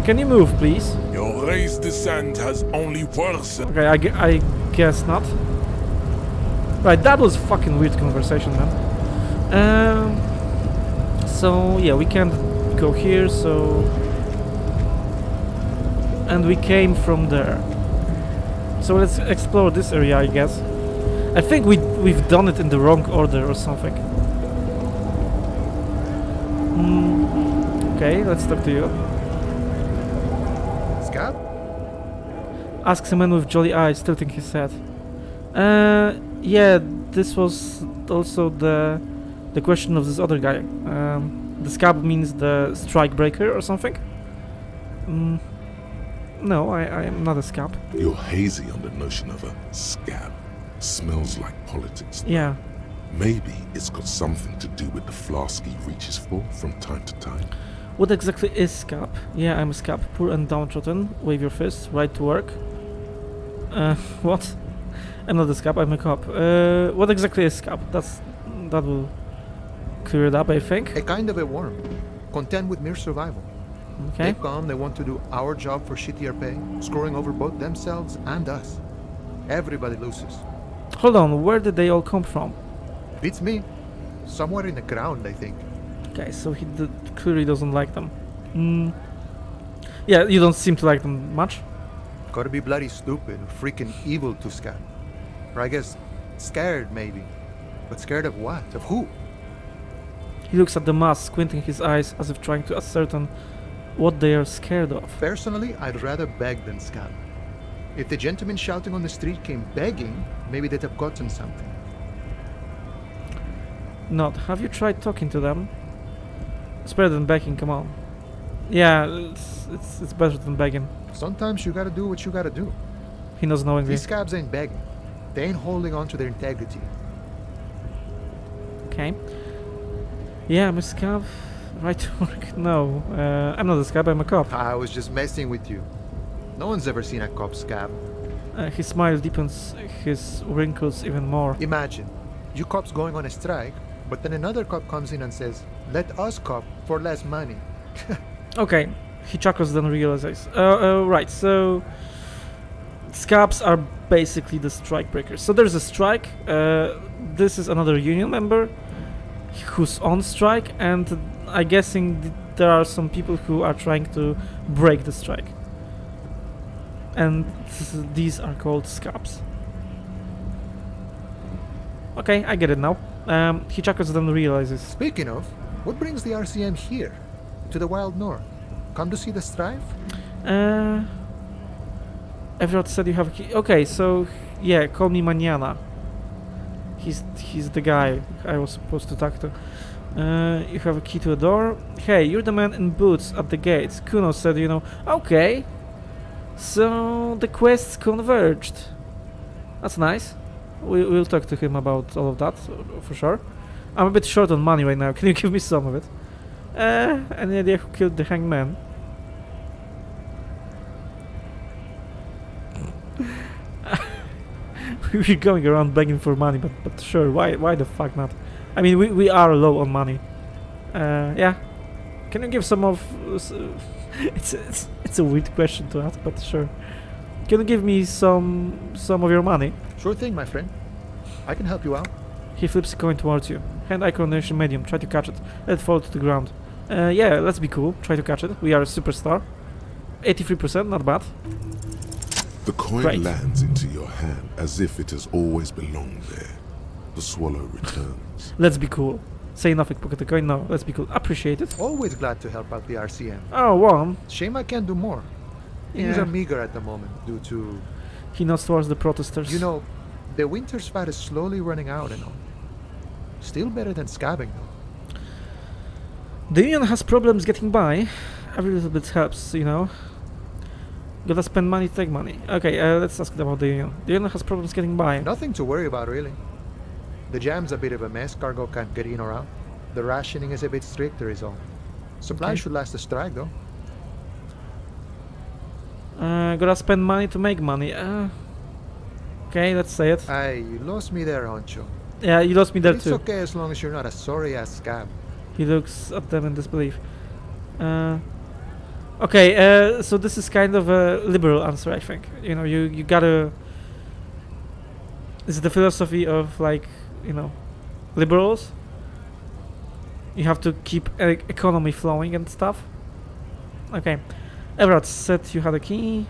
Can you move, please? Your race descent has only worsened. Okay, I guess not. Right, that was fucking weird conversation, man. So yeah, we can't go here, so... And we came from there. So let's explore this area, I guess. I think we've done it in the wrong order or something. Okay, let's talk to you. Scab? Asks a man with jolly eyes, tilting his head. Yeah, this was also the question of this other guy. The scab means the strike breaker or something? No, I am not a scab. You're hazy on the notion of a scab. Smells like politics. Yeah. Maybe it's got something to do with the flask he reaches for from time to time. What exactly is scab? Yeah, I'm a scab. Poor and downtrodden. Wave your fist. Right to work. What? I'm not a scab, I'm a cop. What exactly is scab? That will clear it up, I think. A kind of a worm, content with mere survival. Okay. They come, they want to do our job for shittier pay, screwing over both themselves and us. Everybody loses. Hold on, where did they all come from? Beats me. Somewhere in the ground, I think. Okay, so he clearly doesn't like them. Yeah, you don't seem to like them much. Gotta be bloody stupid, freaking evil to scab. Or I guess, scared maybe. But scared of what? Of who? He looks at the mask, squinting his eyes as if trying to ascertain what they are scared of. Personally, I'd rather beg than scab. If the gentleman shouting on the street came begging, maybe they'd have gotten something. Not. Have you tried talking to them? It's better than begging, come on. Yeah, it's better than begging. Sometimes you gotta do what you gotta do. He knows knowingly. These scabs ain't begging. They ain't holding on to their integrity. Okay. Yeah, I'm a scab. Right to work. No, I'm not a scab, I'm a cop. I was just messing with you. No one's ever seen a cop scab. His smile deepens his wrinkles even more. Imagine, you cops going on a strike, but then another cop comes in and says, let us cop for less money. Okay, he chuckles, then realizes. Right, so scabs are basically the strike breakers. So there's a strike, this is another union member who's on strike, and I'm guessing there are some people who are trying to break the strike. And these are called scabs. Okay, I get it now. He chuckles, then realizes. Speaking of, what brings the RCM here? To the wild north? Come to see the strife? Everett said you have a key. Okay, so yeah, call me Mañana. He's the guy I was supposed to talk to. You have a key to a door. Hey, you're the man in boots at the gates. Kuno said, you know. Okay. So the quests converged. That's nice. We'll talk to him about all of that for sure. I'm a bit short on money right now. Can you give me some of it? Any idea who killed the hangman? We're going around begging for money, but sure, why the fuck not? I mean, we are low on money. Yeah. Can you give some of... it's a weird question to ask, but sure. Can you give me some of your money? Sure thing, my friend. I can help you out. He flips a coin towards you. Hand eye coordination medium. Try to catch it. Let it fall to the ground. Yeah, let's be cool. Try to catch it. We are a superstar. 83%, not bad. The coin lands into your hand as if it has always belonged there. The swallow returns. Let's be cool. Say nothing, pocket the coin. No, let's be cool. Appreciate it. Always glad to help out the RCM. Oh, one. Shame I can't do more. Things are meager at the moment due to... He nods towards the protesters. You know, the winter's fat is slowly running out and all. Still better than scabbing though. The union has problems getting by. Every little bit helps, you know. Gotta spend money to take money. Okay, let's ask about the union. The union has problems getting by. Nothing to worry about, really. The jam's a bit of a mess. Cargo can't get in or out. The rationing is a bit stricter is all. Supply should last the strike, though. Gotta spend money to make money. Okay, let's say it. Aye, you lost me there, Honcho. Yeah, you lost me there it's too. It's okay as long as you're not a sorry-ass scab. He looks at them in disbelief. Okay, so this is kind of a liberal answer, I think. You know, you gotta... This is the philosophy of, like, you know, liberals. You have to keep economy flowing and stuff. Okay. Everett said you had a key.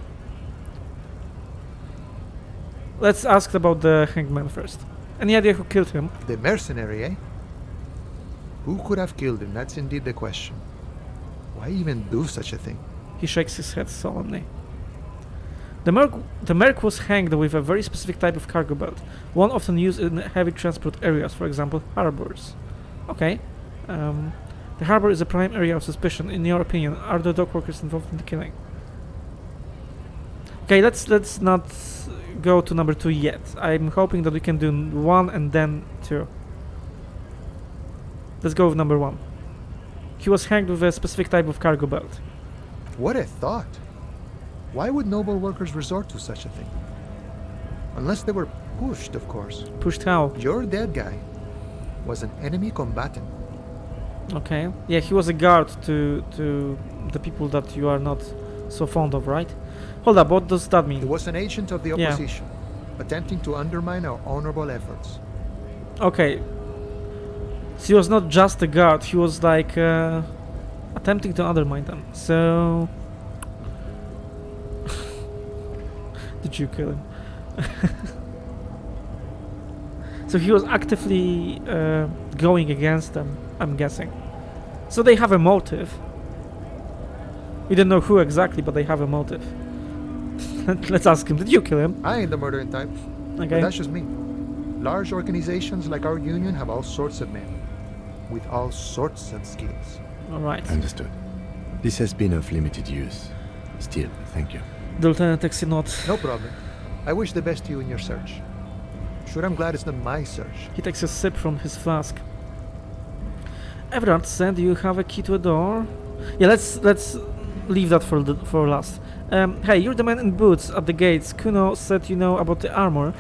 Let's ask about the hangman first. Any idea who killed him? The mercenary, eh? Who could have killed him? That's indeed the question. Why even do such a thing? He shakes his head solemnly. The merc was hanged with a very specific type of cargo belt, one often used in heavy transport areas, for example, harbors. Okay. The harbor is a prime area of suspicion. In your opinion, are the dockworkers involved in the killing? Okay, let's not go to number 2 yet. I'm hoping that we can do 1 and then 2. Let's go with number 1. He was hanged with a specific type of cargo belt. What a thought! Why would noble workers resort to such a thing? Unless they were pushed, of course. Pushed how? Your dead guy was an enemy combatant. Okay. Yeah, he was a guard to the people that you are not so fond of, right? Hold up, what does that mean? He was an agent of the opposition, attempting to undermine our honorable efforts. Okay. So he was not just a guard, he was like attempting to undermine them. So... Did you kill him? So he was actively going against them, I'm guessing. So they have a motive. We don't know who exactly, but they have a motive. Let's ask him, did you kill him? I ain't the murdering type. Okay. But that's just me. Large organizations like our union have all sorts of men, with all sorts of skills. Alright. Understood. This has been of limited use. Still, thank you. The lieutenant takes a note. No problem. I wish the best to you in your search. Sure, I'm glad it's not my search. He takes a sip from his flask. Everett said you have a key to a door. Yeah, let's leave that for last. Hey, you're the man in boots at the gates. Kuno said you know about the armor.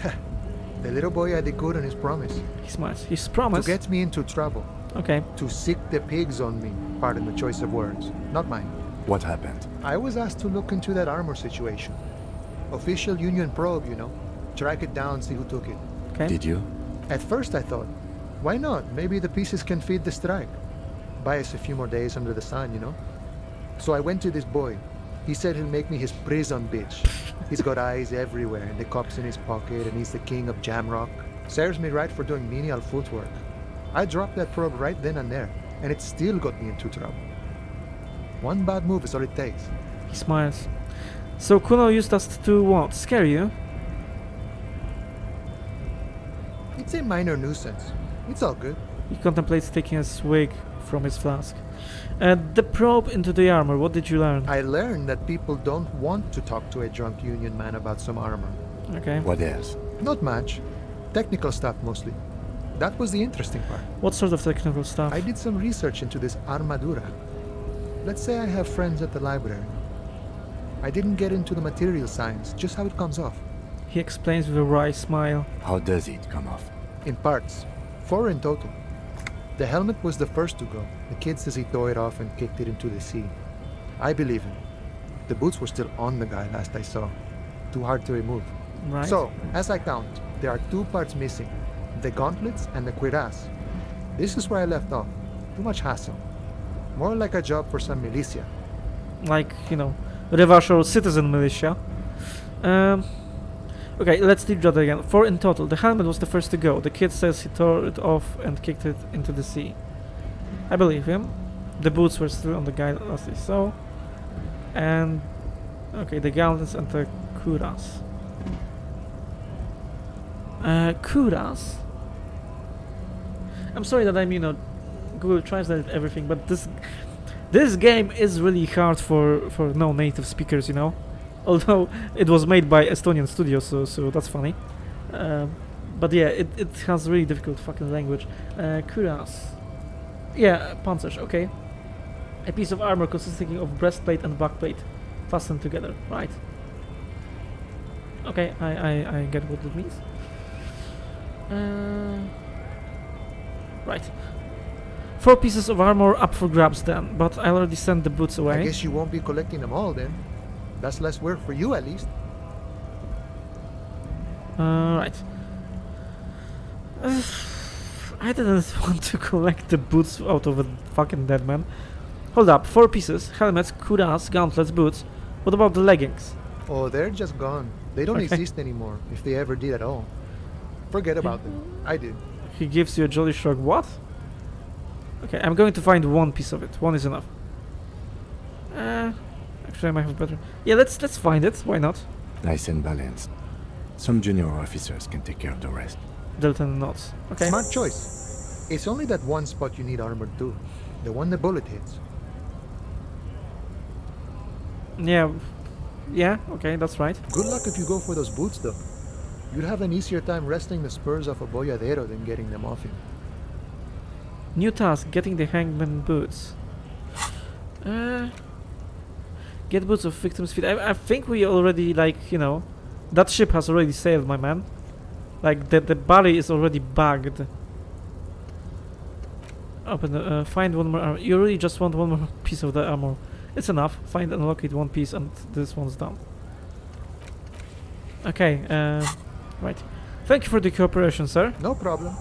The little boy had the good on his promise. He smiles. His promise? To get me into trouble. Okay. To sick the pigs on me. Pardon the choice of words. Not mine. What happened? I was asked to look into that armor situation. Official union probe, you know. Track it down, see who took it. Okay. Did you? At first I thought, why not? Maybe the pieces can feed the strike. Buy us a few more days under the sun, you know? So I went to this boy. He said he'll make me his prison bitch. He's got eyes everywhere and the cups in his pocket and he's the king of Jamrock. Serves me right for doing menial footwork. I dropped that probe right then and there, and it still got me into trouble. One bad move is all it takes. He smiles. So Kuno used us to what? Scare you? It's a minor nuisance. It's all good. He contemplates taking a swig from his flask. The probe into the armor, what did you learn? I learned that people don't want to talk to a drunk union man about some armor. Okay. What else? Not much. Technical stuff mostly. That was the interesting part. What sort of technical stuff? I did some research into this armadura. Let's say I have friends at the library. I didn't get into the material science, just how it comes off. He explains with a wry smile. How does it come off? In parts. 4 in total. The helmet was the first to go. The kid says he tore it off and kicked it into the sea. I believe him. The boots were still on the guy last I saw. Too hard to remove. Right. So, as I count, there are 2 parts missing. The gauntlets and the cuirass. This is where I left off. Too much hassle. More like a job for some militia. Like, you know, Revashor citizen militia. Okay, let's deep jot again. 4 in total. The helmet was the first to go. The kid says he tore it off and kicked it into the sea. I believe him. The boots were still on the guy last I saw. And okay, the gauntlets and the cuirass. Cuirass? I'm sorry that I'm, you know, Google translate everything, but this game is really hard for no native speakers, you know. Although it was made by Estonian studios, so that's funny. But yeah, it has really difficult fucking language. Cuirass. Yeah, panzers, okay. A piece of armor consisting of breastplate and backplate fastened together, right. Okay, I get what it means. Right. 4 pieces of armor up for grabs then, but I already sent the boots away. I guess you won't be collecting them all then. That's less work for you at least. Right. I didn't want to collect the boots out of a fucking dead man. Hold up, 4 pieces, helmets, cuirass, gauntlets, boots. What about the leggings? Oh, they're just gone. They don't Okay. exist anymore, if they ever did at all. Forget about them. I did. He gives you a jolly shrug. What? Okay, I'm going to find 1 piece of it. 1 is enough. Actually, I might have better. Yeah, let's find it. Why not? Nice and balanced. Some junior officers can take care of the rest. Delton nods. Okay. Smart choice. It's only that one spot you need armored too. The one the bullet hits. Yeah. Yeah, okay, that's right. Good luck if you go for those boots though. You'll have an easier time wresting the spurs off a boyadero than getting them off him. New task, getting the hangman boots. Get boots of victim's feet. I think we already, like, you know, that ship has already sailed, my man. Like, the body is already bagged. Open, find 1 more armor. You really just want 1 more piece of the armor. It's enough. Find and locate 1 piece and this one's done. Okay, right. Thank you for the cooperation, sir. No problem.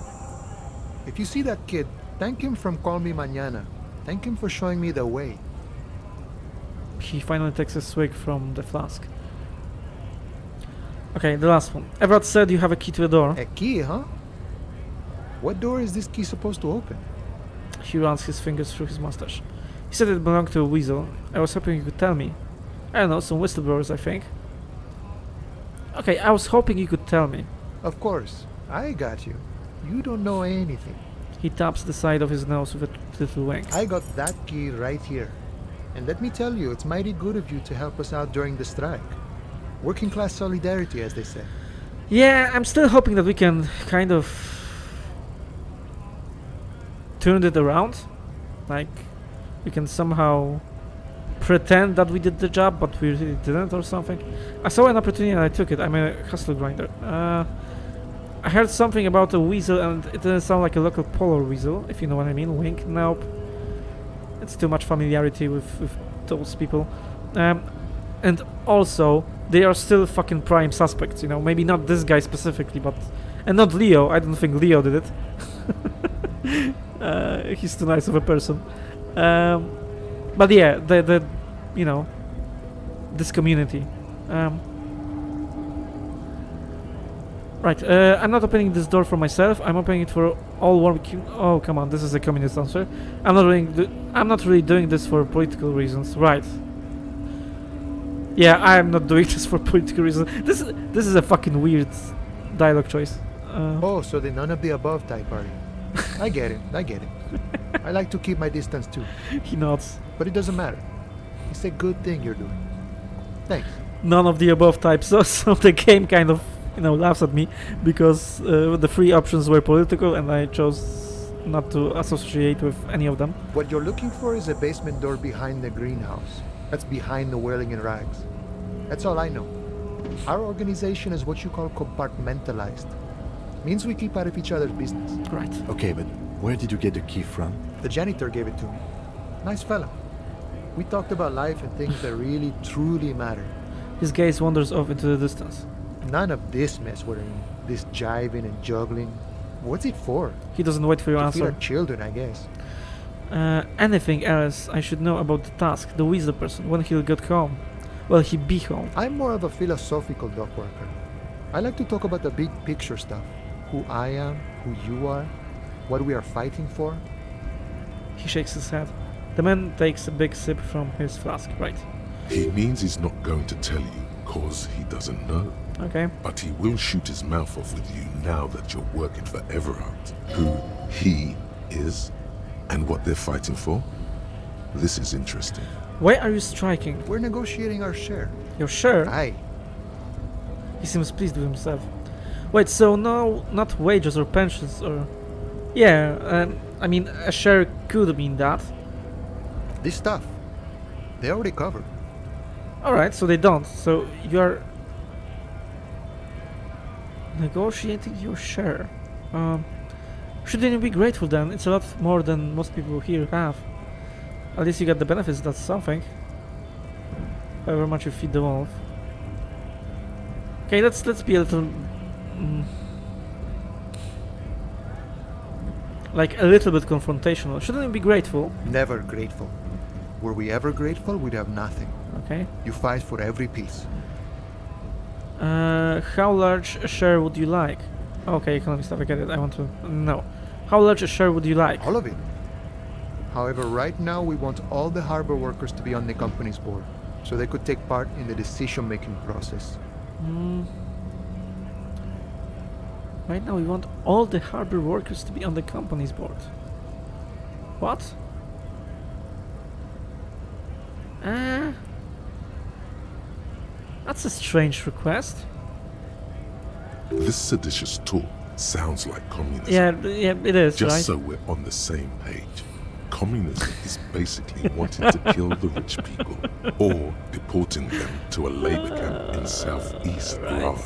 If you see that kid, thank him from Call Me Mañana. Thank him for showing me the way. He finally takes a swig from the flask. Okay, the last one. Everett said you have a key to the door. A key, huh? What door is this key supposed to open? He runs his fingers through his mustache. He said it belonged to a weasel. I was hoping you could tell me. I don't know, some whistleblowers, I think. Okay, I was hoping you could tell me. Of course. I got you. You don't know anything. He taps the side of his nose with a little wink. I got that key right here. And let me tell you, it's mighty good of you to help us out during the strike. Working class solidarity, as they say. Yeah, I'm still hoping that we can kind of turn it around. Like, we can somehow pretend that we did the job, but we really didn't or something. I saw an opportunity and I took it. I'm a hustle grinder. I heard something about a weasel and it didn't sound like a local polar weasel, if you know what I mean. Wink, nope. It's too much familiarity with those people. And also, they are still fucking prime suspects, you know. Maybe not this guy specifically, but... And not Leo. I don't think Leo did it. He's too nice of a person. But yeah, the you know, this community. Right, I'm not opening this door for myself. I'm opening it for all working. Oh, come on, this is a communist answer. I'm not really doing this for political reasons, right? Yeah, I'm not doing this for political reasons. This is a fucking weird dialogue choice. Oh, so the none of the above type, are you? I get it. I like to keep my distance too. He nods. But it doesn't matter. It's a good thing you're doing. Thanks. None of the above types. So the game kind of, laughs at me because the three options were political and I chose not to associate with any of them. What you're looking for is a basement door behind the greenhouse. That's behind the whirling in rags. That's all I know. Our organization is what you call compartmentalized. Means we keep out of each other's business. Right. Okay, but where did you get the key from? The janitor gave it to me. Nice fella. We talked about life and things that really, truly matter. His gaze wanders off into the distance. None of this mess we're in. This jiving and juggling. What's it for? He doesn't wait for your To feed answer. our children, I guess. Anything else I should know about the task, the wizard person, when he'll get home? Well, he'll be home. I'm more of a philosophical dock worker. I like to talk about the big picture stuff. Who I am, who you are, what we are fighting for. He shakes his head. The man takes a big sip from his flask, right? He means he's not going to tell you, cause he doesn't know. Okay. But he will shoot his mouth off with you now that you're working for Everard. Who he is, and what they're fighting for. This is interesting. Why are you striking? We're negotiating our share. You're sure? Aye. He seems pleased with himself. Wait, so no, not wages or pensions or... Yeah, I mean, a share could mean that. This stuff, they already covered. Alright, so they don't. So you're... negotiating your share. Shouldn't you be grateful then? It's a lot more than most people here have. At least you get the benefits, that's something. However much you feed the wolf. Okay, let's be a little... like a little bit confrontational. Shouldn't you be grateful? Never grateful. Were we ever grateful, we'd have nothing. Okay. You fight for every piece. How large a share would you like? Okay, economic stuff, I get it. I want to know. How large a share would you like? All of it. However, right now we want all the harbor workers to be on the company's board, so they could take part in the decision-making process. Right now we want all the harbor workers to be on the company's board. What? That's a strange request. This seditious talk sounds like communism. Yeah, it is, Just right? so we're on the same page. Communism is basically wanting to kill the rich people or deporting them to a labor camp in southeast Iran.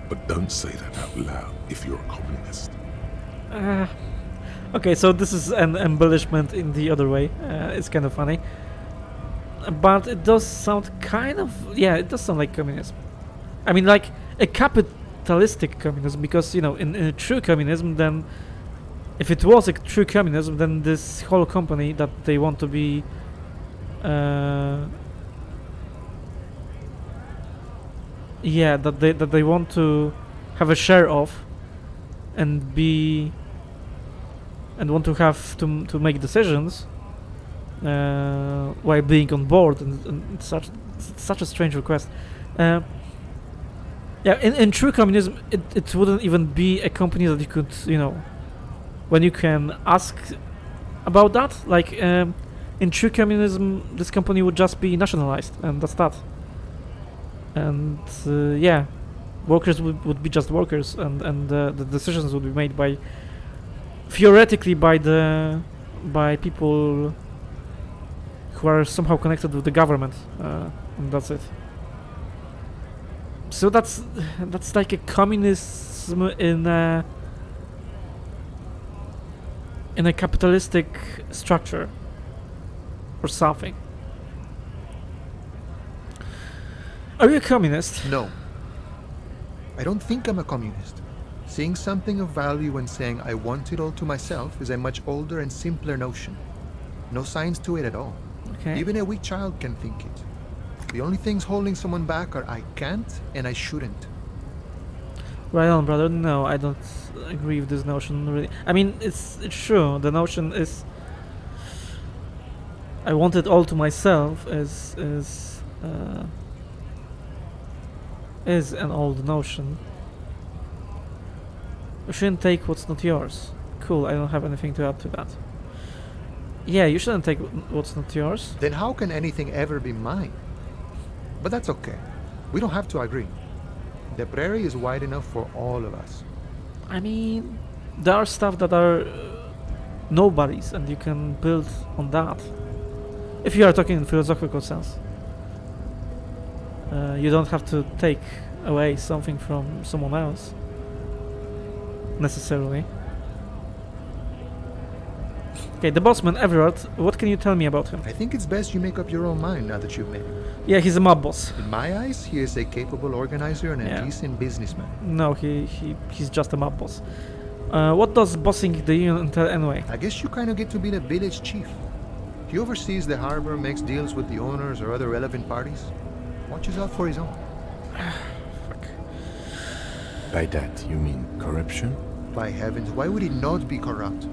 But don't say that out loud if you're a communist. Okay, so this is an embellishment in the other way. It's kind of funny. But it does sound kind of... yeah, it does sound like communism. I mean, like a capitalistic communism, because, in a true communism, then... if it was a true communism, then this whole company that they want to be... yeah, that they want to have a share of and be... and want to have to make decisions while being on board, and such a strange request. Yeah, in true communism, it wouldn't even be a company that you could, when you can ask about that. Like, in true communism, this company would just be nationalized, and that's that. And yeah, workers would be just workers, and the decisions would be made by, theoretically, by people who are somehow connected with the government, and that's it. So that's like a communism in a capitalistic structure or something. Are you a communist? No. I don't think I'm a communist. Seeing something of value and saying I want it all to myself is a much older and simpler notion. No science to it at all. Okay. Even a weak child can think it. The only things holding someone back are I can't and I shouldn't. Right on, brother. No, I don't agree with this notion, really. I mean, it's true. The notion is I want it all to myself is is an old notion. You shouldn't take what's not yours. Cool, I don't have anything to add to that. Yeah, you shouldn't take what's not yours. Then how can anything ever be mine? But that's okay. We don't have to agree. The prairie is wide enough for all of us. I mean, there are stuff that are nobodies, and you can build on that. If you are talking in philosophical sense. You don't have to take away something from someone else. Necessarily. Okay, the bossman, Everard, what can you tell me about him? I think it's best you make up your own mind now that you've met him. Yeah, he's a mob boss. In my eyes, he is a capable organizer and a decent businessman. No, he's just a mob boss. What does bossing the union entail anyway? I guess you kind of get to be the village chief. He oversees the harbor, makes deals with the owners or other relevant parties. Watches out for his own. Fuck. By that, you mean corruption? By heavens, why would he not be corrupt?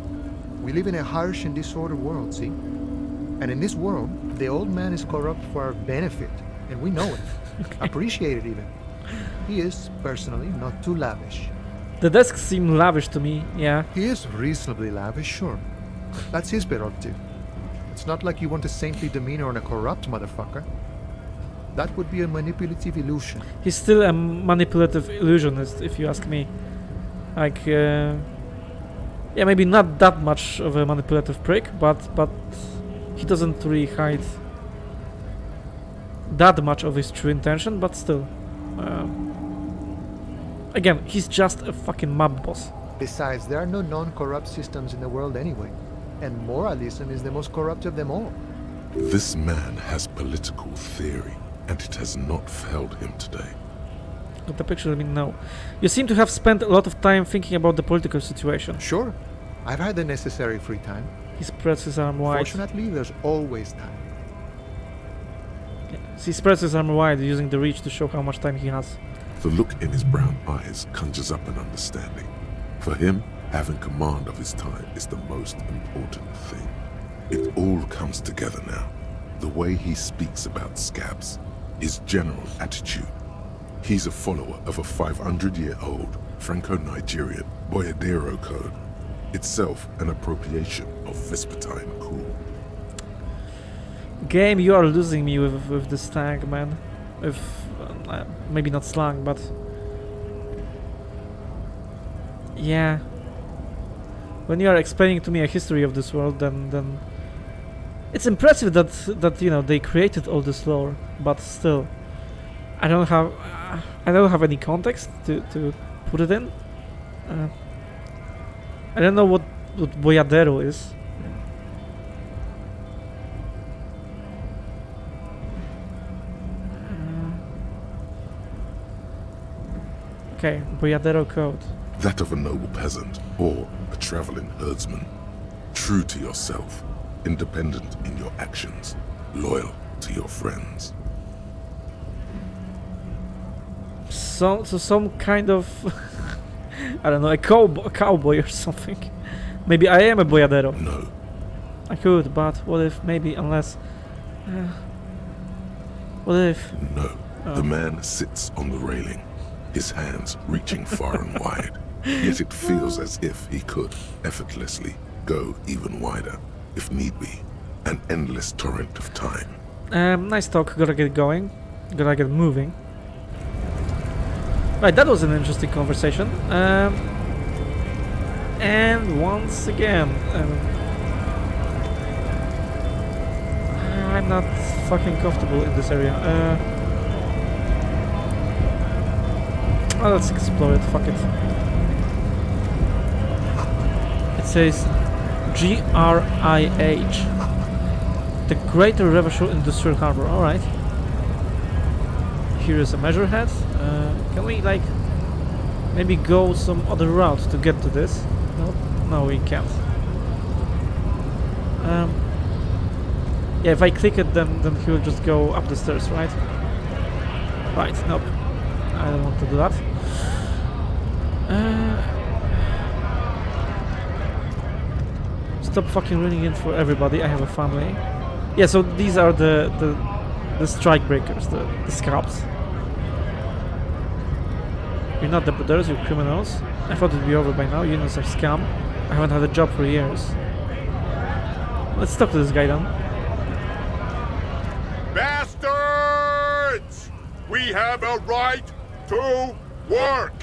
We live in a harsh and disordered world, see? And in this world, the old man is corrupt for our benefit, and we know it. Appreciate it even. He is, personally, not too lavish. The desks seem lavish to me, yeah. He is reasonably lavish, sure. That's his prerogative. It's not like you want a saintly demeanor on a corrupt motherfucker. That would be a manipulative illusion. He's still a manipulative illusionist, if you ask me. Like, yeah, maybe not that much of a manipulative prick, but he doesn't really hide that much of his true intention, but still. Again, he's just a fucking mob boss. Besides, there are no non-corrupt systems in the world anyway, and moralism is the most corrupt of them all. This man has political theory, and it has not failed him today. Got the picture, I mean, no. You seem to have spent a lot of time thinking about the political situation. Sure. I've had the necessary free time. He spreads his arm wide. Fortunately, there's always time. Yeah. He spreads his arm wide, using the reach to show how much time he has. The look in his brown eyes conjures up an understanding. For him, having command of his time is the most important thing. It all comes together now. The way he speaks about scabs, his general attitude. He's a follower of a 500-year-old Franco-Nigerian Boyadero code, itself an appropriation of Vespertine cool. Game, you are losing me with the slang, man. With maybe not slang, but yeah. When you are explaining to me a history of this world, then it's impressive that you know they created all this lore, but still, I don't have any context to put it in. I don't know what Boyadero is. Okay, Boyadero code. That of a noble peasant or a traveling herdsman. True to yourself, independent in your actions, loyal to your friends. So some kind of I don't know, a cowboy or something. Maybe I am a boyadero. No. I could, but what if maybe unless what if? No. The man sits on the railing, his hands reaching far and wide. Yet it feels as if he could effortlessly go even wider, if need be. An endless torrent of time. Nice talk, gotta get going. Gotta get moving. Right, that was an interesting conversation. And once again, I'm not fucking comfortable in this area. Well, let's explore it, fuck it. It says GRIH. The Greater Revachol Industrial Harbor, alright. Here is a measure head. Can we, like, maybe go some other route to get to this? No, we can't. Yeah, if I click it, then he will just go up the stairs, right? Right, nope. I don't want to do that. Stop fucking ruining it for everybody. I have a family. Yeah, so these are the strike breakers, the scabs. You're not debtors, you're criminals. I thought it'd be over by now. Unions are scam. I haven't had a job for years. Let's talk to this guy then. Bastards! We have a right to work!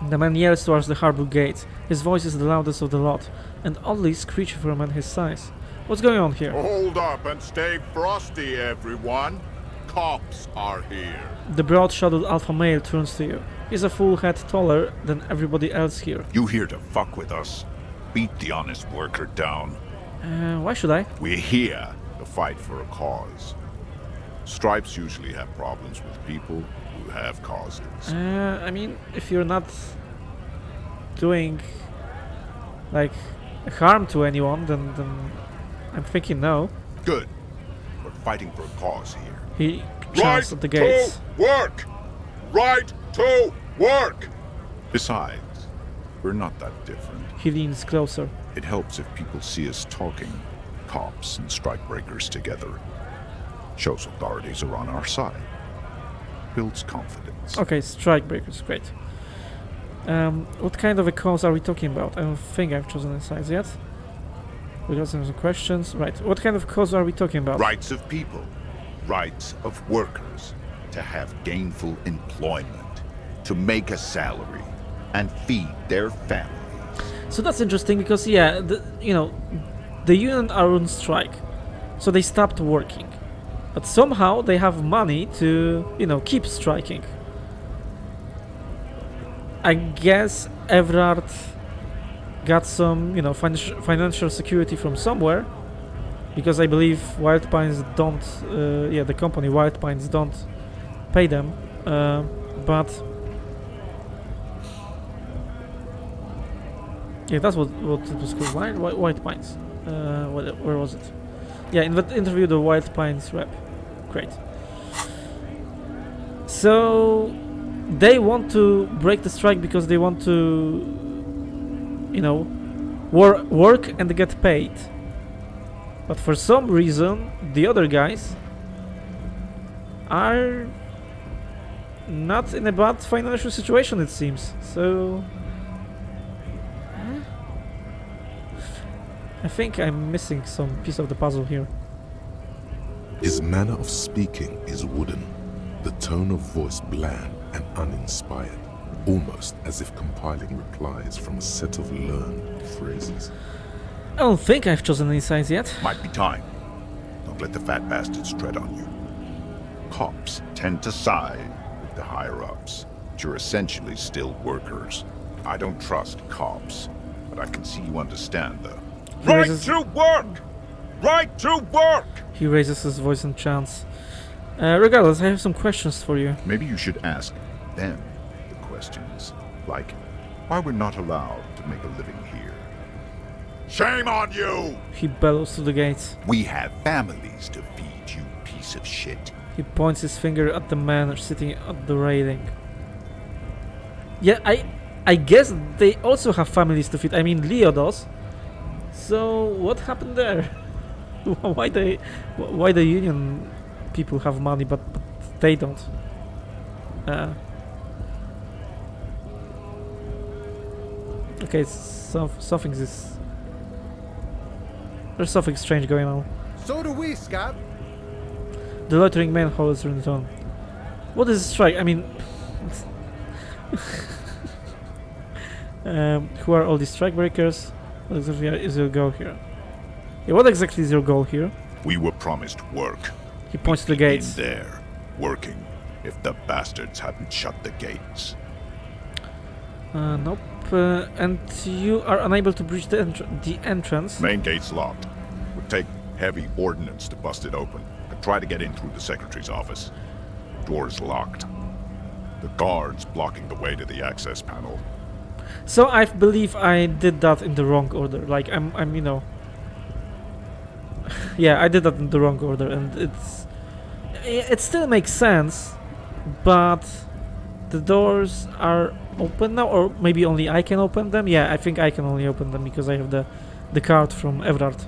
The man yells towards the harbor gate. His voice is the loudest of the lot, and oddly screechy for a man his size. What's going on here? Hold up and stay frosty, everyone. Cops are here. The broad-shouldered alpha male turns to you. He's a full head taller than everybody else here. You here to fuck with us? Beat the honest worker down. Why should I? We're here to fight for a cause. Stripes usually have problems with people who have causes. I mean, if you're not doing like harm to anyone, then I'm thinking no. Good. We're fighting for a cause here. He shouts at the gates. To work! Right to work! Besides, we're not that different. He leans closer. It helps if people see us talking, cops and strikebreakers together. Shows authorities are on our side. Builds confidence. Okay, strikebreakers, great. What kind of a cause are we talking about? I don't think I've chosen a size yet. We got some questions. Right, what kind of cause are we talking about? Rights of people. Rights of workers. To have gainful employment. To make a salary. And feed their families. So that's interesting because, yeah, the union are on strike. So they stopped working. But somehow they have money to, keep striking. I guess Everard got some, financial security from somewhere. Because I believe Wild Pines don't, the company Wild Pines don't pay them. But... yeah, that's what it was called. White Pines. Where was it? Yeah, interview the Wild Pines rep. Great. So they want to break the strike because they want to, work and get paid. But for some reason, the other guys are not in a bad financial situation, it seems. So I think I'm missing some piece of the puzzle here. His manner of speaking is wooden, the tone of voice bland and uninspired, almost as if compiling replies from a set of learned phrases. I don't think I've chosen any size yet. Might be time. Don't let the fat bastards tread on you. Cops tend to side with the higher-ups, but you're essentially still workers. I don't trust cops, but I can see you understand the right to work! Right to work! He raises his voice and chants. Regardless, I have some questions for you. Maybe you should ask them the questions. Like, why we're not allowed to make a living here. Shame on you! He bellows to the gates. We have families to feed, you piece of shit. He points his finger at the man sitting at the railing. Yeah, I guess they also have families to feed. I mean, Leo does. So what happened there? Why the union people have money but they don't? Okay, there's something strange going on. So do we, Scott. The loitering man holds her in tone. What is a strike? I mean, who are all these strike breakers? What exactly is your goal here? Yeah, what exactly is your goal here? We were promised work. He points to the gates. In there, working, if the bastards hadn't shut the gates. Nope. And you are unable to breach the entrance. Main gate's locked. Would take heavy ordnance to bust it open. Could try to get in through the secretary's office. Door's locked. The guards blocking the way to the access panel. So I believe I did that in the wrong order. Like I'm yeah, I did that in the wrong order, and it still makes sense, but the doors are open now, or maybe only I can open them. Yeah, I think I can only open them because I have the card from Everard.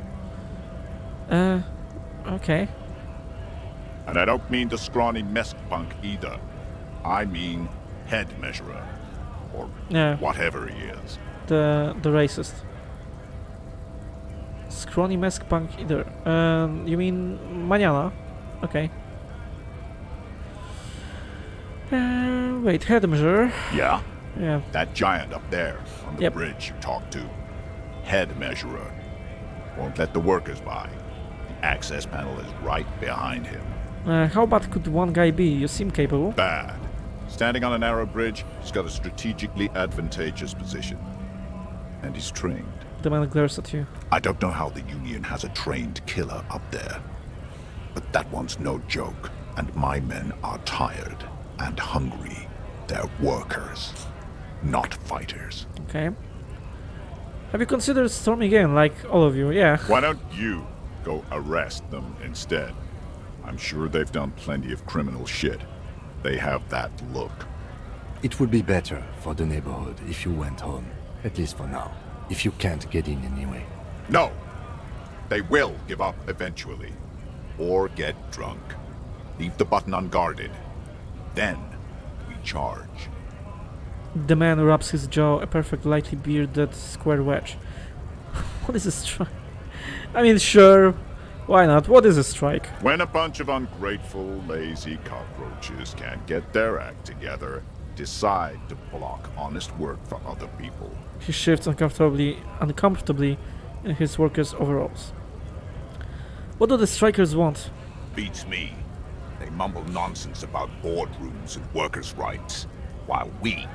Okay. And I don't mean the scrawny mesk punk either. I mean head measurer. or Yeah. whatever he is. The racist. Scrawny mask punk either. You mean Mañana? Okay. Wait, head measure. Yeah? Yeah. That giant up there on the Yep. bridge you talked to. Head measurer. Won't let the workers by. The access panel is right behind him. How bad could one guy be? You seem capable. Bad. Standing on a narrow bridge, he's got a strategically advantageous position. And he's trained. The man glares at you. I don't know how the Union has a trained killer up there. But that one's no joke. And my men are tired and hungry. They're workers, not fighters. Okay. Have you considered storming in, like all of you? Yeah. Why don't you go arrest them instead? I'm sure they've done plenty of criminal shit. They have that look. It would be better for the neighborhood if you went home, at least for now, if you can't get in anyway. No! They will give up eventually. Or get drunk. Leave the button unguarded. Then we charge. The man rubs his jaw, a perfect lightly bearded square wedge. What is a strike? I mean, sure. Why not? What is a strike? When a bunch of ungrateful, lazy cockroaches can't get their act together, decide to block honest work for other people. He shifts uncomfortably in his workers' overalls. What do the strikers want? Beats me. They mumble nonsense about boardrooms and workers' rights, while we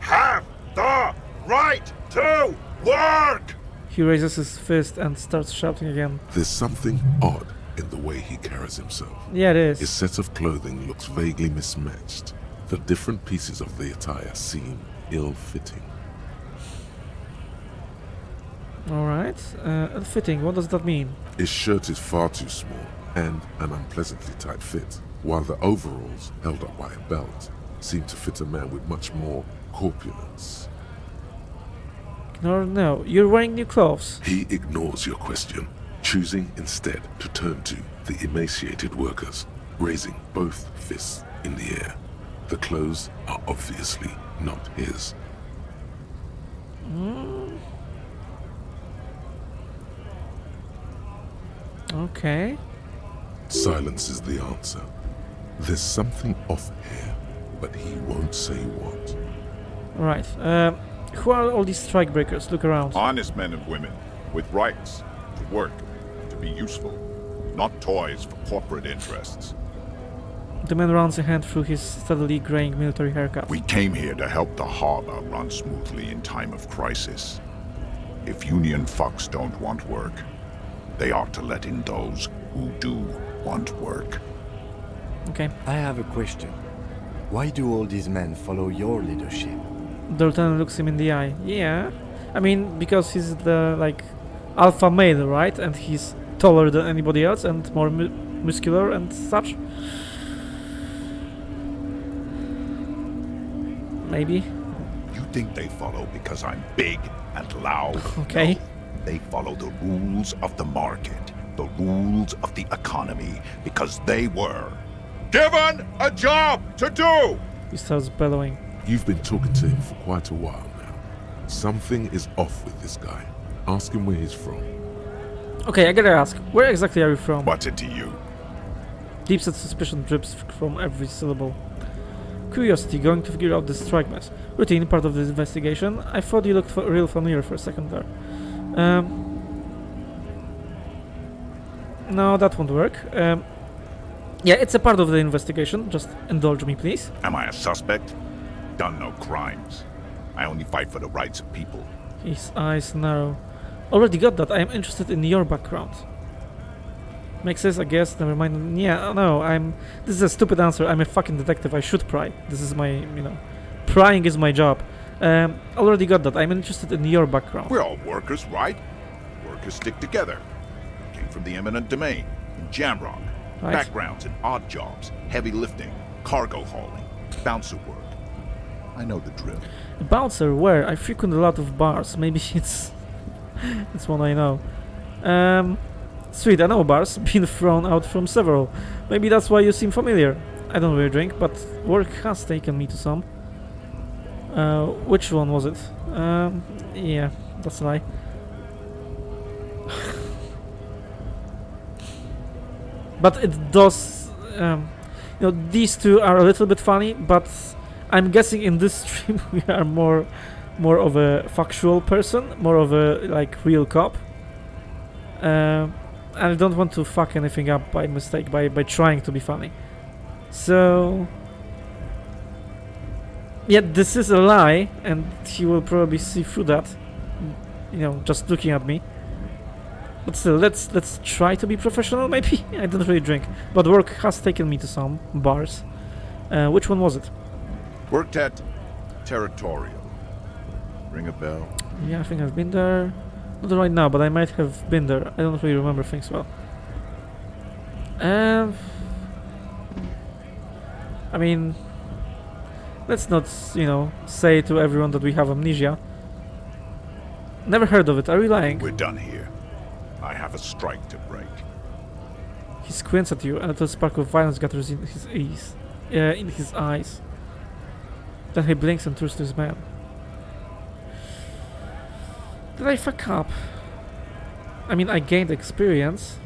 have the right to work! He raises his fist and starts shouting again. There's something odd in the way he carries himself. Yeah, it is. His set of clothing looks vaguely mismatched. The different pieces of the attire seem ill-fitting. Alright. Ill-fitting, what does that mean? His shirt is far too small and an unpleasantly tight fit, while the overalls, held up by a belt, seem to fit a man with much more corpulence. No, you're wearing new clothes. He ignores your question, choosing instead to turn to the emaciated workers, raising both fists in the air. The clothes are obviously not his. Okay. Silence is the answer. There's something off here, but he won't say what. Right. Who are all these strikebreakers? Look around. Honest men and women, with rights, to work, to be useful, not toys for corporate interests. The man runs a hand through his steadily graying military haircut. We came here to help the harbor run smoothly in time of crisis. If Union fucks don't want work, they ought to let in those who do want work. Okay. I have a question. Why do all these men follow your leadership? The lieutenant looks him in the eye. Yeah. I mean, because he's the, alpha male, right? And he's taller than anybody else and more muscular and such. Maybe. You think they follow because I'm big and loud? Okay. No, they follow the rules of the market, the rules of the economy, because they were given a job to do! He starts bellowing. You've been talking to him for quite a while now. Something is off with this guy. Ask him where he's from. Okay, I gotta ask, where exactly are you from? What's it to you? Deep-set suspicion drips from every syllable. Curiosity, going to figure out this strike mess. Routine, part of this investigation. I thought you looked real familiar for a second there. No, that won't work. Yeah, it's a part of the investigation. Just indulge me, please. Am I a suspect? Done no crimes. I only fight for the rights of people. His eyes narrow. Already got that. I am interested in your background. Makes sense, I guess. Never mind. Yeah, no, this is a stupid answer. I'm a fucking detective. I should pry. This is my, prying is my job. Already got that. I'm interested in your background. We're all workers, right? Workers stick together. Came from the eminent domain, in Jamrock. Right. Backgrounds in odd jobs, heavy lifting, cargo hauling, bouncer work. I know the drill. A bouncer? Where? I frequent a lot of bars. Maybe it's one I know. Sweet, I know bars. Been thrown out from several. Maybe that's why you seem familiar. I don't really drink, but work has taken me to some. Which one was it? Yeah, that's a lie. But it does, these two are a little bit funny, but I'm guessing in this stream we are more of a factual person, more of a like real cop. And I don't want to fuck anything up by mistake by trying to be funny. So yeah, this is a lie, and he will probably see through that, just looking at me. But still, let's try to be professional, maybe? I don't really drink, but work has taken me to some bars. Which one was it? Worked at Territorial. Ring a bell? Yeah, I think I've been there. Not right now, but I might have been there. I don't really remember things well. I mean, let's not, say to everyone that we have amnesia. Never heard of it. Are you lying? We're done here. I have a strike to break. He squints at you, and a little spark of violence gathers in his eyes. Then he blinks and turns to his man. Did I fuck up? I mean, I gained experience.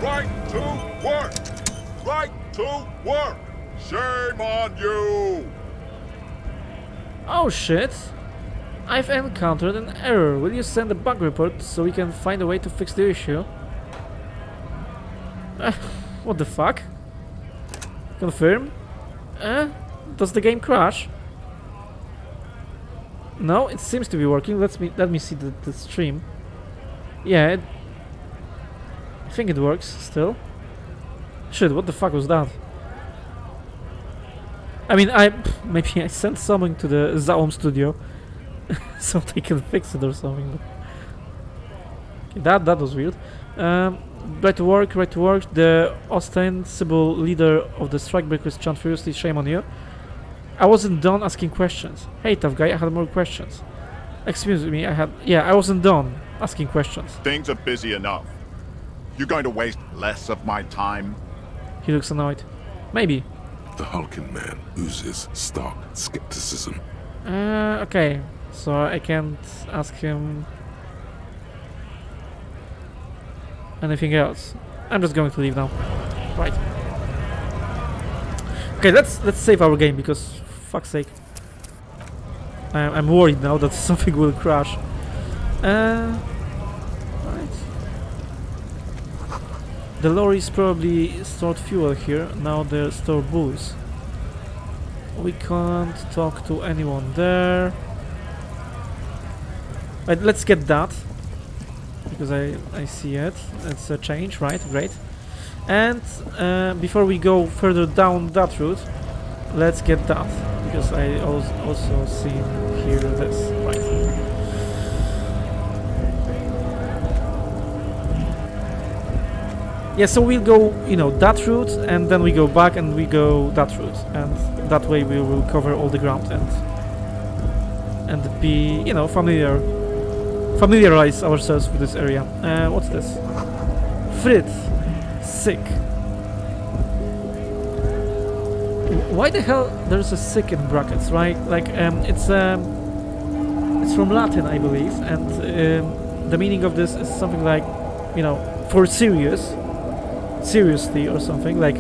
Right to work! Right to work! Shame on you! Oh shit! I've encountered an error. Will you send a bug report so we can find a way to fix the issue? What the fuck? Confirm? Does the game crash? No, it seems to be working. Let me see the stream. Yeah, I think it works still. Shit, what the fuck was that? I mean, maybe I sent something to the Zaom studio so they can fix it or something. But okay, that was weird. Right to work. The ostensible leader of the strikebreakers chant furiously, shame on you. I wasn't done asking questions. Hey, tough guy, I had more questions. Excuse me, I wasn't done asking questions. Things are busy enough. You're going to waste less of my time? He looks annoyed. Maybe. The hulking man oozes stark skepticism. Okay. So I can't ask him anything else. I'm just going to leave now. Right. Okay, let's save our game because fuck's sake. I'm worried now that something will crash. Right. The lorries probably stored fuel here. Now they store booze. We can't talk to anyone there. Right, let's get that because I see it. It's a change, right? Great. And before we go further down that route, let's get that because I also see here this. Right. Yeah, so we'll go, that route, and then we go back and we go that route, and that way we will cover all the ground and be, familiarize ourselves with this area. What's this? Fritz, sick. Why the hell there's a sick in brackets, right? Like, it's from Latin, I believe, and the meaning of this is something like, for seriously or something, like,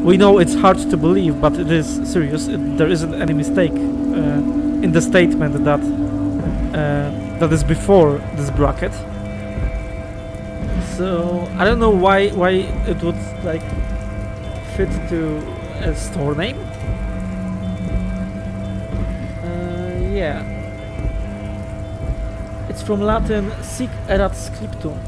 we know it's hard to believe, but it is serious. There isn't any mistake in the statement that is before this bracket. So I don't know why it would like fit to a store name. Yeah, it's from Latin sic erat scriptum.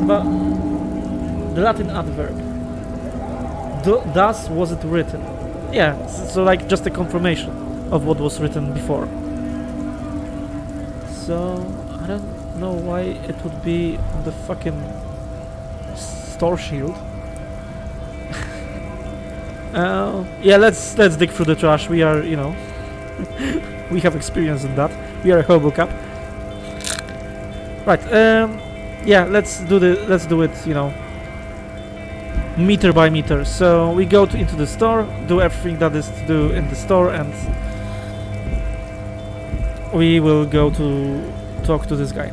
But the Latin adverb. Thus was it written. Yeah, so like just a confirmation of what was written before. So I don't know why it would be on the fucking store shield. Yeah, let's dig through the trash. We are, you know, we have experience in that. We are a hobo cap. Right. Yeah, let's do it. You know, meter by meter. So we go into the store, do everything that is to do in the store, and we will go to talk to this guy.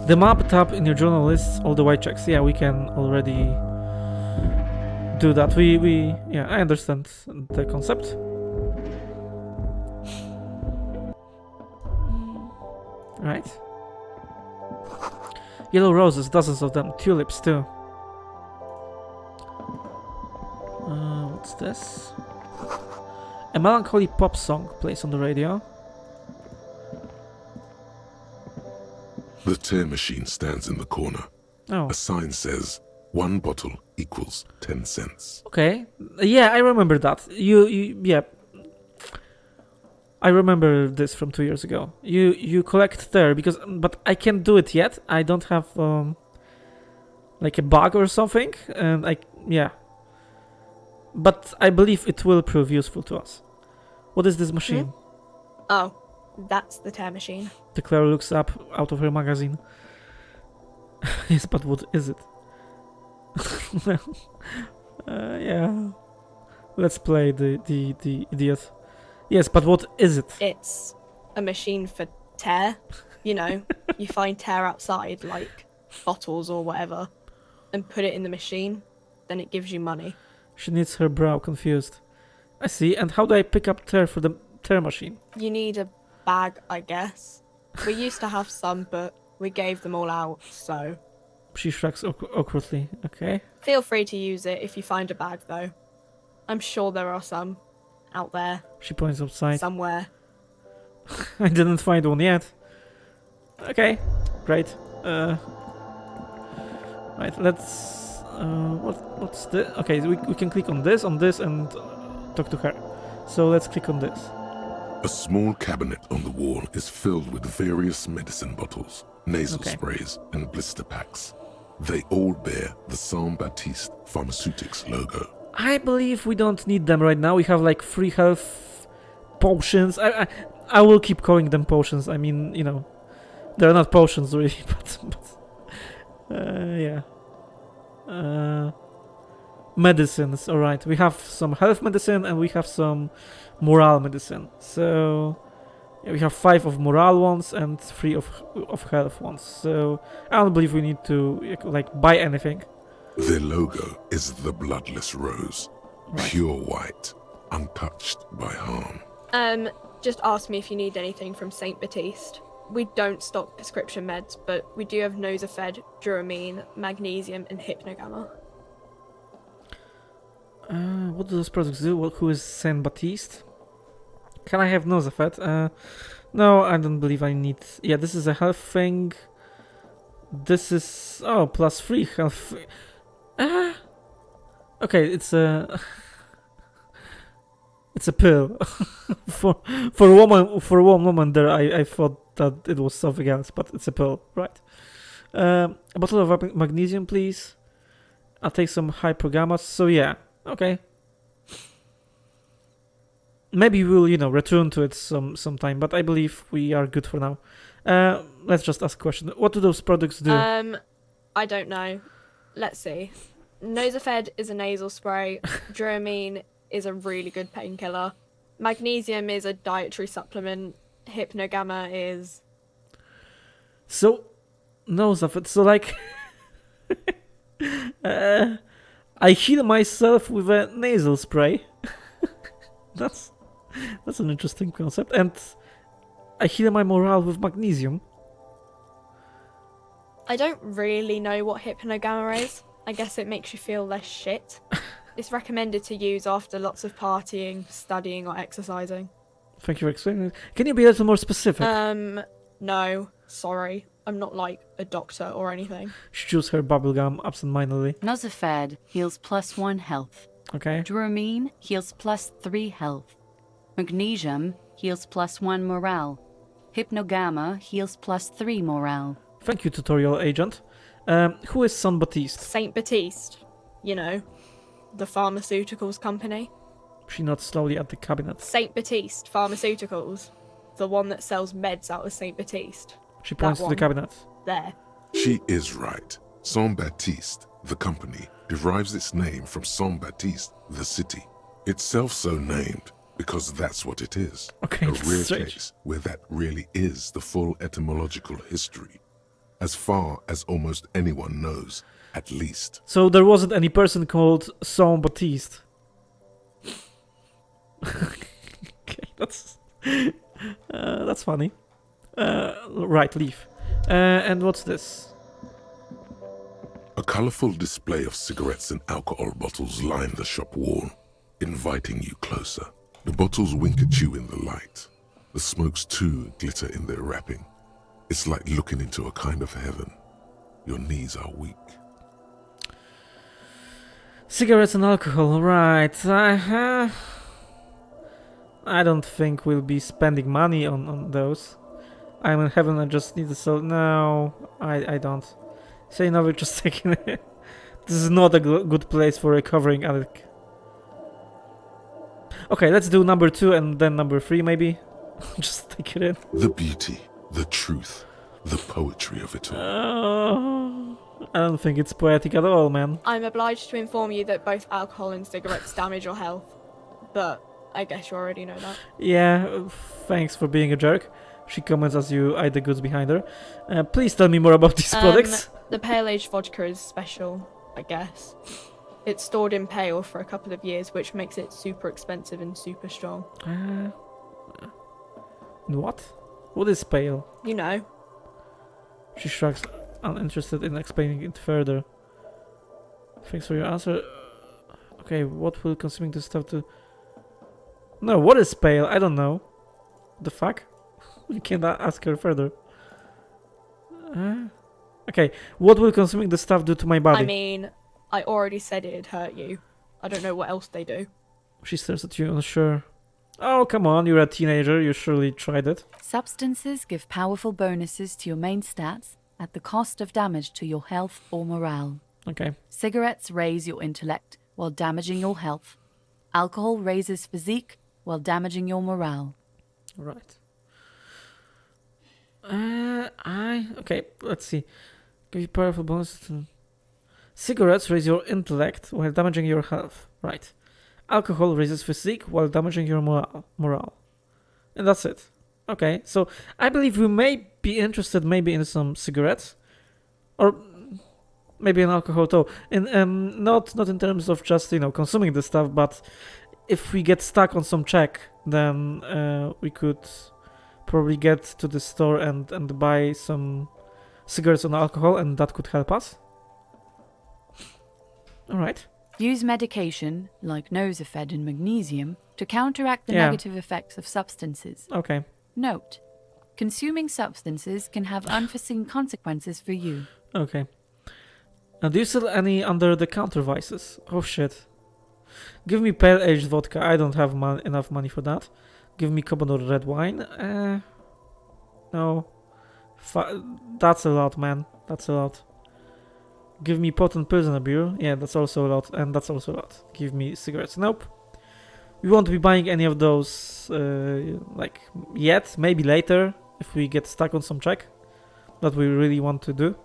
The map tab in your journal lists all the white checks. Yeah, we can already do that. Yeah, I understand the concept. Right. Yellow roses, dozens of them. Tulips too. What's this? A melancholy pop song plays on the radio. The tear machine stands in the corner. Oh. A sign says 1 bottle equals 10 cents. Okay. Yeah, I remember that. Yeah. I remember this from 2 years ago. You collect tear but I can't do it yet. I don't have like a bug or something, and yeah. But I believe it will prove useful to us. What is this machine? Oh, that's the tear machine. The Claire looks up out of her magazine. Yes, but what is it? Well, yeah. Let's play the idiot. Yes, but what is it? It's a machine for tear. You know, you find tear outside, like bottles or whatever, and put it in the machine. Then it gives you money. She knits her brow, confused. I see. And how do I pick up tear for the tear machine? You need a bag, I guess. We used to have some, but we gave them all out, so... She shrugs awkwardly. Okay. Feel free to use it if you find a bag, though. I'm sure there are some out there. She points outside. Somewhere. I didn't find one yet. Okay, great. Right, let's... what's this? Okay, we can click on this, and talk to her. So let's click on this. A small cabinet on the wall is filled with various medicine bottles, nasal sprays, and blister packs. They all bear the Saint Baptiste Pharmaceutics logo. I believe we don't need them right now. We have like 3 health potions. I will keep calling them potions. I mean, you know, they're not potions really, but yeah. Medicines. All right, we have some health medicine and we have some morale medicine. So yeah, we have 5 of morale ones and 3 of health ones. So I don't believe we need to like buy anything. Their logo is the bloodless rose, pure white, untouched by harm. Just ask me if you need anything from Saint Baptiste. We don't stock prescription meds, but we do have Nosafed, Duramine, Magnesium, and Hypnogamma. What do those products do? Who is Saint Baptiste? Can I have Nosafed? No, I don't believe I need... Yeah, this is a health thing. This is... Oh, plus 3 health... Okay, it's a... It's a pill. for one moment there, I thought that it was something else, but it's a pill, right? A bottle of magnesium, please. I'll take some hypergammas. So yeah, okay. Maybe we'll, you know, return to it sometime, but I believe we are good for now. Let's just ask a question. What do those products do? I don't know. Let's see. Nosafed is a nasal spray. Duramine is a really good painkiller. Magnesium is a dietary supplement. Hypnogamma is... So, Nosafed, so like... I heal myself with a nasal spray. That's an interesting concept. And I heal my morale with magnesium. I don't really know what Hypnogamma is. I guess it makes you feel less shit. It's recommended to use after lots of partying, studying, or exercising. Thank you for explaining it. Can you be a little more specific? No. Sorry. I'm not like a doctor or anything. She chews her bubblegum absent-mindedly. Nosafed heals +1 health. Okay. Duramine heals +3 health. Magnesium heals +1 morale. Hypnogamma heals +3 morale. Thank you, tutorial agent. Who is Saint Baptiste? Saint Baptiste. You know, the pharmaceuticals company. She nods slowly at the cabinet. St. Baptiste Pharmaceuticals. The one that sells meds out of St. Baptiste. She points to the cabinet. There. She is right. Saint Baptiste, the company, derives its name from Saint Baptiste, the city. Itself so named because that's what it is. Okay, a that's rare strange. case where that really is the full etymological history. As far as almost anyone knows, at least. So there wasn't any person called Saint Baptiste. Okay, that's funny. Right, leave. And what's this? A colorful display of cigarettes and alcohol bottles line the shop wall, inviting you closer. The bottles wink at you in the light. The smokes too glitter in their wrapping. It's like looking into a kind of heaven. Your knees are weak. Cigarettes and alcohol, right. I don't think we'll be spending money on those. I'm in heaven, I just need to sell. No, I don't. Say no, we're just taking it. This is not a good place for recovering addict. Okay, let's do number 2 and then number 3 maybe. Just take it in. The beauty, the truth, the poetry of it all. I don't think it's poetic at all, man. I'm obliged to inform you that both alcohol and cigarettes damage your health. But I guess you already know that. Yeah, thanks for being a jerk. She comments as you eye the goods behind her. Please tell me more about these products. The pale aged vodka is special, I guess. It's stored in pale for a couple of years, which makes it super expensive and super strong. What? What is pale? You know. She shrugs, uninterested in explaining it further. Thanks for your answer. Okay, what will consuming this stuff do? No, what is pale? I don't know. The fuck? We can't ask her further. Okay, what will consuming the stuff do to my body? I mean, I already said it'd hurt you. I don't know what else they do. She stares at you, unsure. Oh, come on, you're a teenager. You surely tried it. Substances give powerful bonuses to your main stats at the cost of damage to your health or morale. Okay. Cigarettes raise your intellect while damaging your health. Alcohol raises physique while damaging your morale. Right. Okay, let's see. Give you powerful bonuses. Cigarettes raise your intellect while damaging your health. Right. Alcohol raises physique while damaging your morale. And that's it. Okay, so I believe we may be interested maybe in some cigarettes. Or maybe in alcohol too. Not in terms of just, consuming the stuff, but if we get stuck on some check, then we could probably get to the store and buy some cigarettes and alcohol, and that could help us. Alright. Use medication, like Nosafed and magnesium, to counteract the negative effects of substances. Okay. Note: consuming substances can have unforeseen consequences for you. Okay. Now, do you sell any under-the-counter vices? Oh shit. Give me pale-aged vodka. I don't have enough money for that. Give me Commodore red wine. No. That's a lot, man. That's a lot. Give me potent Pilsner beer. Yeah, that's also a lot. And that's also a lot. Give me cigarettes. Nope. We won't be buying any of those, yet. Maybe later, if we get stuck on some check that we really want to do.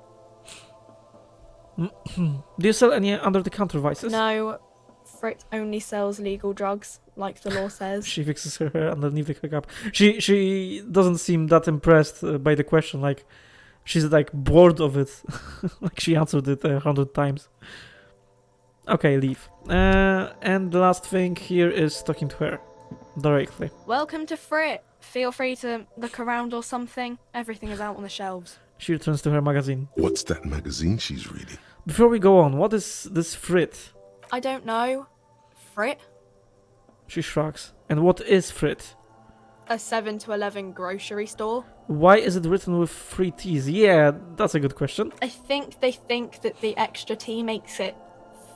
Do you sell any under-the-counter vices? No. Frit only sells legal drugs, like the law says. She fixes her hair underneath the hiccup. She doesn't seem that impressed by the question. Like, she's bored of it. Like she answered it 100 times. Okay, leave. And the last thing here is talking to her directly. Welcome to Frit. Feel free to look around or something. Everything is out on the shelves. She returns to her magazine. What's that magazine she's reading? Before we go on, what is this Frit? I don't know. Frit? She shrugs. And what is Frit? A 7 to 11 grocery store. Why is it written with 3 T's? Yeah, that's a good question. I think they think that the extra T makes it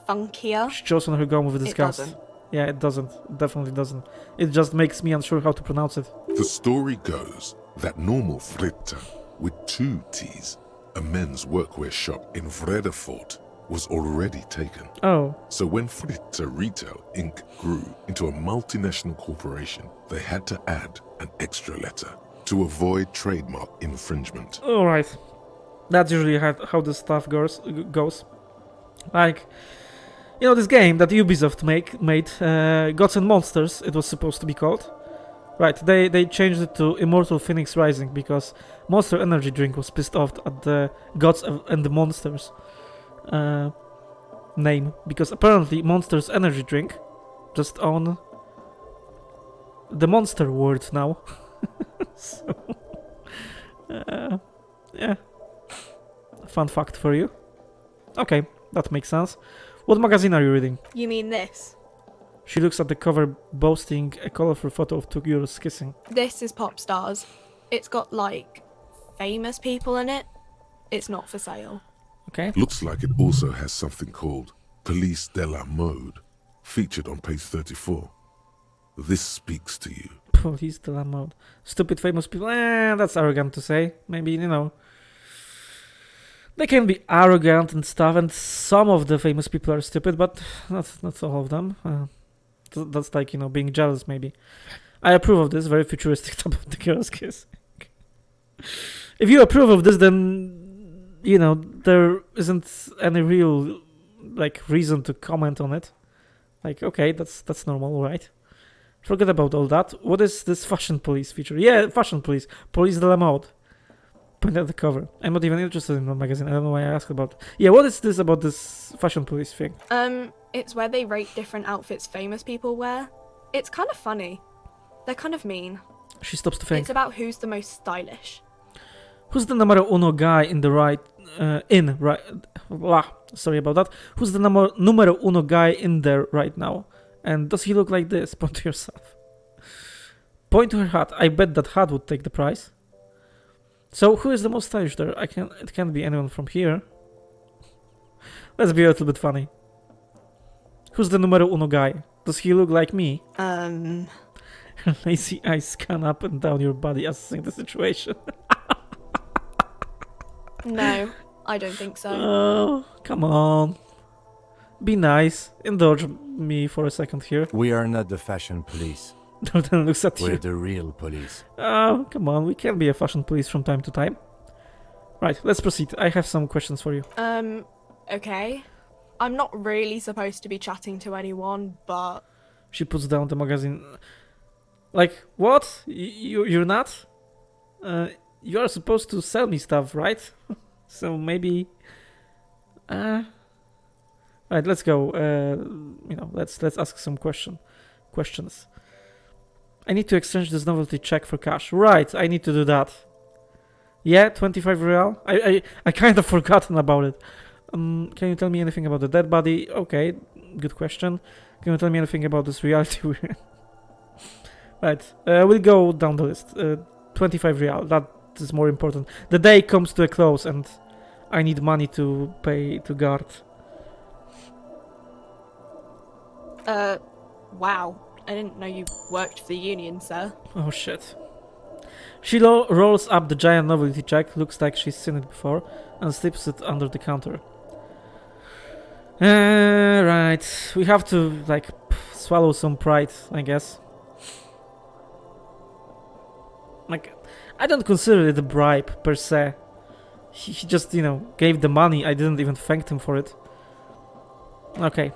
funkier. She chose on her gum with disgust. It doesn't. Yeah, it doesn't. It definitely doesn't. It just makes me unsure how to pronounce it. The story goes that normal Fritta, with 2 T's, a men's workwear shop in Vredefort, was already taken. Oh. So when Fritter Retail Inc. grew into a multinational corporation, they had to add an extra letter to avoid trademark infringement. Alright. That's usually how this stuff goes. Like, you know, this game that Ubisoft made, Gods and Monsters, it was supposed to be called. Right, they changed it to Immortal Phoenix Rising because Monster Energy Drink was pissed off at the Gods and the Monsters name. Because apparently Monsters Energy Drink just own the Monster World now. So, yeah. Fun fact for you. Okay, that makes sense. What magazine are you reading? You mean this? She looks at the cover, boasting a colorful photo of two girls kissing. This is Pop Stars. It's got, like, famous people in it. It's not for sale. Okay. Looks like it also has something called Police de la Mode, featured on page 34. This speaks to you. Police de la Mode. Stupid famous people. That's arrogant to say. Maybe, you know. They can be arrogant and stuff, and some of the famous people are stupid, but not all of them. That's like, you know, being jealous, maybe. I approve of this, very futuristic about the girls kiss. If you approve of this, then, you know, there isn't any real, like, reason to comment on it. Like, okay, that's normal, right? Forget about all that. What is this fashion police feature? Yeah, fashion police. Police de la Mode. Point at the cover. I'm not even interested in the magazine. I don't know why I asked about. Yeah, what is this about this fashion police thing? It's where they rate different outfits famous people wear. It's kind of funny. They're kind of mean. She stops to think. It's about who's the most stylish. Who's the numero uno guy in the right... sorry about that. Who's the numero uno guy in there right now? And does he look like this? Point to yourself. Point to her hat. I bet that hat would take the prize. So who is the most stylish there? It can't be anyone from here. Let's be a little bit funny. Who's the numero uno guy? Does he look like me? Lazy eyes scan up and down your body, assessing the situation. No, I don't think so. Oh, come on. Be nice. Indulge me for a second here. We are not the fashion police. Dalton looks at you. We're the real police. Oh, come on. We can be a fashion police from time to time. Right, let's proceed. I have some questions for you. Okay. I'm not really supposed to be chatting to anyone, but... She puts down the magazine. Like, what? You're not? You are supposed to sell me stuff, right? So maybe... Right, let's go. You know, let's ask some questions. I need to exchange this novelty check for cash. Right, I need to do that. Yeah, 25 real. I kind of forgotten about it. Can you tell me anything about the dead body? Okay, good question. Can you tell me anything about this reality we're in? Right, we'll go down the list. 25 real, that is more important. The day comes to a close and I need money to pay to guard. Wow. I didn't know you worked for the union, sir. Oh shit. She rolls up the giant novelty check, looks like she's seen it before, and slips it under the counter. Right. We have to, like, swallow some pride, I guess. Like, I don't consider it a bribe, per se. He just, you know, gave the money. I didn't even thank him for it. Okay.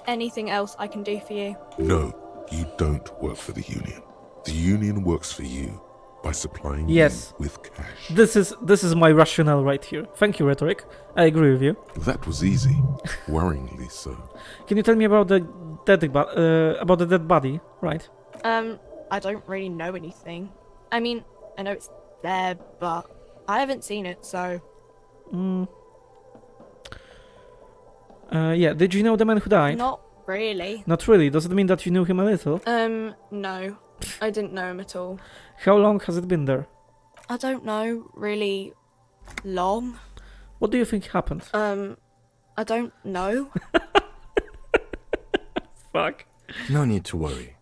Anything else I can do for you? No, you don't work for the union. The union works for you by supplying you with cash. This is my rationale right here. Thank you, Rhetoric. I agree with you. That was easy. Worryingly so. Can you tell me about the dead body, right? I don't really know anything. I mean, I know it's there, but I haven't seen it, so... Yeah, did you know the man who died? Not really. Not really? Does it mean that you knew him a little? No. I didn't know him at all. How long has it been there? I don't know, really long. What do you think happened? I don't know. Fuck. No need to worry.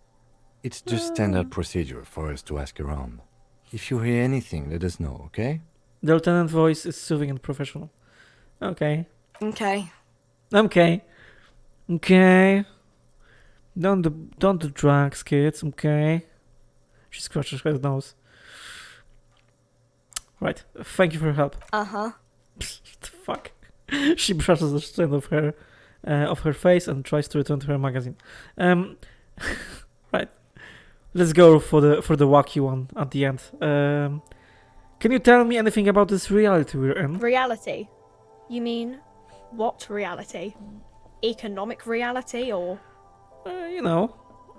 It's just standard procedure for us to ask around. If you hear anything, let us know, okay? The lieutenant's voice is soothing and professional. Okay. Okay. Okay. Okay. Don't do drugs, kids, okay? She scratches her nose. Right. Thank you for your help. Uh-huh. What the fuck? She brushes the stain of her face and tries to return to her magazine. Right. Let's go for the wacky one at the end. Can you tell me anything about this reality we're in? Reality? You mean what reality? Economic reality or? You know,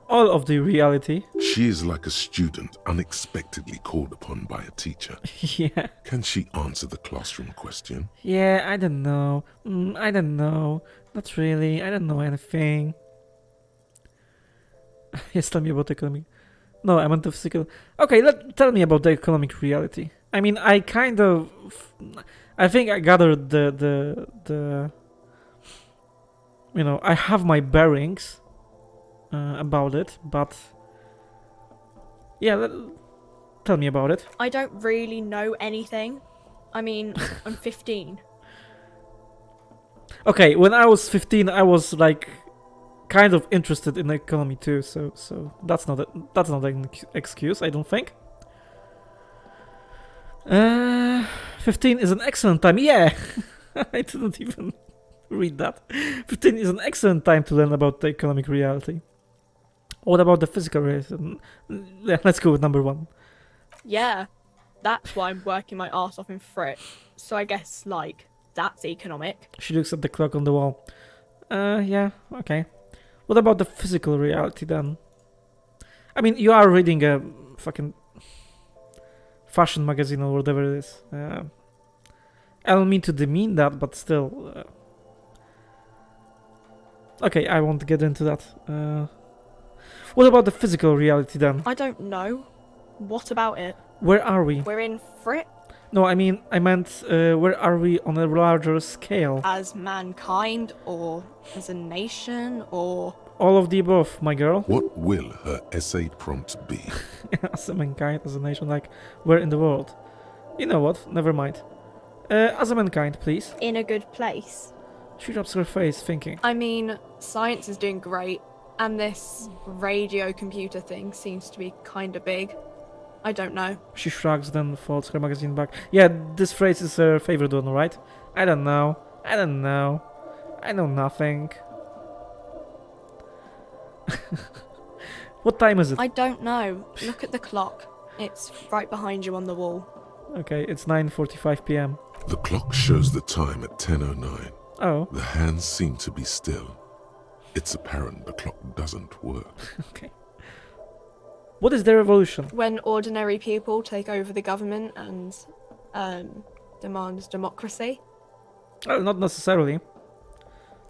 all of the reality. She is like a student unexpectedly called upon by a teacher. Yeah. Can she answer the classroom question? Yeah, I don't know. I don't know. Not really. I don't know anything. Yes, tell me about the economic. No, I meant the physical. Okay, tell me about the economic reality. I mean, I think I gathered the you know, I have my bearings about it, but yeah, tell me about it. I don't really know anything. I mean, I'm 15. Okay, when I was 15, I was like kind of interested in economy too, so that's not an excuse, I don't think. 15 is an excellent time. Yeah, I didn't even read that. 15 is an excellent time to learn about the economic reality. What about the physical reality? Yeah, let's go with number 1. Yeah, that's why I'm working my arse off in Frit. So I guess, like, that's economic. She looks at the clock on the wall. Yeah, okay. What about the physical reality then? I mean, you are reading a fucking fashion magazine or whatever it is. I don't mean to demean that, but still. Okay, I won't get into that. What about the physical reality then? I don't know. What about it? Where are we? We're in Frit? No, I meant where are we on a larger scale? As mankind, or as a nation, or... All of the above, my girl. What will her essay prompt be? As a mankind, as a nation, like, where in the world? You know what? Never mind. As a mankind, please. In a good place. She rubs her face, thinking. I mean, science is doing great, and this radio computer thing seems to be kinda big. I don't know. She shrugs, then folds her magazine back. Yeah, this phrase is her favorite one, right? I don't know. I don't know. I know nothing. What time is it? I don't know. Look at the clock. It's right behind you on the wall. Okay, it's 9:45 p.m. The clock shows the time at 10:09. Oh. The hands seem to be still. It's apparent the clock doesn't work. Okay. What is the revolution? When ordinary people take over the government and demand democracy? Well, not necessarily.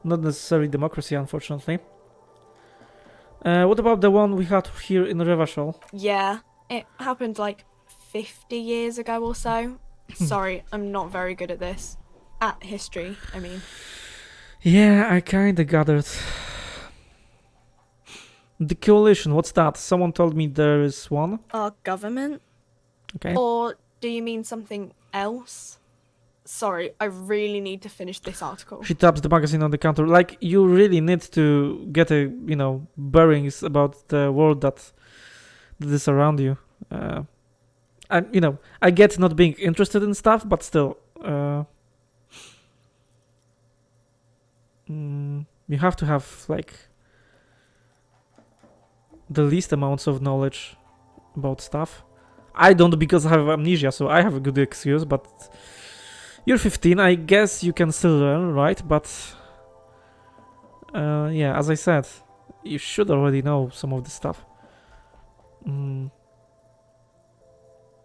Not necessarily democracy, unfortunately. What about the one we had here in Revachol? Yeah, it happened like 50 years ago or so. Sorry, I'm not very good at this. At history, I mean. Yeah, I kinda gathered. The coalition, what's that? Someone told me there is one. Our government? Okay. Or do you mean something else? Sorry, I really need to finish this article. She taps the magazine on the counter. Like, you really need to get a, bearings about the world that is around you. I get not being interested in stuff, but still, you have to have, like, the least amounts of knowledge about stuff. I don't, because I have amnesia, so I have a good excuse, but you're 15, I guess you can still learn, right? But yeah, as I said, you should already know some of this stuff.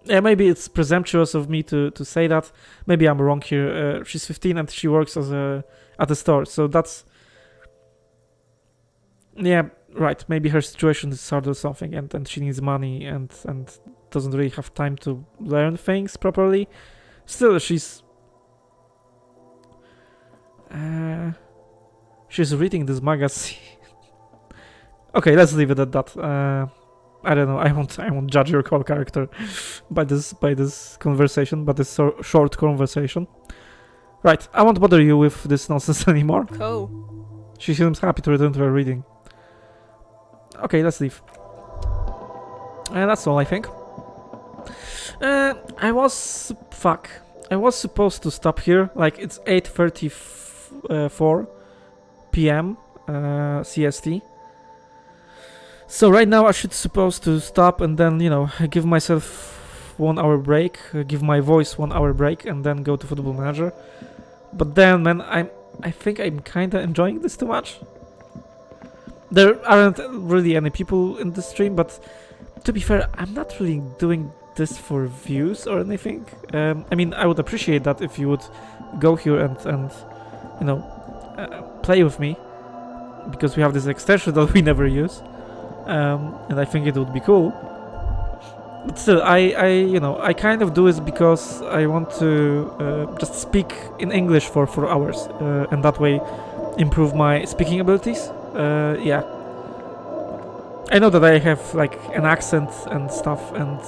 Yeah, maybe it's presumptuous of me to say that. Maybe I'm wrong here. She's 15 and she works at a store, so that's... Yeah, right, maybe her situation is hard or something, and she needs money and doesn't really have time to learn things properly. Still, she's reading this magazine. Okay, let's leave it at that. I don't know. I won't judge your whole character by this conversation, but this short conversation. Right, I won't bother you with this nonsense anymore. Cool. She seems happy to return to her reading. Okay, let's leave. And that's all, I think. I was supposed to stop here. Like, it's 8:34 p.m. CST. So right now I should supposed to stop and then, you know, give myself 1 hour break, give my voice 1 hour break, and then go to Football Manager. But then, man, I think I'm kinda enjoying this too much. There aren't really any people in the stream, but to be fair, I'm not really doing this for views or anything. I mean, I would appreciate that if you would go here and you know, play with me, because we have this extension that we never use, and I think it would be cool. But still, I kind of do it because I want to just speak in English for 4 hours, and that way improve my speaking abilities. Yeah. I know that I have like an accent and stuff, and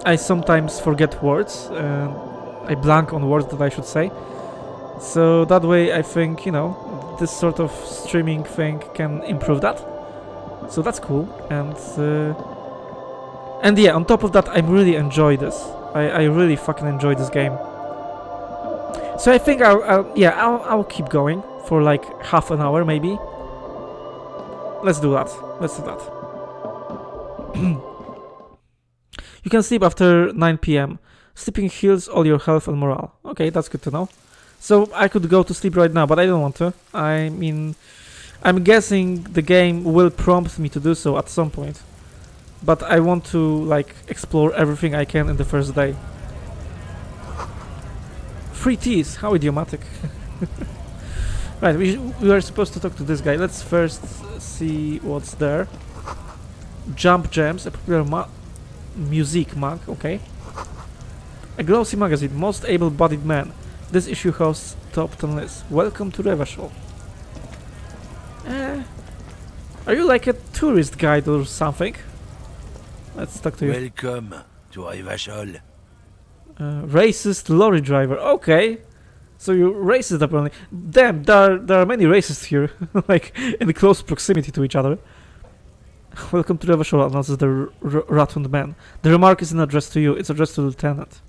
I sometimes forget words. I blank on words that I should say. So that way I think, you know, this sort of streaming thing can improve that. So that's cool. And yeah, on top of that, I really enjoy this. I really fucking enjoy this game. So I think I'll keep going for like half an hour maybe. Let's do that. You can sleep after 9 p.m. Sleeping heals all your health and morale. Okay, that's good to know. So I could go to sleep right now, but I don't want to. I mean, I'm guessing the game will prompt me to do so at some point. But I want to, like, explore everything I can in the first day. Free teas, how idiomatic. Right, we are supposed to talk to this guy. Let's first see what's there. Jump Gems, a popular music mag, okay. A glossy magazine, most able-bodied man. This issue hosts top 10 list. Welcome to Revachol. Are you like a tourist guide or something? Let's talk to you. Welcome to Revachol. Racist lorry driver. Okay. So you're racist apparently. Damn, there are many racists here. Like, in close proximity to each other. Welcome to Revachol, announces the rotund man. The remark isn't addressed to you, it's addressed to the lieutenant.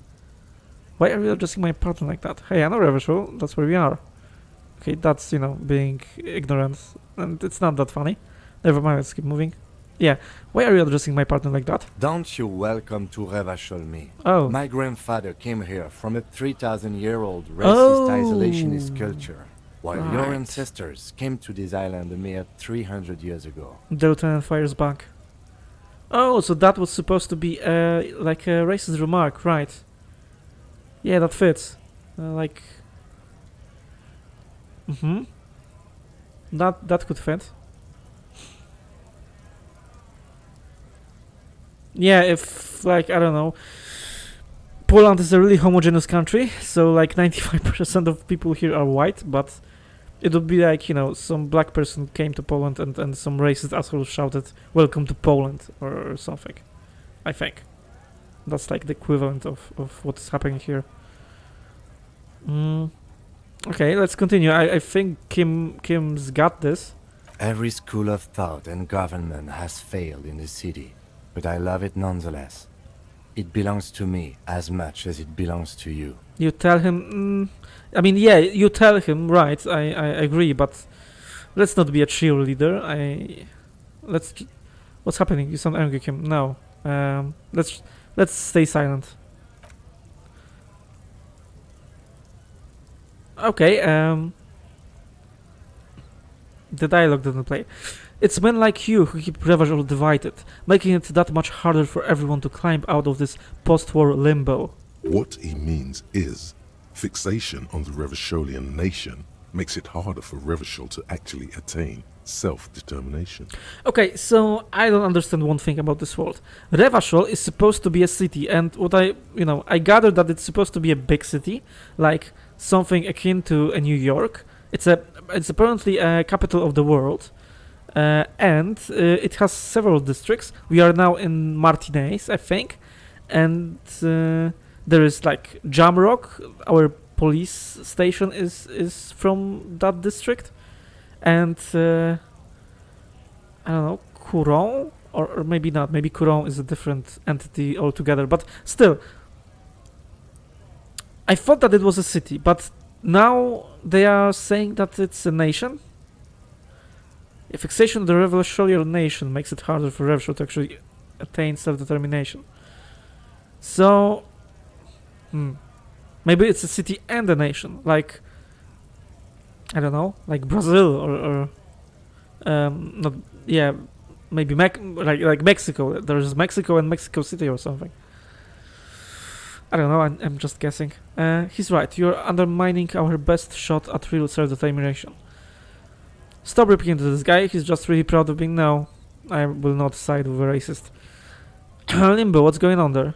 Why are you addressing my partner like that? Hey, I know Revachol, that's where we are. Okay, that's, you know, being ignorant. And it's not that funny. Never mind, let's keep moving. Yeah, why are you addressing my partner like that? Don't you welcome to Revachol me. Oh. My grandfather came here from a 3,000-year-old racist isolationist culture, while your ancestors came to this island a mere 300 years ago. The lieutenant fires back. Oh, so that was supposed to be like a racist remark, right? Yeah, that fits. Like... That could fit. Yeah, if, like, I don't know, Poland is a really homogeneous country, so like 95% of people here are white, but it would be like, you know, some black person came to Poland and some racist asshole shouted, "Welcome to Poland," or something. I think. That's like the equivalent of what's happening here. Okay, let's continue. I think Kim's got this. Every school of thought and government has failed in the city. But I love it nonetheless. It belongs to me as much as it belongs to you. You tell him... I mean, yeah, you tell him, right, I agree, but let's not be a cheerleader. What's happening? You sound angry, Kim. No. Let's stay silent. Okay, the dialogue doesn't play. It's men like you who keep Revachol divided, making it that much harder for everyone to climb out of this post-war limbo. What he means is, fixation on the Revacholian nation makes it harder for Revachol to actually attain self-determination. Okay, so I don't understand one thing about this world. Revachol is supposed to be a city, and what I gather that it's supposed to be a big city, like something akin to a New York. It's apparently a capital of the world. And it has several districts. We are now in Martinez, I think, and there is like Jamrock, our police station is from that district, and I don't know, Couron, or maybe not. Maybe Couron is a different entity altogether. But still, I thought that it was a city, but now they are saying that it's a nation. A fixation of the revolutionary nation makes it harder for Revshul to actually attain self-determination. So, maybe it's a city and a nation, like, I don't know, like Brazil or not, yeah, maybe like Mexico. There's Mexico and Mexico City or something. I don't know, I'm just guessing. He's right, you're undermining our best shot at real self-determination. Stop repeating to this guy, he's just really proud of being now. I will not side with a racist. Limbo, what's going on there?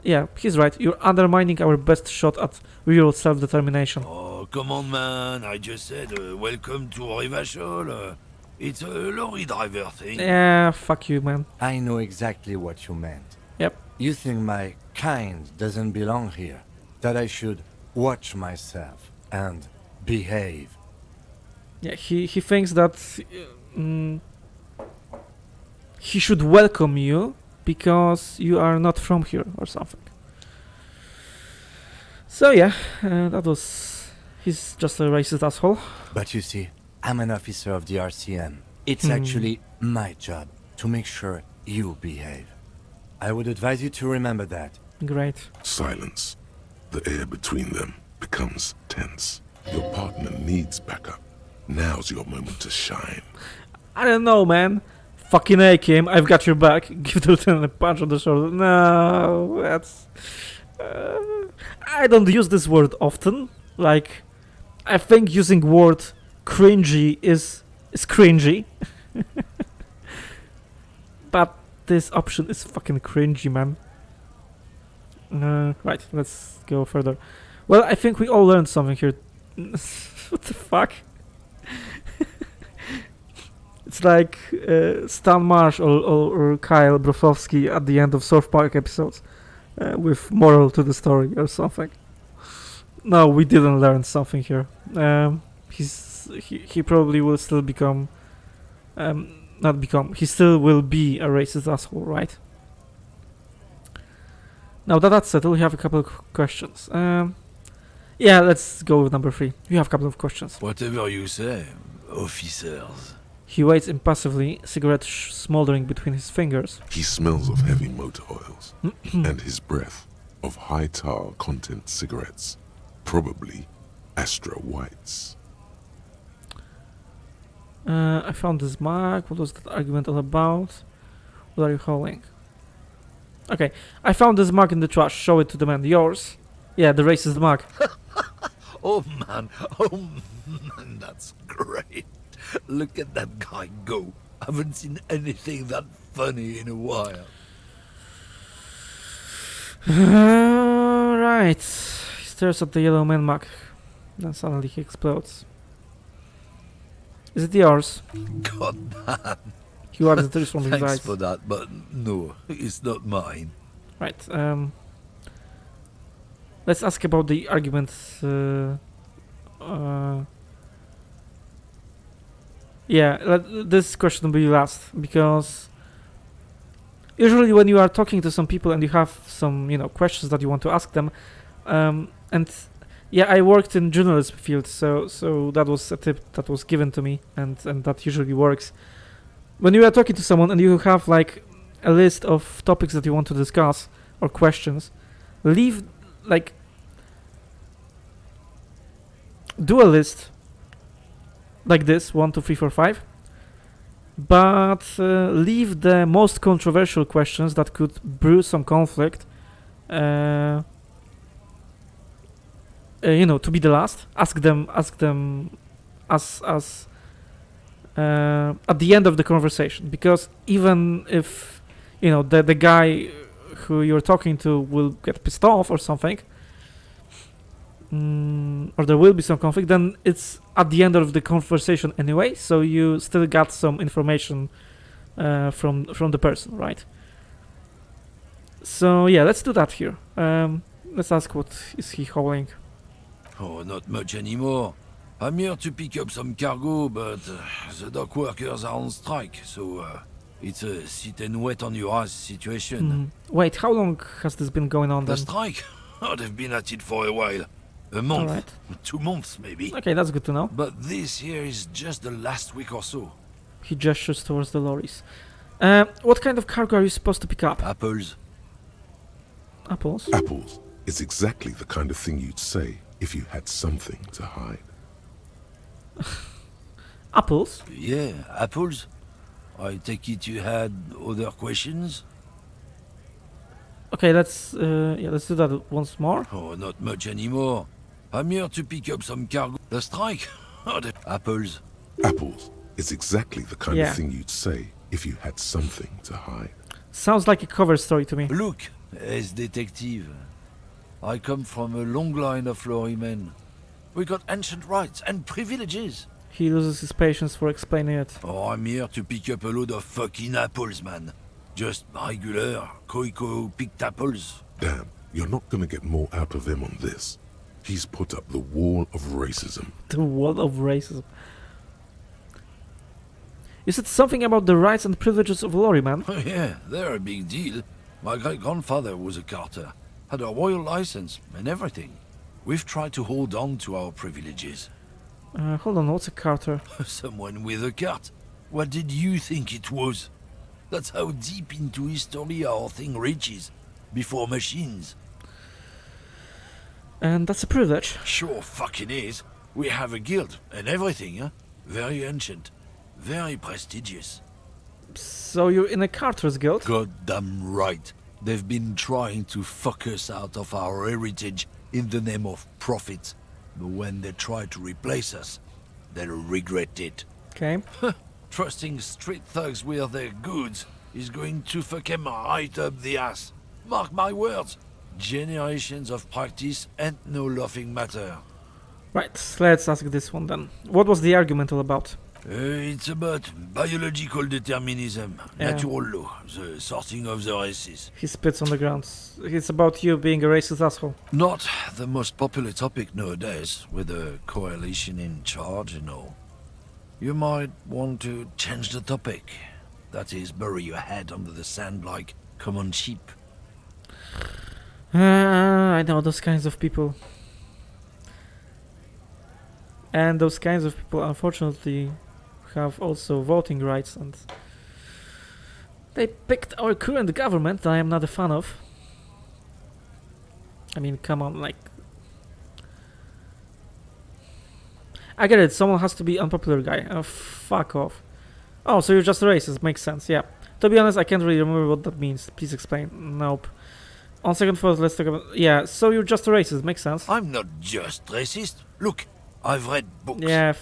Yeah, he's right, you're undermining our best shot at real self-determination. Oh, come on, man. I just said, welcome to Rivachol. It's a lorry driver thing. Yeah, fuck you, man. I know exactly what you meant. Yep. You think my kind doesn't belong here, that I should watch myself and behave. Yeah, he thinks that he should welcome you because you are not from here or something. So yeah, he's just a racist asshole. But you see, I'm an officer of the RCM. It's actually my job to make sure you behave. I would advise you to remember that. Great. Silence. The air between them becomes tense. Your partner needs backup. Now's your moment to shine. I don't know, man. Fucking A, Kim, I've got your back. Give the lieutenant a punch on the shoulder. No, that's... I don't use this word often. Like, I think using word cringy is cringy. But this option is fucking cringy, man. Right, let's go further. Well, I think we all learned something here. What the fuck? It's like Stan Marsh or Kyle Broflovsky at the end of South Park episodes with moral to the story or something. No, we didn't learn something here. He probably will still become he still will be a racist asshole, right? Now that that's settled, we have a couple of questions. Yeah, let's go with number 3. You have a couple of questions. Whatever you say, officers. He waits impassively, cigarette smoldering between his fingers. He smells of heavy motor oils and his breath of high tar content cigarettes, probably Astra Whites. I found this mark. What was that argument all about? What are you hauling? Okay, I found this mark in the trash. Show it to the man. Yours? Yeah, the racist mark. Oh man, that's great. Look at that guy go. I haven't seen anything that funny in a while. Right. He stares at the yellow man mark. Then suddenly he explodes. Is it yours? God man. He wipes the tears from his eyes. Thanks for that, but no, it's not mine. Right. Let's ask about the argument. Yeah, this question will be last, because usually when you are talking to some people and you have some, questions that you want to ask them, and yeah, I worked in journalism field, so that was a tip that was given to me, and that usually works. When you are talking to someone and you have like a list of topics that you want to discuss or questions, do a list like this, 1, 2, 3, 4, 5, but leave the most controversial questions that could brew some conflict, to be the last. Ask them as at the end of the conversation, because even if the guy who you're talking to will get pissed off or something, or there will be some conflict, then it's at the end of the conversation anyway, so you still got some information from the person, right? So yeah, let's do that here. Let's ask what is he hauling. Oh, not much anymore. I'm here to pick up some cargo, but the dock workers are on strike, so it's a sit and wait on your ass situation. Wait, how long has this been going on then? The strike? Oh, they've been at it for a while. A month, Alright. 2 months maybe. Okay, that's good to know. But this here is just the last week or so. He gestures towards the lorries. What kind of cargo are you supposed to pick up? Apples. Apples? Apples is exactly the kind of thing you'd say if you had something to hide. Apples? Yeah, apples. I take it you had other questions? Okay, let's do that once more. Oh, not much anymore. I'm here to pick up some cargo. The strike? Oh, the apples. Apples is exactly the kind Yeah. of thing you'd say if you had something to hide. Sounds like a cover story to me. Look, as detective, I come from a long line of lorrymen. We got ancient rights and privileges. He loses his patience for explaining it. Oh, I'm here to pick up a load of fucking apples, man. Just regular, Koiko-picked apples. Damn, you're not gonna get more out of him on this. He's put up the wall of racism. The wall of racism. You said something about the rights and privileges of lorryman. Oh, yeah, they're a big deal. My great-grandfather was a carter, had a royal license and everything. We've tried to hold on to our privileges. Hold on, what's a carter? Someone with a cart. What did you think it was? That's how deep into history our thing reaches. Before machines. And that's a privilege. Sure fucking is. We have a guild and everything, huh? Very ancient. Very prestigious. So you're in a carter's guild? Goddamn right. They've been trying to fuck us out of our heritage in the name of profit. But when they try to replace us, they'll regret it. Okay. Trusting street thugs with their goods is going to fuck them right up the ass. Mark my words. Generations of practice and no laughing matter. Right, let's ask this one then. What was the argument all about? It's about biological determinism, Yeah. natural law, the sorting of the races. He spits on the ground. It's about you being a racist asshole. Not the most popular topic nowadays, with the coalition in charge and all. You might want to change the topic. That is, bury your head under the sand like common sheep. I know those kinds of people. And those kinds of people, unfortunately, have also voting rights, and they picked our current government that I am not a fan of. I mean, come on, like... I get it, someone has to be unpopular guy. Oh, fuck off. Oh, so you're just a racist, makes sense, yeah. To be honest, I can't really remember what that means. Please explain. Nope. On second thought, let's talk about... Yeah, so you're just a racist, makes sense. I'm not just racist. Look, I've read books. Yeah,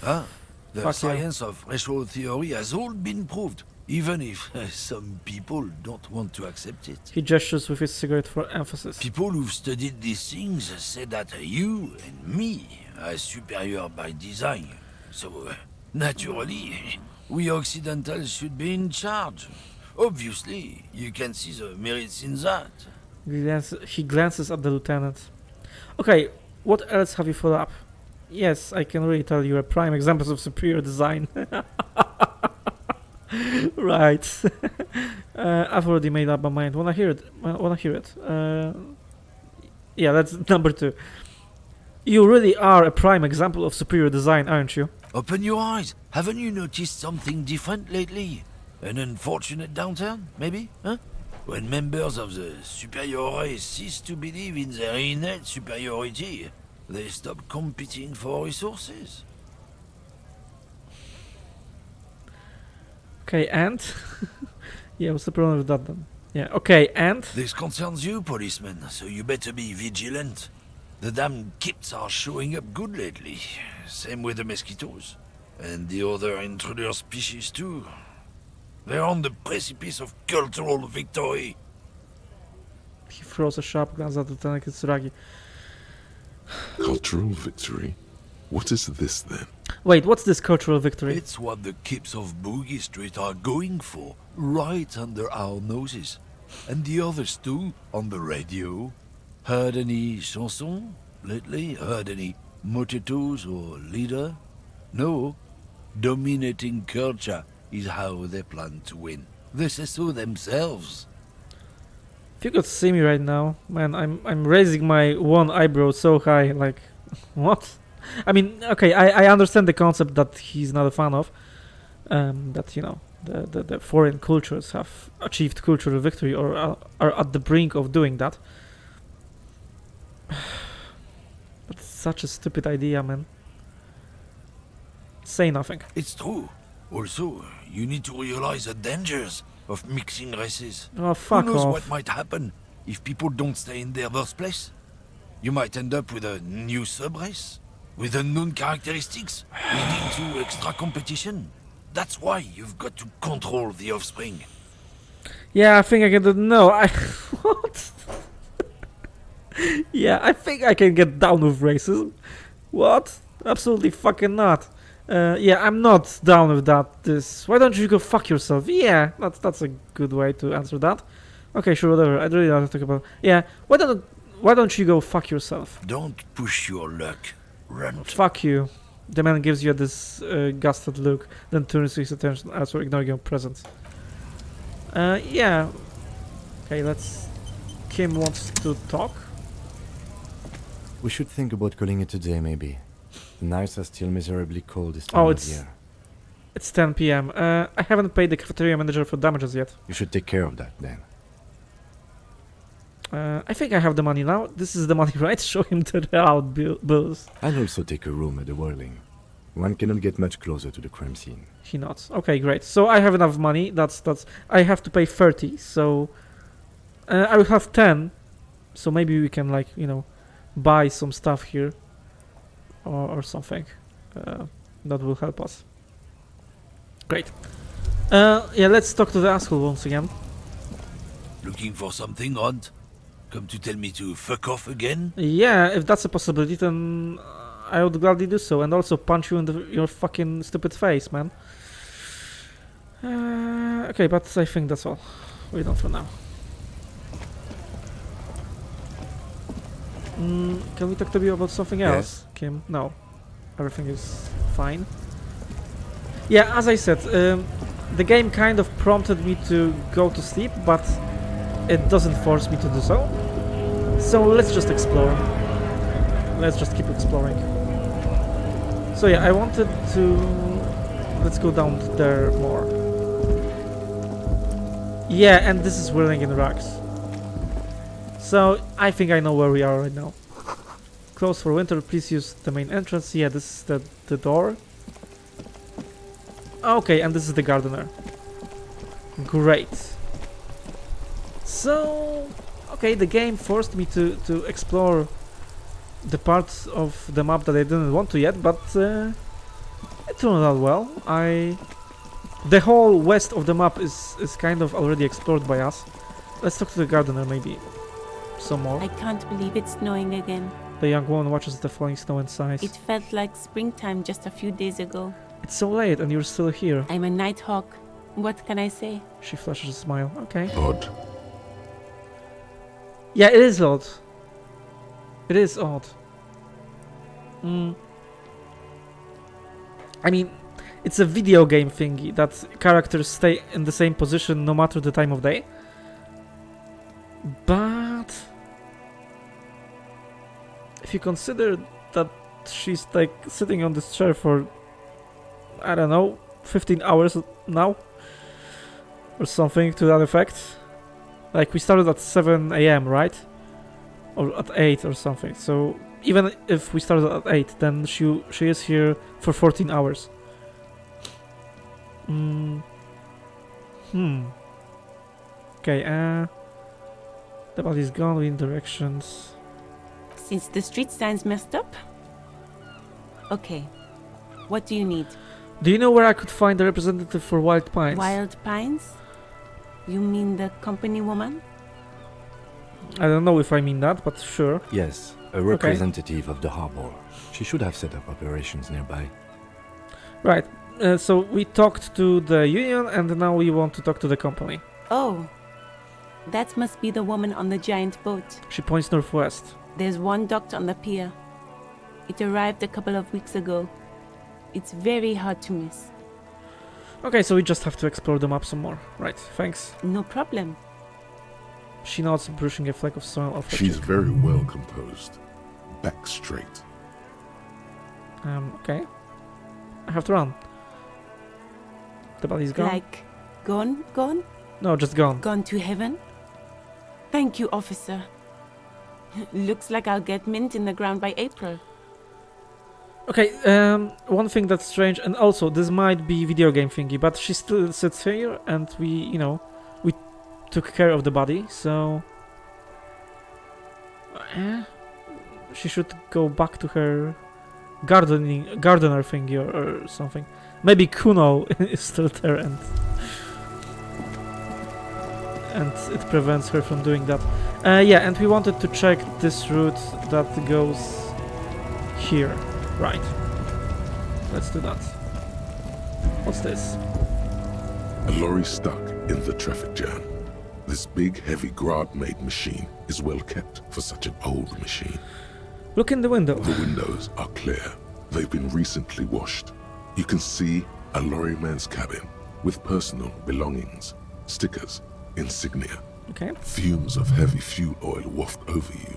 The science of racial theory has all been proved, even if some people don't want to accept it. He gestures with his cigarette for emphasis. People who've studied these things say that you and me are superior by design. So, naturally, we Occidentals should be in charge. Obviously, you can see the merits in that. He glances at the lieutenant. Okay, what else have you followed up? Yes, I can really tell you're a prime example of superior design. Right. I've already made up my mind. Wanna hear it? Yeah, that's number 2. You really are a prime example of superior design, aren't you? Open your eyes. Haven't you noticed something different lately? An unfortunate downturn, maybe? Huh? When members of the superior race cease to believe in their innate superiority, they stop competing for resources. Okay, and? Yeah, what's the problem with that then? Yeah, okay, and? This concerns you, policeman, so you better be vigilant. The damn kits are showing up good lately. Same with the mosquitoes. And the other intruder species too. They're on the precipice of cultural victory. He throws a sharp glance at Lieutenant Kitsuragi. Cultural victory? What is this then? Wait, what's this cultural victory? It's what the kips of Boogie Street are going for, right under our noses. And the others too, on the radio. Heard any chansons lately? Heard any Motetos or leader? No. Dominating culture is how they plan to win. They say so themselves. If you could see me right now, man, I'm raising my one eyebrow so high, like, what? I mean, okay, I understand the concept that he's not a fan of, that, you know, the foreign cultures have achieved cultural victory or are at the brink of doing that. But it's such a stupid idea, man. Say nothing. It's true. Also, you need to realize the dangers of mixing races. Oh, fuck Who knows off. what might happen if people don't stay in their birthplace? You might end up with a new sub-race, with unknown characteristics, leading to extra competition. That's why you've got to control the offspring. Yeah, I think I can. No, what? Yeah, I think I can get down with racism. What? Absolutely fucking not. Yeah, I'm not down with that. Why don't you go fuck yourself? Yeah, that's a good way to answer that. Okay, sure, whatever. I really don't want to talk about. Yeah, why don't you go fuck yourself? Don't push your luck. Run. Fuck you. The man gives you this disgusted look, then turns his attention elsewhere, ignoring your presence. Yeah. Okay, Kim wants to talk. We should think about calling it a day, maybe. The nights are still miserably cold this time of year. It's 10 p.m. I haven't paid the cafeteria manager for damages yet. You should take care of that, then. I think I have the money now. This is the money, right? Show him the real bills. I'll also take a room at the Whirling. One cannot get much closer to the crime scene. He nods. Okay, great. So I have enough money. I have to pay 30, so I will have 10. So maybe we can, like, you know, buy some stuff here or something that will help us. Great. Yeah, let's talk to the asshole once again. Looking for something odd? Come to tell me to fuck off again? Yeah, if that's a possibility, then I would gladly do so, and also punch you in your fucking stupid face, man. Okay, but I think that's all. We're done for now. Can we talk to you about something else, Kim? No. Everything is fine. Yeah, as I said, the game kind of prompted me to go to sleep, but it doesn't force me to do so. So let's just explore. Let's just keep exploring. So yeah, I wanted to... Let's go down there more. Yeah, and this is Whirling in Rocks. So I think I know where we are right now. Closed for winter, please use the main entrance. Yeah, this is the door. Okay, and this is the gardener. Great. So, okay, the game forced me to explore the parts of the map that I didn't want to yet, but it turned out well. The whole west of the map is kind of already explored by us. Let's talk to the gardener maybe some more. I can't believe it's snowing again. The young woman watches the falling snow and sighs. It felt like springtime just a few days ago. It's so late and you're still here. I'm a nighthawk. What can I say? She flashes a smile. Okay. Odd. Yeah, it is odd. It is odd. I mean, it's a video game thingy that characters stay in the same position no matter the time of day. But if you consider that she's like sitting on this chair for, I don't know, 15 hours now or something to that effect. Like we started at 7 a.m. right? Or at 8 or something. So even if we started at 8, then she is here for 14 hours. Okay, the body's gone, we in directions. Since the street sign's messed up? Okay. What do you need? Do you know where I could find a representative for Wild Pines? Wild Pines? You mean the company woman? I don't know if I mean that, but sure. Yes, a representative of the harbor. She should have set up operations nearby. Right, so we talked to the union and now we want to talk to the company. Oh, that must be the woman on the giant boat. She points northwest. There's one docked on the pier. It arrived a couple of weeks ago. It's very hard to miss. Okay, so we just have to explore the map some more. Right, thanks. No problem. She nods, brushing a flake of soil off her She's cheek. very well composed. Back straight. Okay. I have to run. The body's gone? Like, gone? No, just gone. Gone to heaven? Thank you, officer. Looks like I'll get mint in the ground by April. Okay, one thing that's strange, and also this might be video game thingy, but she still sits here, and we took care of the body, so she should go back to her gardener thingy or something. Maybe Kuno is still there, and it prevents her from doing that. Yeah, and we wanted to check this route that goes here. Right. Let's do that. What's this? A lorry stuck in the traffic jam. This big, heavy Grad-made machine is well kept for such an old machine. Look in the window. The windows are clear. They've been recently washed. You can see a lorryman's cabin with personal belongings, stickers, insignia. Okay. Fumes of heavy fuel oil waft over you,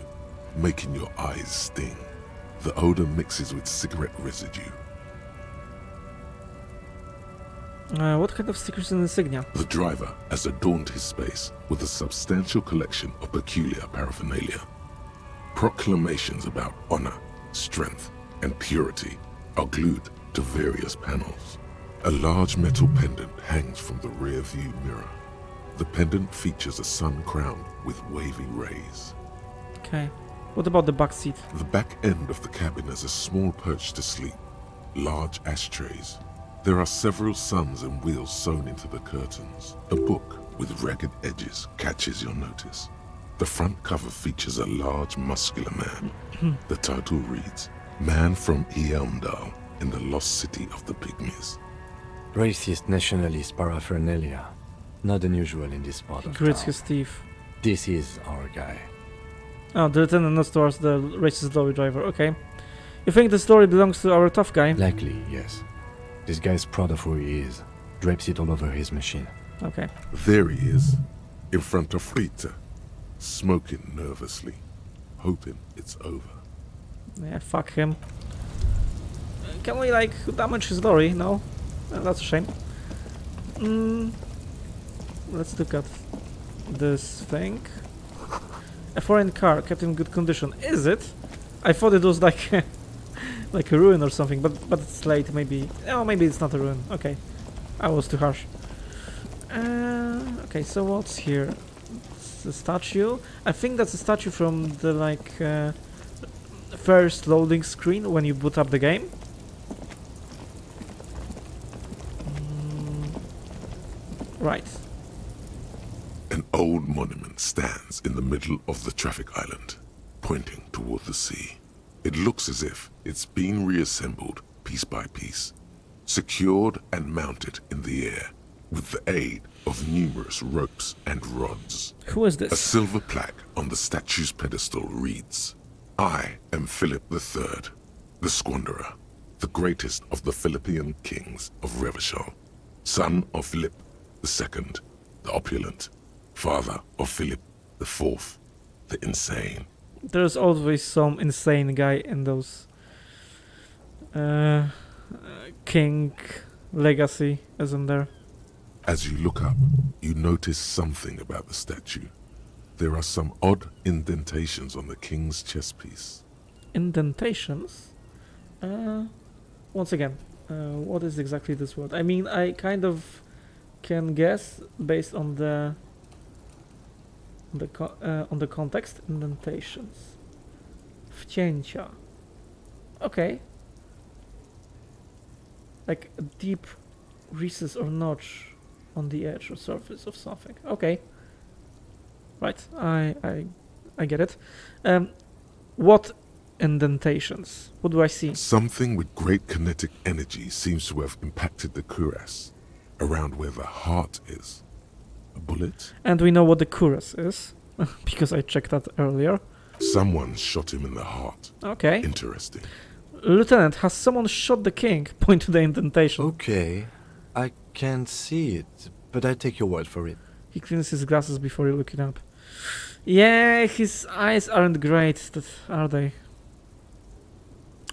making your eyes sting. The odor mixes with cigarette residue. What kind of stickers and insignia? The driver has adorned his space with a substantial collection of peculiar paraphernalia. Proclamations about honor, strength, and purity are glued to various panels. A large metal pendant hangs from the rear view mirror. The pendant features a sun crown with wavy rays. Okay. What about the back seat? The back end of the cabin has a small perch to sleep, large ashtrays. There are several suns and wheels sewn into the curtains. A book with ragged edges catches your notice. The front cover features a large, muscular man. The title reads, Man from Eamdal in the Lost City of the Pygmies. Racist nationalist paraphernalia. Not unusual in this part of Grits town. his teeth. This is our guy. Oh, the lieutenant nods towards the racist lorry driver. Okay. You think the story belongs to our tough guy? Likely, yes. This guy's proud of who he is. Drapes it all over his machine. Okay. There he is, in front of Rita, smoking nervously, hoping it's over. Yeah, fuck him. Can we, damage his lorry? No? That's a shame. Let's look at this thing. A foreign car kept in good condition. Is it? I thought it was like a ruin or something, but it's late. Maybe. Oh, maybe it's not a ruin. Okay, I was too harsh. Okay, so what's here? It's a statue. I think that's a statue from the first loading screen when you boot up the game. Right. An old monument stands in the middle of the traffic island, pointing toward the sea. It looks as if it's been reassembled piece by piece, secured and mounted in the air with the aid of numerous ropes and rods. Who is this? A silver plaque on the statue's pedestal reads, I am Philip III, the Squanderer, the greatest of the Philippian kings of Revachol, son of Philip II, the opulent, father of Philip IV, the insane. There's always some insane guy in those king legacy, isn't there? As you look up, you notice something about the statue. There are some odd indentations on the king's chest piece. Indentations? Once again, what is exactly this word? I mean, I kind of can guess based on the context. Indentations. Wcięcia. Okay. Like a deep recess or notch on the edge or surface of something. Okay. Right. I get it. What indentations? What do I see? Something with great kinetic energy seems to have impacted the cuirass, around where the heart is. A bullet? And we know what the cuirass is, because I checked that earlier. Someone shot him in the heart. Okay. Interesting. Lieutenant, has someone shot the king? Point to the indentation. Okay, I can't see it, but I take your word for it. He cleans his glasses before he looks it up. Yeah, his eyes aren't great, are they?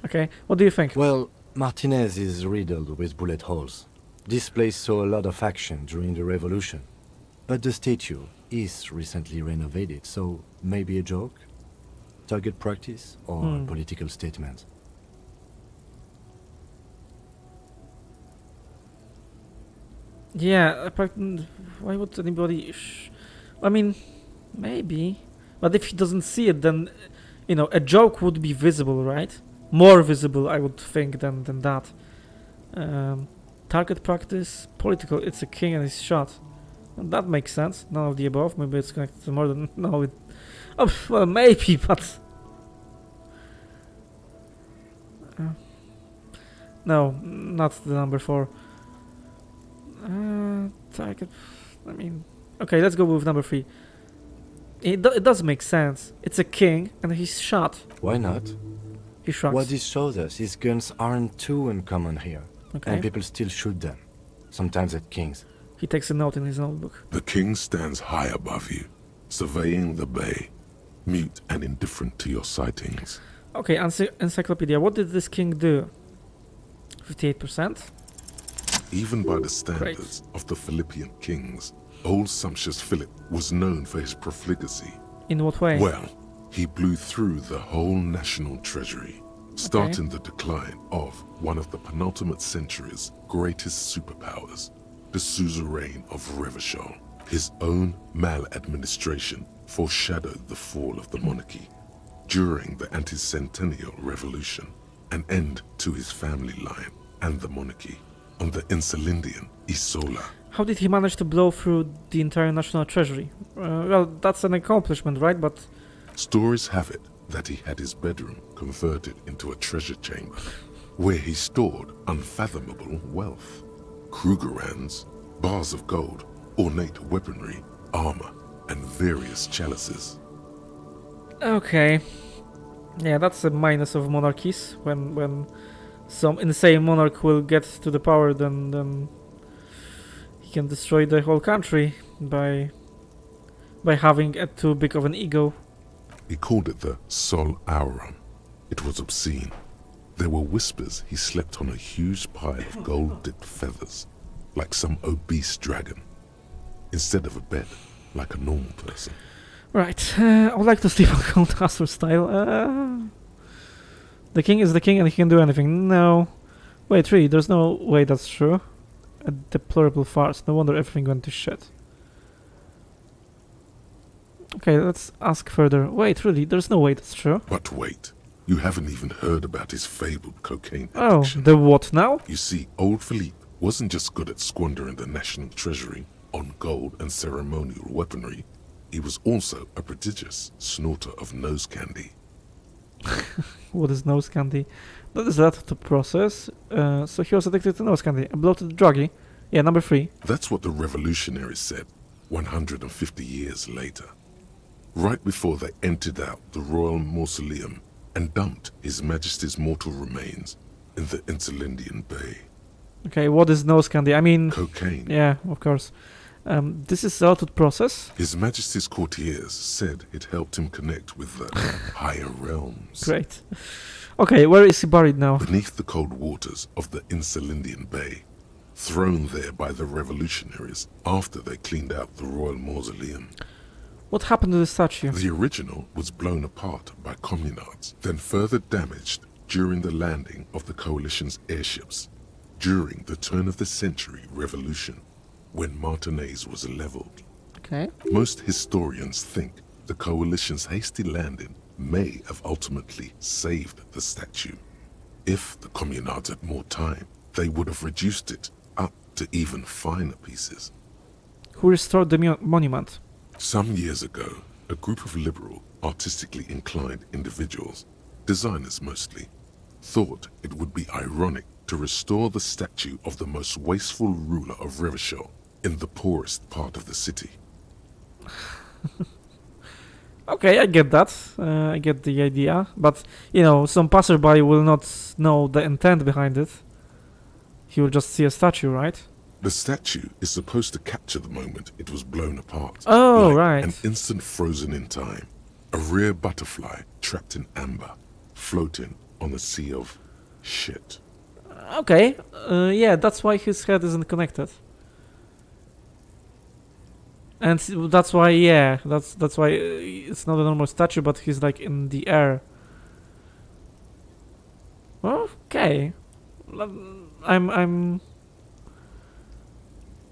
Okay, what do you think? Well, Martinez is riddled with bullet holes. This place saw a lot of action during the revolution. But the statue is recently renovated, so maybe a joke? Target practice or a political statement? Yeah, why would anybody... I mean, maybe. But if he doesn't see it, then, you know, a joke would be visible, right? More visible, I would think, than that. Target practice, political, it's a king and he's shot. And that makes sense. None of the above. Maybe it's connected to more than... No, it... Oh, well, maybe, but... no, not the number 4. Target... I mean... Okay, let's go with number 3. It does make sense. It's a king and he's shot. Why not? He shrugs. What this shows us is guns aren't too uncommon here. Okay. And people still shoot them. Sometimes at kings. He takes a note in his notebook. The king stands high above you, surveying the bay, mute and indifferent to your sightings. Okay, encyclopedia. What did this king do? 58%? Even by the standards of the Philippian kings, old sumptuous Philip was known for his profligacy. In what way? Well, he blew through the whole national treasury, starting the decline of one of the penultimate century's greatest superpowers, the suzerain of Revachol. His own maladministration foreshadowed the fall of the monarchy. During the anti-centennial revolution, an end to his family line and the monarchy on the Insulindian Isola. How did he manage to blow through the entire national treasury? Well, that's an accomplishment, right? But stories have it that he had his bedroom converted into a treasure chamber, where he stored unfathomable wealth. Krugerrands, bars of gold, ornate weaponry, armor, and various chalices. Okay. Yeah, that's a minus of monarchies. When some insane monarch will get to the power, then he can destroy the whole country by having too big of an ego. He called it the Sol Auron. It was obscene. There were whispers he slept on a huge pile of gold-dipped feathers, like some obese dragon, instead of a bed, like a normal person. Right, I would like to sleep on Cold Castle style. The king is the king and he can do anything. No. Wait, really, there's no way that's true. A deplorable farce. No wonder everything went to shit. Okay, let's ask further. Wait, really, there's no way that's true. But wait, you haven't even heard about his fabled cocaine addiction. Oh, the what now? You see, old Philippe wasn't just good at squandering the national treasury on gold and ceremonial weaponry. He was also a prodigious snorter of nose candy. What is nose candy? That is that to process. So he was addicted to nose candy. A bloated druggie. Yeah, number 3. That's what the revolutionaries said 150 years later. Right before they emptied out the royal mausoleum and dumped His Majesty's mortal remains in the Insulindian Bay. Okay, what is nose candy? I mean... cocaine. Yeah, of course. This is a output process. His Majesty's courtiers said it helped him connect with the higher realms. Great. Okay, where is he buried now? Beneath the cold waters of the Insulindian Bay, thrown there by the revolutionaries after they cleaned out the royal mausoleum. What happened to the statue? The original was blown apart by communards, then further damaged during the landing of the coalition's airships during the turn-of-the-century revolution, when Martinez was leveled. Okay. Most historians think the coalition's hasty landing may have ultimately saved the statue. If the communards had more time, they would have reduced it up to even finer pieces. Who restored the monument? Some years ago, a group of liberal, artistically inclined individuals, designers mostly, thought it would be ironic to restore the statue of the most wasteful ruler of Revachol in the poorest part of the city. Okay, I get that. I get the idea. But, you know, some passerby will not know the intent behind it. He will just see a statue, right? The statue is supposed to capture the moment it was blown apart. Oh, like right. An instant frozen in time. A rare butterfly trapped in amber, floating on a sea of shit. Okay, yeah, that's why his head isn't connected. And that's why, yeah, that's why it's not a normal statue, but he's like in the air. Okay, I'm.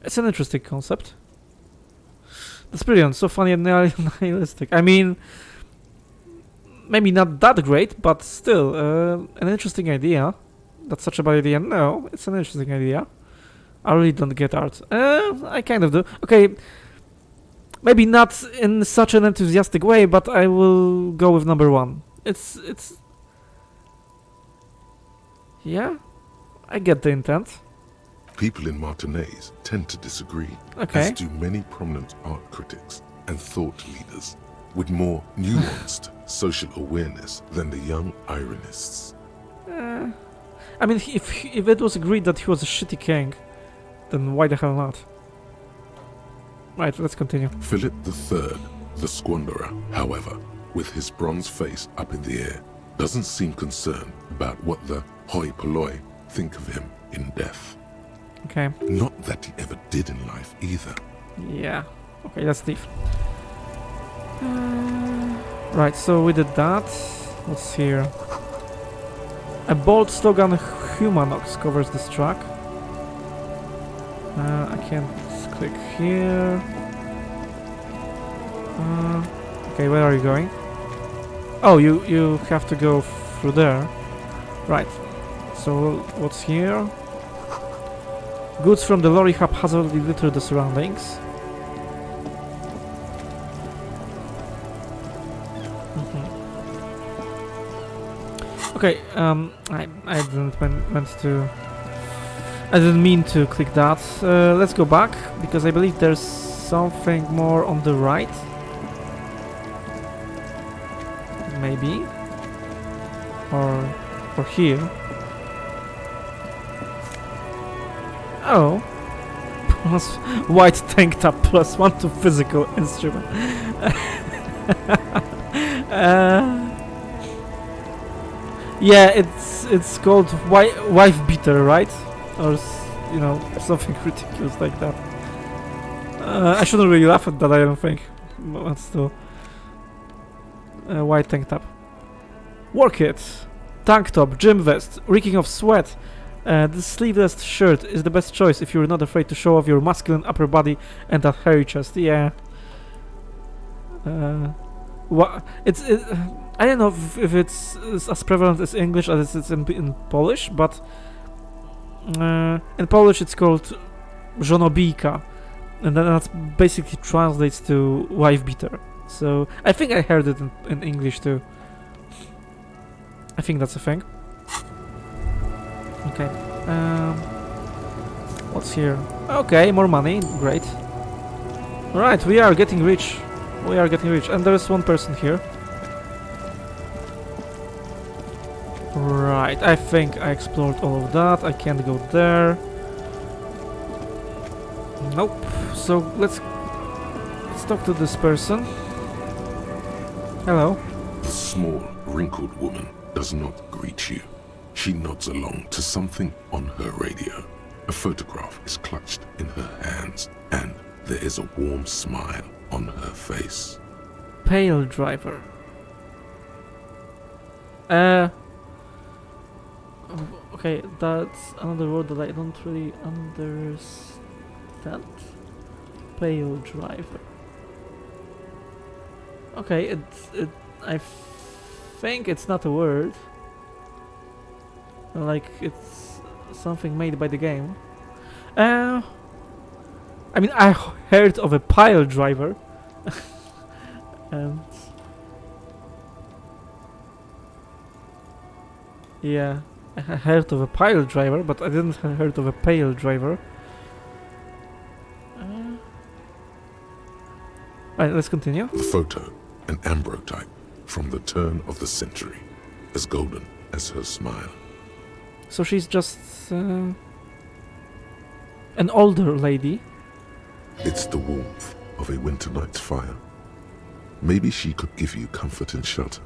It's an interesting concept. That's brilliant, so funny and nihilistic. I mean, maybe not that great, but still, an interesting idea. That's such a bad idea. No, it's an interesting idea. I really don't get art. I kind of do. Okay. Maybe not in such an enthusiastic way, but I will go with number 1. It's... Yeah, I get the intent. People in Martinaise tend to disagree, Okay. as do many prominent art critics and thought leaders with more nuanced social awareness than the young ironists. I mean, if it was agreed that he was a shitty king, then why the hell not? Right, let's continue. Philip III, the Squanderer, however, with his bronze face up in the air, doesn't seem concerned about what the hoi polloi think of him in death. Okay. Not that he ever did in life either. Yeah. Okay, that's Steve. Right, so we did that. What's here? A bold slogan Humanox covers this track. I can't click here. Okay, where are you going? Oh, you have to go through there. Right. So what's here? Goods from the lorry haphazardly litter the surroundings. Okay, I didn't mean to click that. Let's go back, because I believe there's something more on the right. Maybe. Or here. Oh. Plus white tank top, +1 to physical instrument. Yeah, it's called wife beater, right? Or you know, something ridiculous like that. I shouldn't really laugh at that, I don't think. But still. White tank top. Work it! Tank top, gym vest, reeking of sweat. This sleeveless shirt is the best choice if you're not afraid to show off your masculine upper body and a hairy chest. Yeah. I don't know if it's as prevalent as English as it's in Polish, but in Polish it's called żonobijka, and that basically translates to wife beater. So I think I heard it in English too. I think that's a thing. Okay. What's here? Okay, more money. Great. Right, we are getting rich. We are getting rich, and there's one person here. Right, I think I explored all of that. I can't go there. Nope. So let's talk to this person. Hello. The small, wrinkled woman does not greet you. She nods along to something on her radio. A photograph is clutched in her hands, and there is a warm smile on her face. Pale driver. Okay, that's another word that I don't really understand. Pale driver. Okay, I think it's not a word. Like it's something made by the game. I mean, I heard of a pile driver, and yeah, I heard of a pile driver, but I didn't heard of a pale driver. Right, let's continue. The photo an ambrotype from the turn of the century, as golden as her smile. So she's just an older lady. It's the warmth of a winter night's fire. Maybe she could give you comfort and shelter,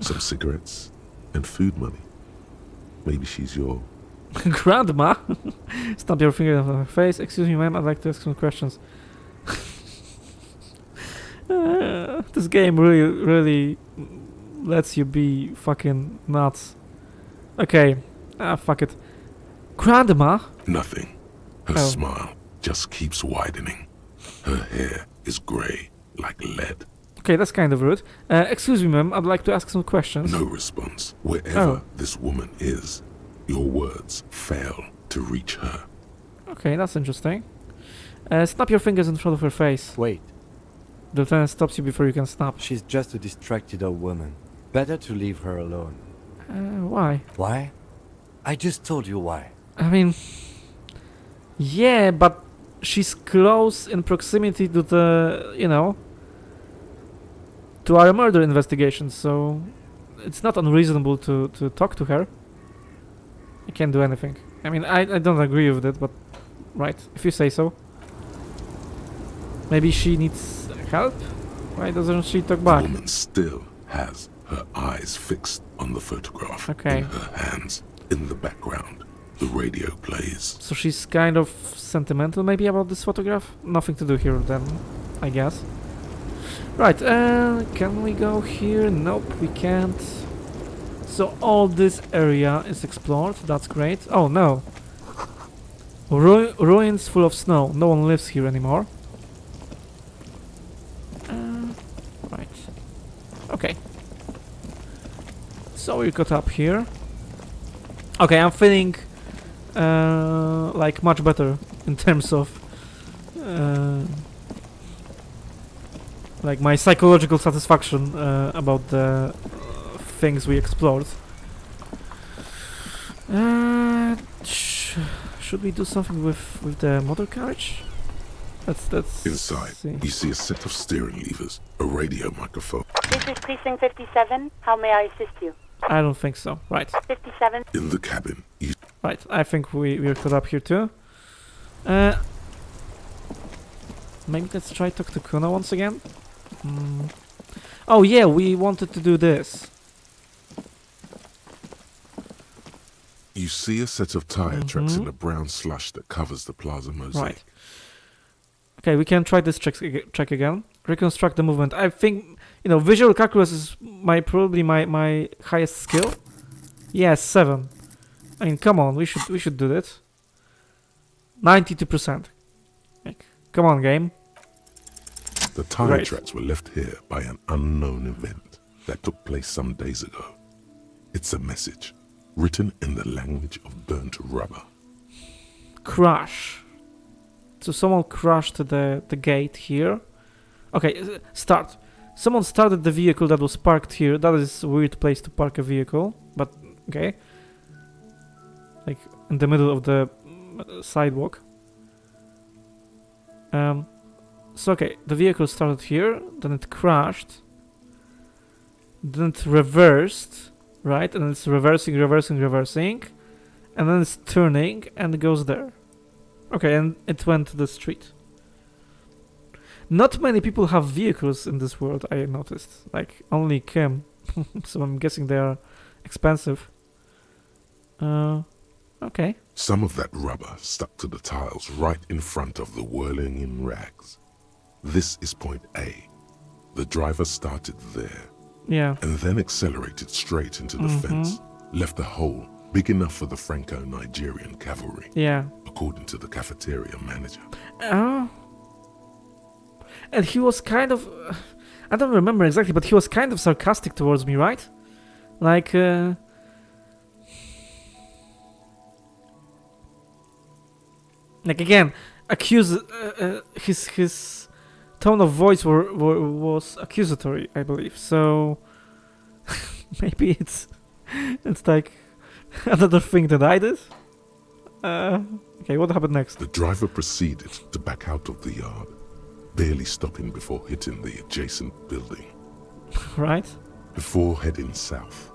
some cigarettes and food money. Maybe she's your... Grandma? Snap your finger on her face. Excuse me, ma'am, I'd like to ask some questions. This game really lets you be fucking nuts. Okay, fuck it. Grandma? Nothing. Her smile just keeps widening. Her hair is grey like lead. Okay, that's kind of rude. Excuse me, ma'am, I'd like to ask some questions. No response. Wherever this woman is, your words fail to reach her. Okay, that's interesting. Snap your fingers in front of her face. Wait. The lieutenant stops you before you can snap. She's just a distracted old woman. Better to leave her alone. Why? Why? I just told you why. I mean... Yeah, but she's close in proximity to the, you know, to our murder investigation, so it's not unreasonable to talk to her. I can't do anything. I mean, I don't agree with it, but right, if you say so. Maybe she needs help? Why doesn't she talk back? The woman still has her eyes fixed on the photograph. Okay. In her hands. In the background, the radio plays. So she's kind of sentimental maybe about this photograph? Nothing to do here then, I guess. Right, can we go here? Nope, we can't. So all this area is explored, that's great. Oh no! Ruins full of snow, no one lives here anymore. Right. Okay. So we got up here. Okay, I'm feeling like much better in terms of like my psychological satisfaction about the things we explored. Should we do something with the motor carriage? That's inside. You see a set of steering levers, a radio microphone. This is Precinct 57. How may I assist you? I don't think so. Right. 57. In the cabin. Right. I think we're caught up here too. Maybe let's try talk to Kuna once again. Oh yeah, we wanted to do this. You see a set of tire tracks in the brown slush that covers the plaza mosaic. Right. Okay, we can try this check again. Reconstruct the movement. I think, you know, visual calculus is probably my highest skill. Yes, 7. I mean, come on, we should do this. 92%. Like, come on, game. The tire tracks were left here by an unknown event that took place some days ago. It's a message written in the language of burnt rubber. Crash. So someone crashed the gate here. Okay, start. Someone started the vehicle that was parked here. That is a weird place to park a vehicle, but okay. Like in the middle of the sidewalk. So okay, the vehicle started here, then it crashed, then it reversed, right? And it's reversing, and then it's turning and it goes there. Okay, and it went to the street. Not many people have vehicles in this world, I noticed. Like, only Kim. So I'm guessing they are expensive. Okay. Some of that rubber stuck to the tiles right in front of the whirling in rags. This is point A. The driver started there. Yeah. And then accelerated straight into the fence. Left a hole big enough for the Franco-Nigerian cavalry. Yeah. According to the cafeteria manager. And he was kind of... I don't remember exactly, but he was kind of sarcastic towards me, right? Like... like again, his tone of voice was accusatory, I believe. So maybe it's like another thing that I did. Okay, what happened next? The driver proceeded to back out of the yard, barely stopping before hitting the adjacent building. Right. Before heading south.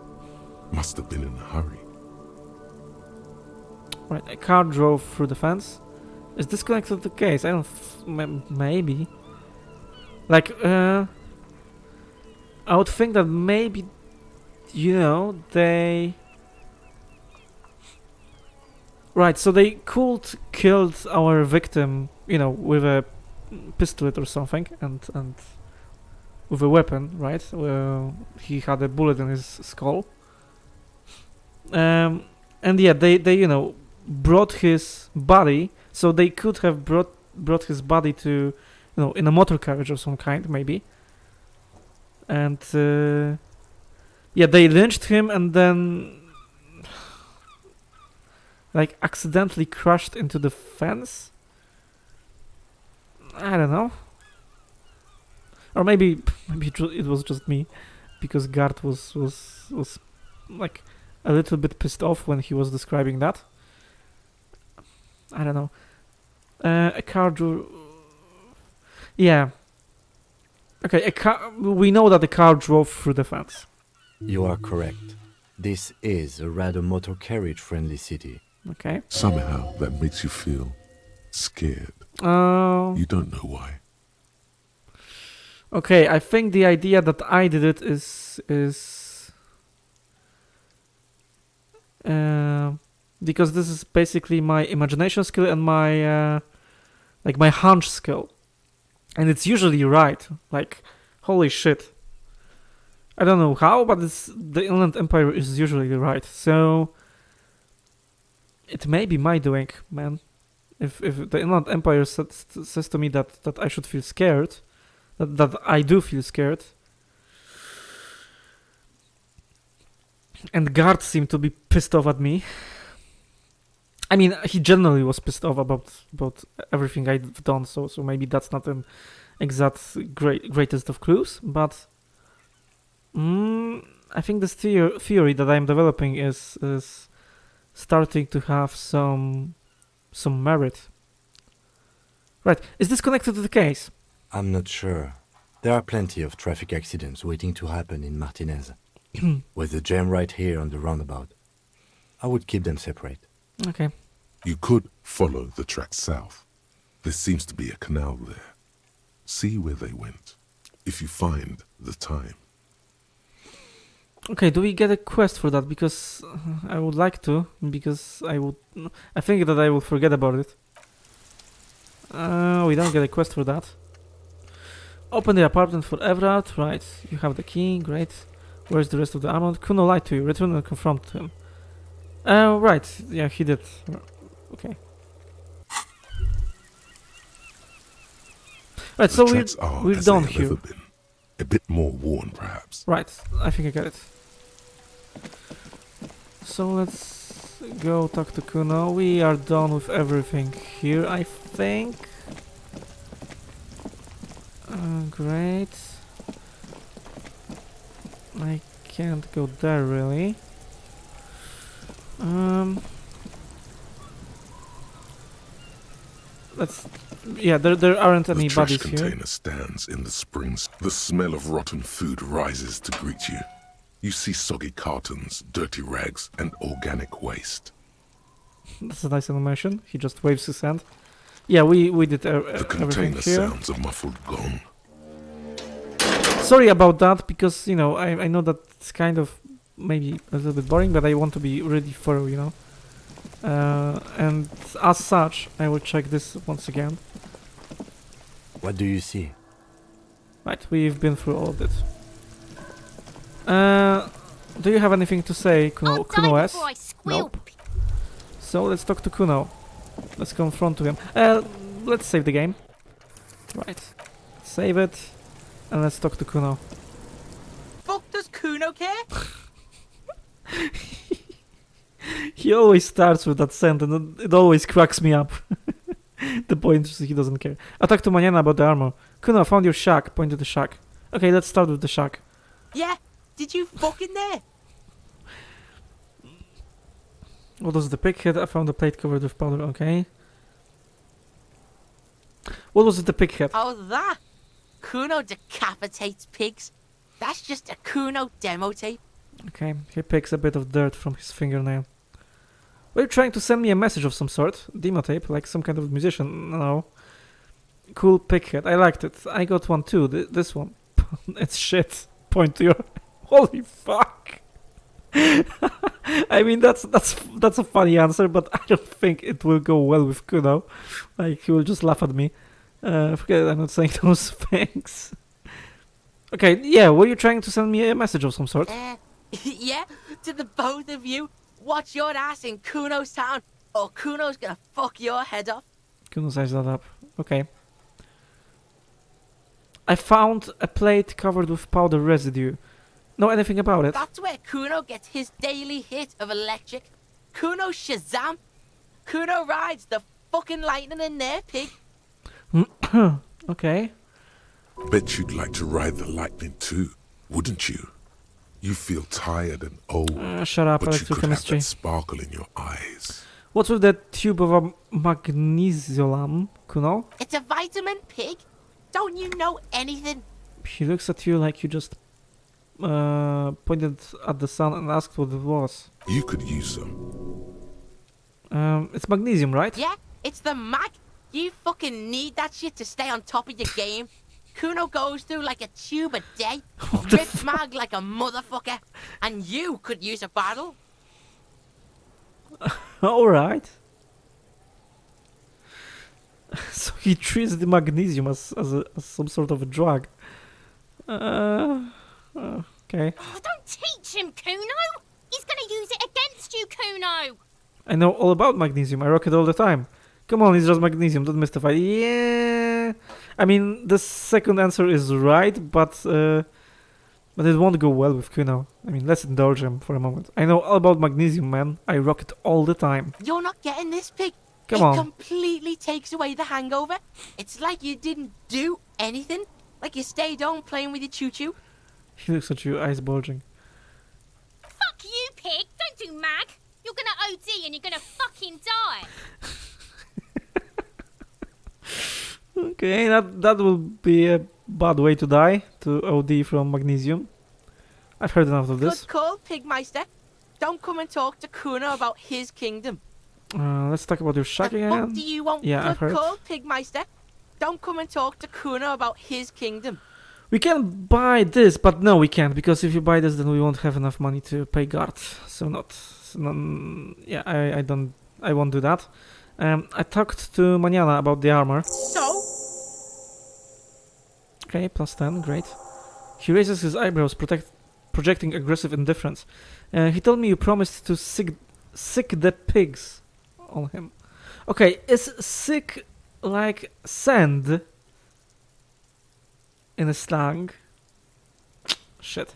Must have been in a hurry. Right, a car drove through the fence. Is this connected to the case? I don't... maybe. Like, I would think that maybe, you know, they... Right, so they could killed our victim, you know, with a pistolet or something, and with a weapon, right? He had a bullet in his skull. And yeah, they you know, brought his body, so they could have brought his body to, you know, in a motor carriage of some kind, maybe. And yeah, they lynched him and then like accidentally crashed into the fence. I don't know. Or maybe it was just me, because Gart was like a little bit pissed off when he was describing that. I don't know. A car drew. Yeah. Okay, we know that the car drove through the fence. You are correct. This is a rather motor carriage-friendly city. Okay. Somehow that makes you feel scared. Oh. You don't know why. Okay, I think the idea that I did it is because this is basically my imagination skill and my like my hunch skill, and it's usually right. Like, holy shit! I don't know how, but the Inland Empire is usually right. So it may be my doing, man. If the Inland Empire says to me that I should feel scared, that I do feel scared. And guards seem to be pissed off at me. I mean, he generally was pissed off about everything I've done, so maybe that's not an exact greatest of clues, but I think this theory that I'm developing is starting to have some merit. Right, is this connected to the case? I'm not sure. There are plenty of traffic accidents waiting to happen in Martinez. With the jam right here on the roundabout. I would keep them separate. Okay. You could follow the track south. There seems to be a canal there. See where they went, if you find the time. Okay, do we get a quest for that? Because I would like to, because I think that I will forget about it. We don't get a quest for that. Open the apartment for Everard. Right, you have the key, great. Where's the rest of the armor? Kuno lied to you. Return and confront him. Right. Yeah, he did. Okay. Right, so we're done here. A bit more worn, perhaps. Right, I think I get it. So let's go talk to Kuno. We are done with everything here, I think. Great. I can't go there really. There aren't any bodies here. The trash container stands in the springs. The smell of rotten food rises to greet you. You see soggy cartons, dirty rags, and organic waste. That's a nice animation. He just waves his hand. Yeah, we did the container everything here. Sounds a muffled gong. Sorry about that, because, you know, I know that it's kind of maybe a little bit boring, but I want to be really thorough, you know. And as such, I will check this once again. What do you see? Right, we've been through all of it. Do you have anything to say, Kuno S? Nope. So let's talk to Kuno. Let's confront him. Let's save the game. Right. Save it. And let's talk to Kuno. Fuck does Kuno care? He always starts with that sentence and it always cracks me up. The point is he doesn't care. I talked to Maniana about the armor. Kuno, found your shack. Point to the shack. Okay, let's start with the shack. Yeah, did you fuck in there? What was the pig head? I found a plate covered with powder. Okay. What was the pig head? Oh, that? Kuno decapitates pigs. That's just a Kuno demo tape. Okay, he picks a bit of dirt from his fingernail. Were you trying to send me a message of some sort? Demo tape, like some kind of musician? No. Cool pickhead, I liked it. I got one too, this one. It's shit. Point to your... Holy fuck! I mean, that's a funny answer, but I don't think it will go well with Kuno. Like, he will just laugh at me. Forget it, I'm not saying those things. Okay, yeah, were you trying to send me a message of some sort? Yeah, to the both of you. Watch your ass in Kuno's town, or Kuno's gonna fuck your head off. Kuno size that up. Okay. I found a plate covered with powder residue. Know anything about it? That's where Kuno gets his daily hit of electric. Kuno Shazam. Kuno rides the fucking lightning in there, pig. Okay. Bet you'd like to ride the lightning too, wouldn't you? You feel tired and old, shut up, but you could have electrochemistry. that sparkle in your eyes. What's with that tube of a magnesium, Kuno? It's a vitamin, pig. Don't you know anything? He looks at you like you just pointed at the sun and asked what it was. You could use some. It's magnesium, right? Yeah, it's the mag. You fucking need that shit to stay on top of your game. Kuno goes through like a tube a day, rips mag like a motherfucker, and you could use a bottle. Alright. So he treats the magnesium as some sort of a drug. Okay. Oh, don't teach him, Kuno! He's gonna use it against you, Kuno! I know all about magnesium. I rock it all the time. Come on, it's just magnesium. Don't mystify. Yeah. I mean, the second answer is right, but it won't go well with Kuno. I mean, let's indulge him for a moment. I know all about magnesium, man. I rock it all the time. You're not getting this, pig. Come on. It completely takes away the hangover. It's like you didn't do anything. Like you stayed home playing with your choo-choo. He looks at you, eyes bulging. Fuck you, pig! Don't do mag! You're gonna OD and you're gonna fucking die! Okay, that will be a bad way to die, to OD from magnesium. I've heard enough of this. Good call, Pigmeister. Don't come and talk to Kuno about his kingdom. Let's talk about your shack again. What do you want? Yeah, I've Good heard. call, Pigmeister. Don't come and talk to Kuno about his kingdom. We can buy this, but no, we can't, because if you buy this, then we won't have enough money to pay guard. Yeah, I won't do that. I talked to Manana about the armor. So? Okay, plus 10, great. He raises his eyebrows, projecting aggressive indifference. He told me you promised to sick the pigs on him. Okay, is sick like sand in a slang? Shit.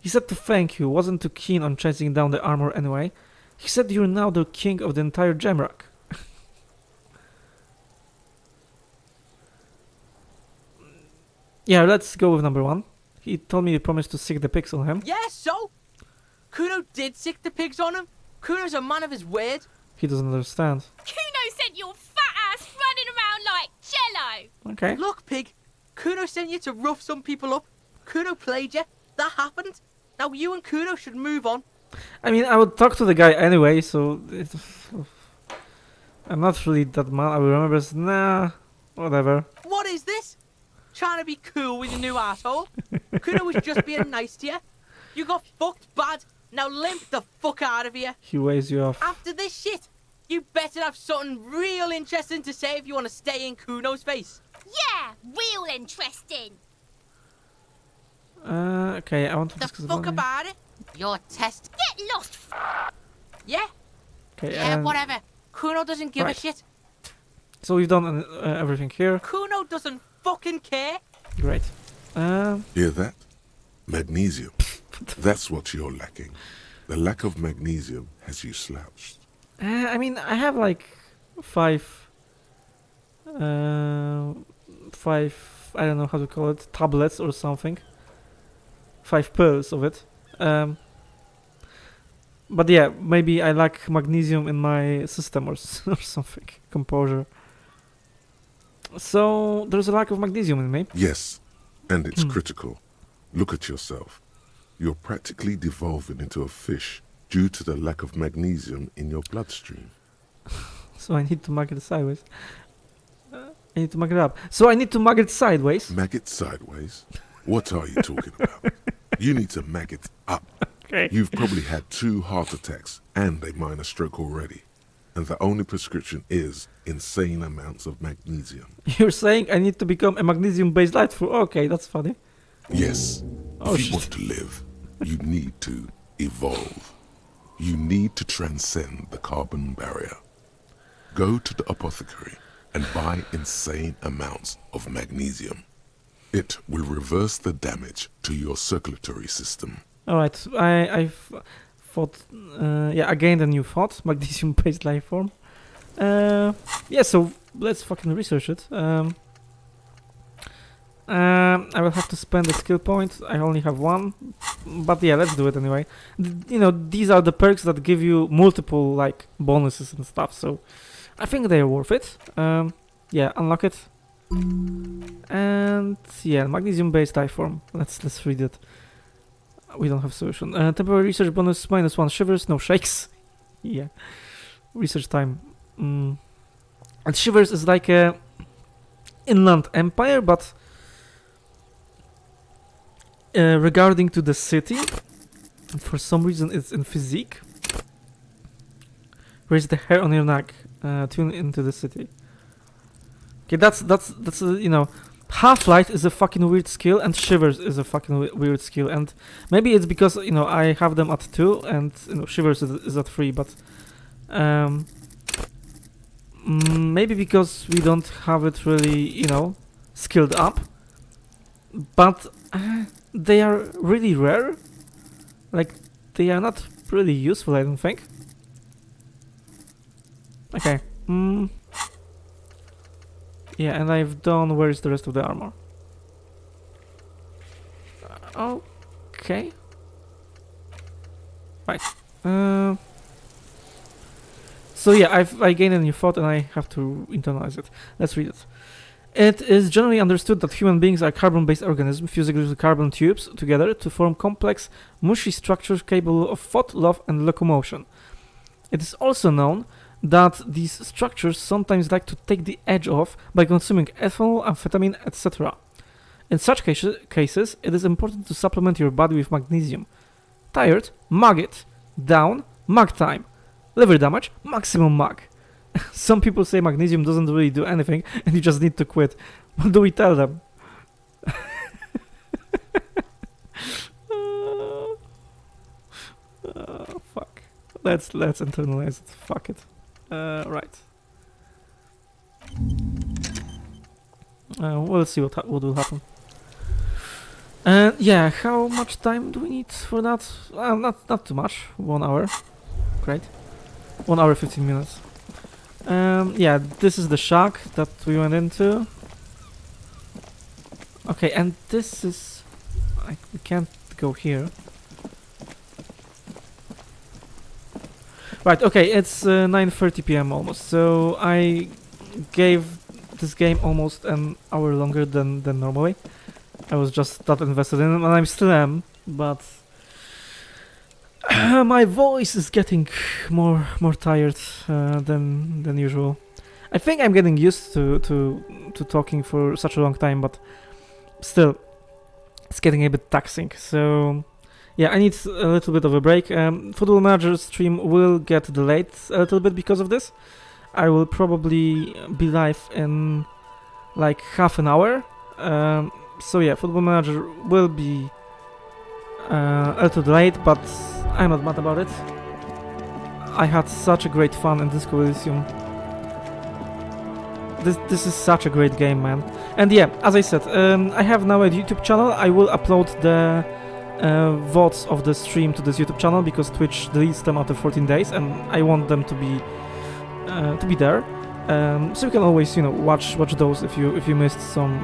He said to thank you, wasn't too keen on chasing down the armor anyway. He said you're now the king of the entire Jamrock. Yeah, let's go with number one. He told me you promised to sick the pigs on him. Yeah, so? Kuno did sick the pigs on him. Kuno's a man of his word. He doesn't understand. Kuno sent your fat ass running around like jello! Okay. Look, pig. Kuno sent you to rough some people up. Kuno played you. That happened. Now you and Kuno should move on. I mean, I would talk to the guy anyway, so... I'm not really that mad. I will remember this. Nah, whatever. What is this? Trying to be cool with your new asshole? Kuno was just being nice to you. You got fucked bad. Now limp the fuck out of here. He waves you off. After this shit, you better have something real interesting to say if you want to stay in Kuno's face. Yeah, real interesting. Okay, I want to The discuss fuck it. about it? Your test. Get lost. Yeah? Okay, Yeah, whatever. Kuno doesn't give a right. shit. So we've done everything here. Kuno doesn't fucking care. Great. Hear that? Magnesium. That's what you're lacking. The lack of magnesium has you slouched. I mean, I have like five, I don't know how to call it, tablets or something. 5 pills of it. But yeah, maybe I lack magnesium in my system or something. Composure. So there's a lack of magnesium in me. Yes, and it's critical. Look at yourself. You're practically devolving into a fish due to the lack of magnesium in your bloodstream. So I need to mag it sideways. I need to mag it up. So I need to mag it sideways. Mag it sideways? What are you talking about? You need to mag it up. Okay. You've probably had 2 heart attacks and a minor stroke already. And the only prescription is insane amounts of magnesium. You're saying I need to become a magnesium-based life form? Okay, that's funny. Yes. Oh, if you shit. want to live, you need to evolve. You need to transcend the carbon barrier. Go to the apothecary and buy insane amounts of magnesium. It will reverse the damage to your circulatory system. Alright, I've thought, I gained a new thought, magnesium-based life form. Yeah, so let's fucking research it. I will have to spend a skill point. I only have 1, but yeah, let's do it anyway. You know, these are the perks that give you multiple like bonuses and stuff, so I think they are worth it. Yeah, unlock it. And yeah, magnesium-based life form. Let's read it. We don't have solution. Temporary research bonus -1 shivers, no shakes. Yeah, research time. And Shivers is like a inland empire, but regarding to the city, for some reason it's in physique. Raise the hair on your neck. Tune into the city. Okay, that's you know, Half-Light is a fucking weird skill, and Shivers is a fucking weird skill, and maybe it's because, you know, I have them at 2 and, you know, Shivers is at 3, but maybe because we don't have it really, you know, skilled up, but they are really rare. Like, they are not really useful, I don't think. Okay. Yeah, and I've done... Where is the rest of the armor? Okay. Right. So yeah, I gained a new thought and I have to internalize it. Let's read it. It is generally understood that human beings are carbon-based organisms fusing little carbon tubes together to form complex, mushy structures capable of thought, love, and locomotion. It is also known that these structures sometimes like to take the edge off by consuming ethanol, amphetamine, etc. In such cases, it is important to supplement your body with magnesium. Tired? Mug it. Down? Mug time. Liver damage? Maximum mug. Some people say magnesium doesn't really do anything and you just need to quit. What do we tell them? Fuck. Let's internalize it. Fuck it. Right. We'll see what will happen. Yeah, how much time do we need for that? Not too much. 1 hour. Great. 1 hour 15 minutes. Yeah, this is the shack that we went into. Okay, and this is... we can't go here. Right, okay, it's 9:30 PM almost, so I gave this game almost an hour longer than normally. I was just that invested in it, and I still am, but my voice is getting more tired than usual. I think I'm getting used to talking for such a long time, but still, it's getting a bit taxing, so... Yeah, I need a little bit of a break. Football Manager stream will get delayed a little bit because of this. I will probably be live in like half an hour. So yeah, Football Manager will be a little delayed, but I'm not mad about it. I had such a great fun in Disco Elysium. This is such a great game, man. And yeah, as I said, I have now a YouTube channel. I will upload the VODs of the stream to this YouTube channel because Twitch deletes them after 14 days, and I want them to be there. So you can always, you know, watch those if you missed some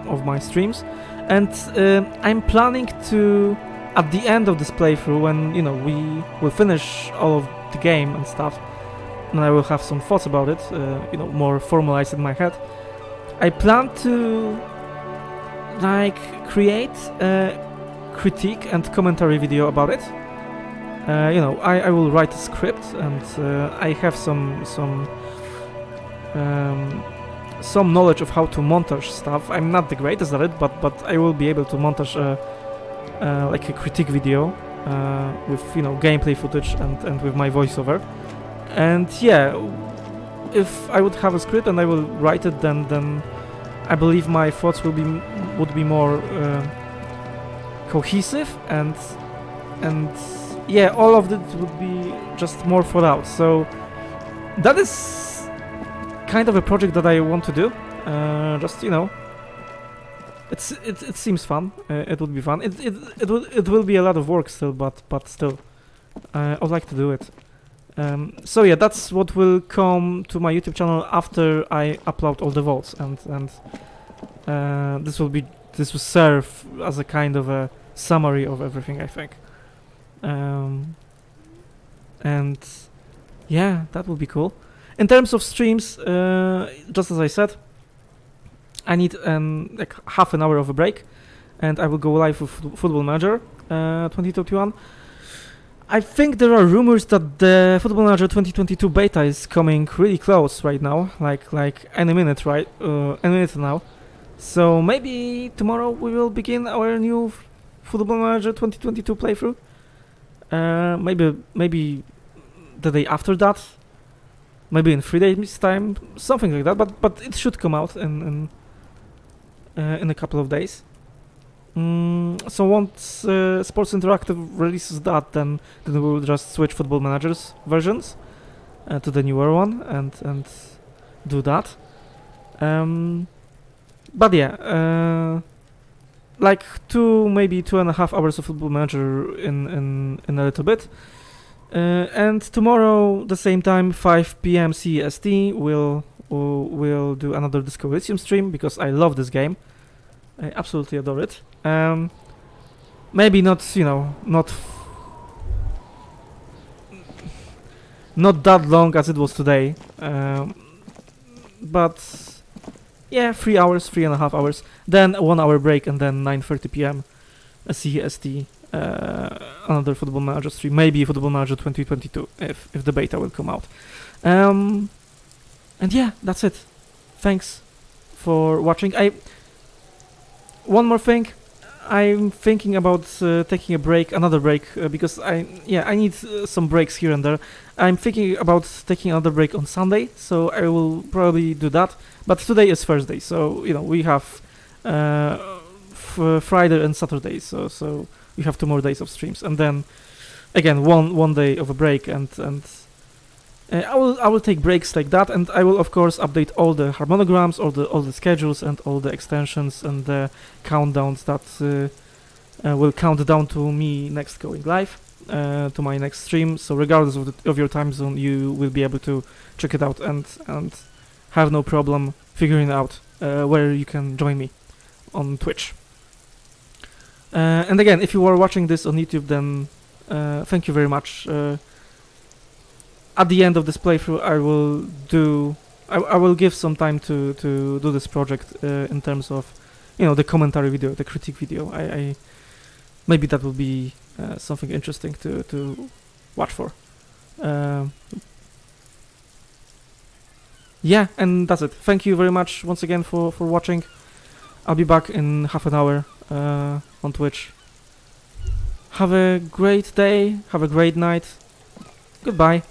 of my streams. And I'm planning to, at the end of this playthrough, when, you know, we will finish all of the game and stuff, and I will have some thoughts about it, you know, more formalized in my head. I plan to like create a critique and commentary video about it. You know, I will write a script, and I have some knowledge of how to montage stuff. I'm not the greatest at it, but I will be able to montage like a critique video with, you know, gameplay footage and with my voiceover. And yeah, if I would have a script and I will write it, then I believe my thoughts would be more cohesive, and yeah, all of it would be just more thought out. So that is kind of a project that I want to do. Just, you know, it seems fun. It would be fun. It will be a lot of work still, but still, I would like to do it. So yeah, that's what will come to my YouTube channel after I upload all the votes, and this will serve as a kind of a summary of everything, I think. And yeah, that would be cool. In terms of streams, just as I said, I need like half an hour of a break, and I will go live with Football Manager 2021. I think there are rumors that the Football Manager 2022 beta is coming really close right now, like any minute, right? Any minute now. So maybe tomorrow we will begin our new Football Manager 2022 playthrough. Maybe the day after that. Maybe in 3 days time, something like that. But it should come out in a couple of days. So once Sports Interactive releases that, then we will just switch Football Managers versions to the newer one and do that. But yeah, like maybe 2.5 hours of Football Manager in a little bit. And tomorrow, the same time, 5 PM CEST, we'll do another Disco Elysium stream, because I love this game. I absolutely adore it. Maybe not, you know, not that long as it was today, but yeah, 3 hours, 3.5 hours, then a 1 hour break, and then 9:30 PM CEST, another Football Manager stream, maybe Football Manager 2022 if the beta will come out. And yeah, that's it. Thanks for watching. One more thing, I'm thinking about taking another break, because I need some breaks here and there. I'm thinking about taking another break on Sunday, so I will probably do that. But today is Thursday, so you know we have Friday and Saturday, so we have 2 more days of streams, and then again one day of a break, and I will take breaks like that, and I will of course update all the harmonograms, all the schedules, and all the extensions and the countdowns that will count down to me next going live, to my next stream. So regardless of your time zone, you will be able to check it out and have no problem figuring out where you can join me on Twitch. And again, if you are watching this on YouTube, then thank you very much. At the end of this playthrough, I will give some time to do this project in terms of, you know, the commentary video, the critique video. I maybe that will be something interesting to watch for. Yeah, and that's it. Thank you very much once again for watching. I'll be back in half an hour on Twitch. Have a great day. Have a great night. Goodbye.